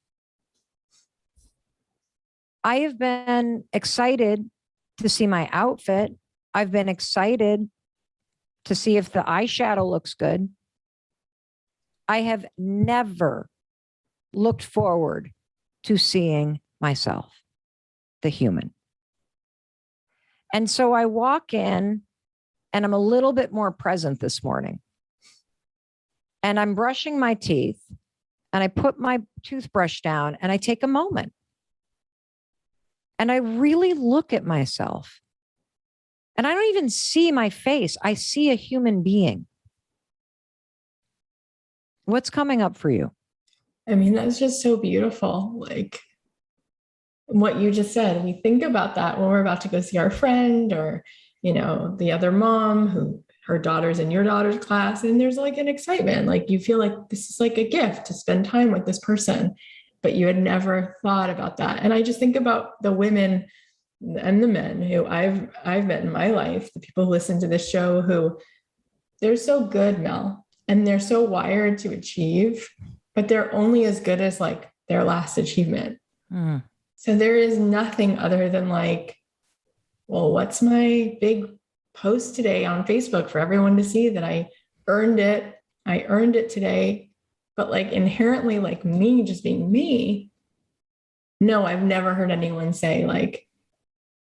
I have been excited to see my outfit. I've been excited to see if the eyeshadow looks good. I have never looked forward to seeing myself, the human. And so I walk in and I'm a little bit more present this morning. And I'm brushing my teeth and I put my toothbrush down and I take a moment. And I really look at myself. And I don't even see my face. I see a human being. What's coming up for you? I mean, that's just so beautiful. Like what you just said, we think about that when we're about to go see our friend or, the other mom who her daughter's in your daughter's class. And there's like an excitement. Like you feel like this is like a gift to spend time with this person, but you had never thought about that. And I just think about the women and the men who I've met in my life, the people who listen to this show who they're so good, Mel, and they're so wired to achieve, but they're only as good as like their last achievement. Mm. So there is nothing other than like, well, what's my big post today on Facebook for everyone to see that I earned it. I earned it today. But like inherently, like me just being me, no, I've never heard anyone say like,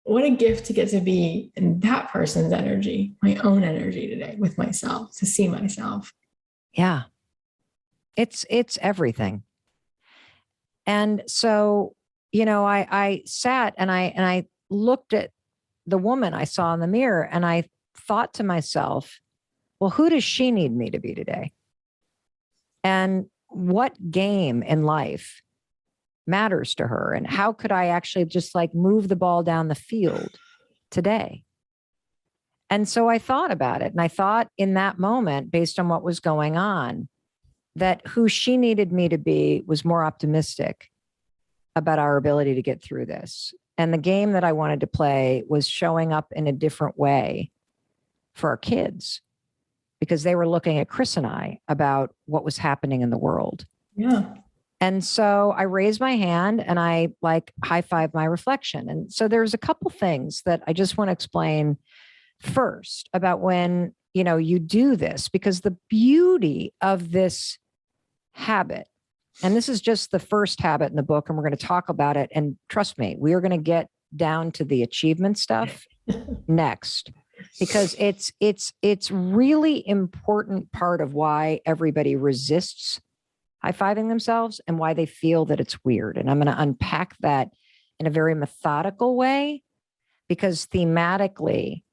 what a gift to get to be in that person's energy, my own energy today with myself, to see myself. Yeah. It's everything. And so, I sat and I looked at the woman I saw in the mirror and I thought to myself, well, who does she need me to be today? And what game in life matters to her? And how could I actually just like move the ball down the field today? And so I thought about it. And I thought in that moment, based on what was going on, that who she needed me to be was more optimistic about our ability to get through this. And the game that I wanted to play was showing up in a different way for our kids because they were looking at Chris and I about what was happening in the world. Yeah. And so I raised my hand and I like high-fived my reflection. And so there's a couple things that I just want to explain first about when, you do this, because the beauty of this habit, and this is just the first habit in the book, and we're going to talk about it. And trust me, we are going to get down to the achievement stuff next, because it's really important part of why everybody resists high-fiving themselves and why they feel that it's weird. And I'm going to unpack that in a very methodical way, because thematically,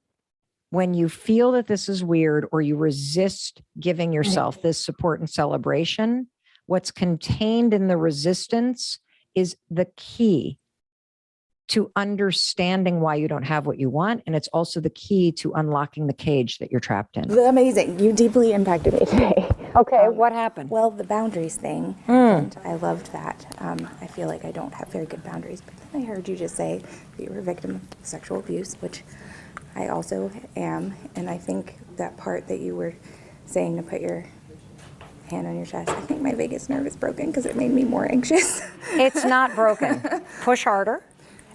when you feel that this is weird or you resist giving yourself this support and celebration, what's contained in the resistance is the key to understanding why you don't have what you want. And it's also the key to unlocking the cage that you're trapped in. Amazing. You deeply impacted me today. Okay, what happened? Well, the boundaries thing. And I loved that. I feel like I don't have very good boundaries. But then I heard you just say that you were a victim of sexual abuse, which I also am. And I think that part that you were saying to put your hand on your chest, I think my vagus nerve is broken because it made me more anxious. It's not broken. Push harder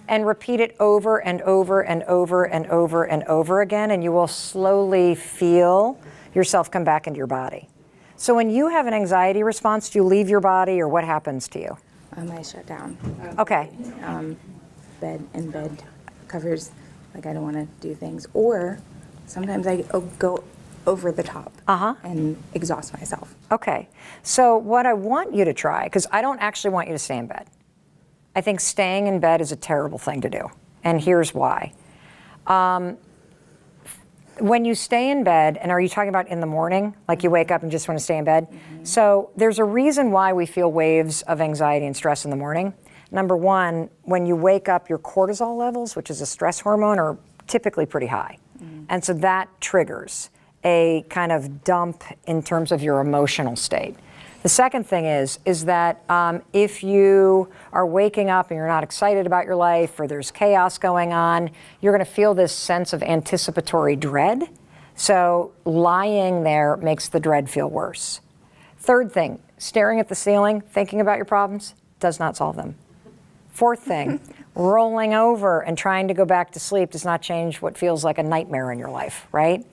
and repeat it over and over and over and over and over again, and you will slowly feel yourself come back into your body. So when you have an anxiety response, do you leave your body, or what happens to you? I shut down. Okay. Bed covers, like I don't want to do things. Or sometimes I go over the top and exhaust myself. Okay. So what I want you to try, because I don't actually want you to stay in bed. I think staying in bed is a terrible thing to do. And here's why. When you stay in bed, and are you talking about in the morning? Like you wake up and just want to stay in bed? Mm-hmm. So there's a reason why we feel waves of anxiety and stress in the morning. Number one, when you wake up, your cortisol levels, which is a stress hormone, are typically pretty high. Mm-hmm. And so that triggers a kind of dump in terms of your emotional state. The second thing is that if you are waking up and you're not excited about your life, or there's chaos going on, you're going to feel this sense of anticipatory dread. So lying there makes the dread feel worse. Third thing, staring at the ceiling, thinking about your problems, does not solve them. Fourth thing, rolling over and trying to go back to sleep does not change what feels like a nightmare in your life, right?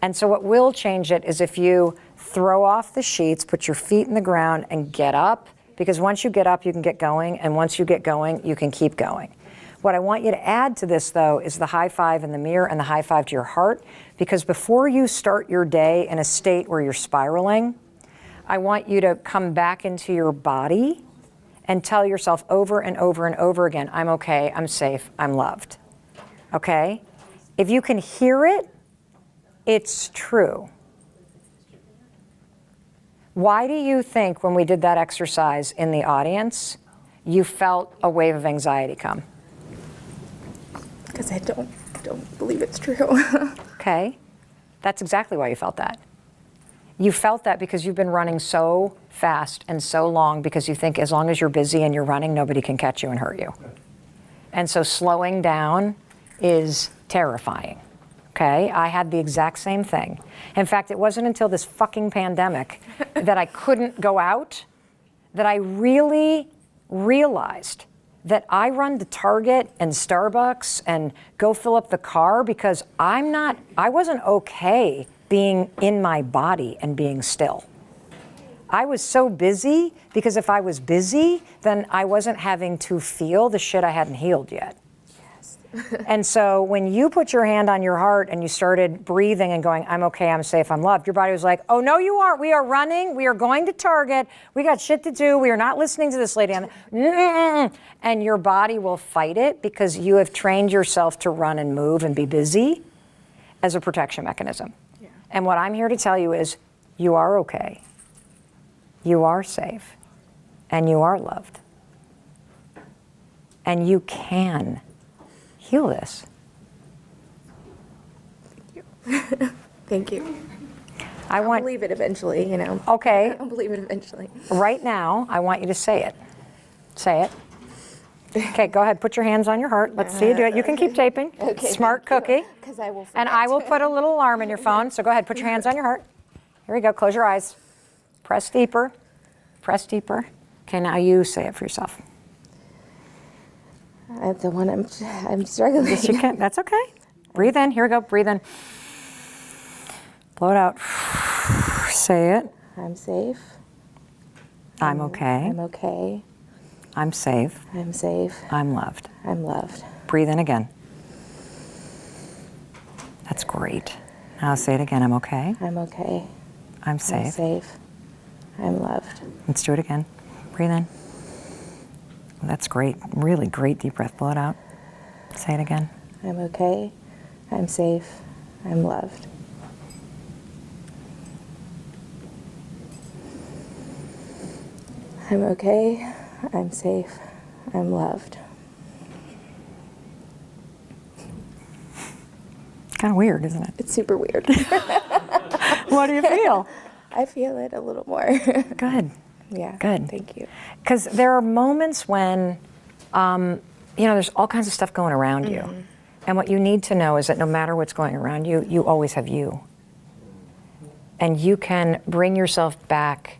And so what will change it is if you throw off the sheets, put your feet in the ground, and get up, because once you get up, you can get going, and once you get going, you can keep going. What I want you to add to this, though, is the high five in the mirror and the high five to your heart, because before you start your day in a state where you're spiraling, I want you to come back into your body and tell yourself over and over and over again, I'm okay, I'm safe, I'm loved. Okay? If you can hear it, it's true. Why do you think when we did that exercise in the audience, you felt a wave of anxiety come? Because I don't believe it's true. Okay. That's exactly why you felt that. You felt that because you've been running so fast and so long, because you think as long as you're busy and you're running, nobody can catch you and hurt you. And so slowing down is terrifying. Okay, I had the exact same thing. In fact, it wasn't until this fucking pandemic that I couldn't go out that I really realized that I run to Target and Starbucks and go fill up the car because I wasn't okay being in my body and being still. I was so busy because if I was busy, then I wasn't having to feel the shit I hadn't healed yet. And so when you put your hand on your heart and you started breathing and going, I'm okay, I'm safe, I'm loved, your body was like, oh, no, you aren't. We are running. We are going to Target. We got shit to do. We are not listening to this lady. And your body will fight it because you have trained yourself to run and move and be busy as a protection mechanism. Yeah. And what I'm here to tell you is you are okay. You are safe. And you are loved. And you can heal this. Thank you. Thank you. I'll believe it eventually, you know. Okay. I'll believe it eventually. Right now, I want you to say it. Say it. Okay, go ahead. Put your hands on your heart. Let's see you do it. You can keep taping. Okay, Smart cookie. Because I will forget. And I will put a little alarm in your phone. So go ahead. Put your hands on your heart. Here we go. Close your eyes. Press deeper. Press deeper. Okay, now you say it for yourself. The one I'm struggling. Yes, you can. That's okay. Breathe in. Here we go. Breathe in. Blow it out. Say it. I'm safe. I'm okay. I'm okay. I'm safe. I'm safe. I'm loved. I'm loved. Breathe in again. That's great. Now say it again. I'm okay. I'm okay. I'm safe. I'm safe. I'm loved. Let's do it again. Breathe in. That's great. Really great deep breath. Blow it out. Say it again. I'm okay. I'm safe. I'm loved. I'm okay. I'm safe. I'm loved. Kind of weird, isn't it? It's super weird. What do you feel? I feel it a little more. Good. Yeah. Good. Thank you. Because there are moments when, there's all kinds of stuff going around you. And what you need to know is that no matter what's going around you, you always have you. And you can bring yourself back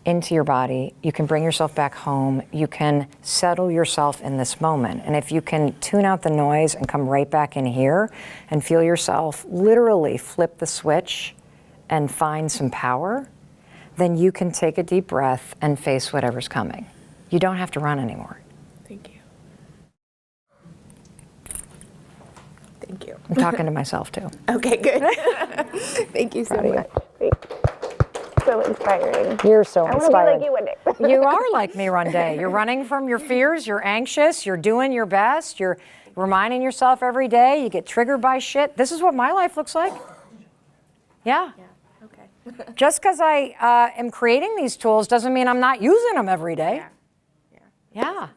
into your body. You can bring yourself back home. You can settle yourself in this moment. And if you can tune out the noise and come right back in here and feel yourself literally flip the switch and find some power, then you can take a deep breath and face whatever's coming. You don't have to run anymore. Thank you. Thank you. I'm talking to myself too. Okay, good. Thank you so much. So inspiring. You're so I want to inspiring. be like you one day. You are like me one day. You're running from your fears. You're anxious. You're doing your best. You're reminding yourself every day. You get triggered by shit. This is what my life looks like. Yeah. Okay. Just because I am creating these tools doesn't mean I'm not using them every day. Yeah.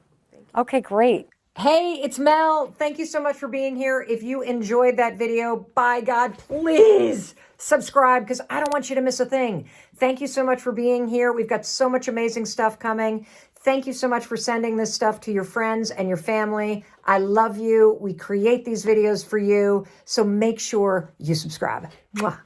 Okay, great. Hey, it's Mel. Thank you so much for being here. If you enjoyed that video, by God, please subscribe because I don't want you to miss a thing. Thank you so much for being here. We've got so much amazing stuff coming. Thank you so much for sending this stuff to your friends and your family. I love you. We create these videos for you. So make sure you subscribe. Mwah.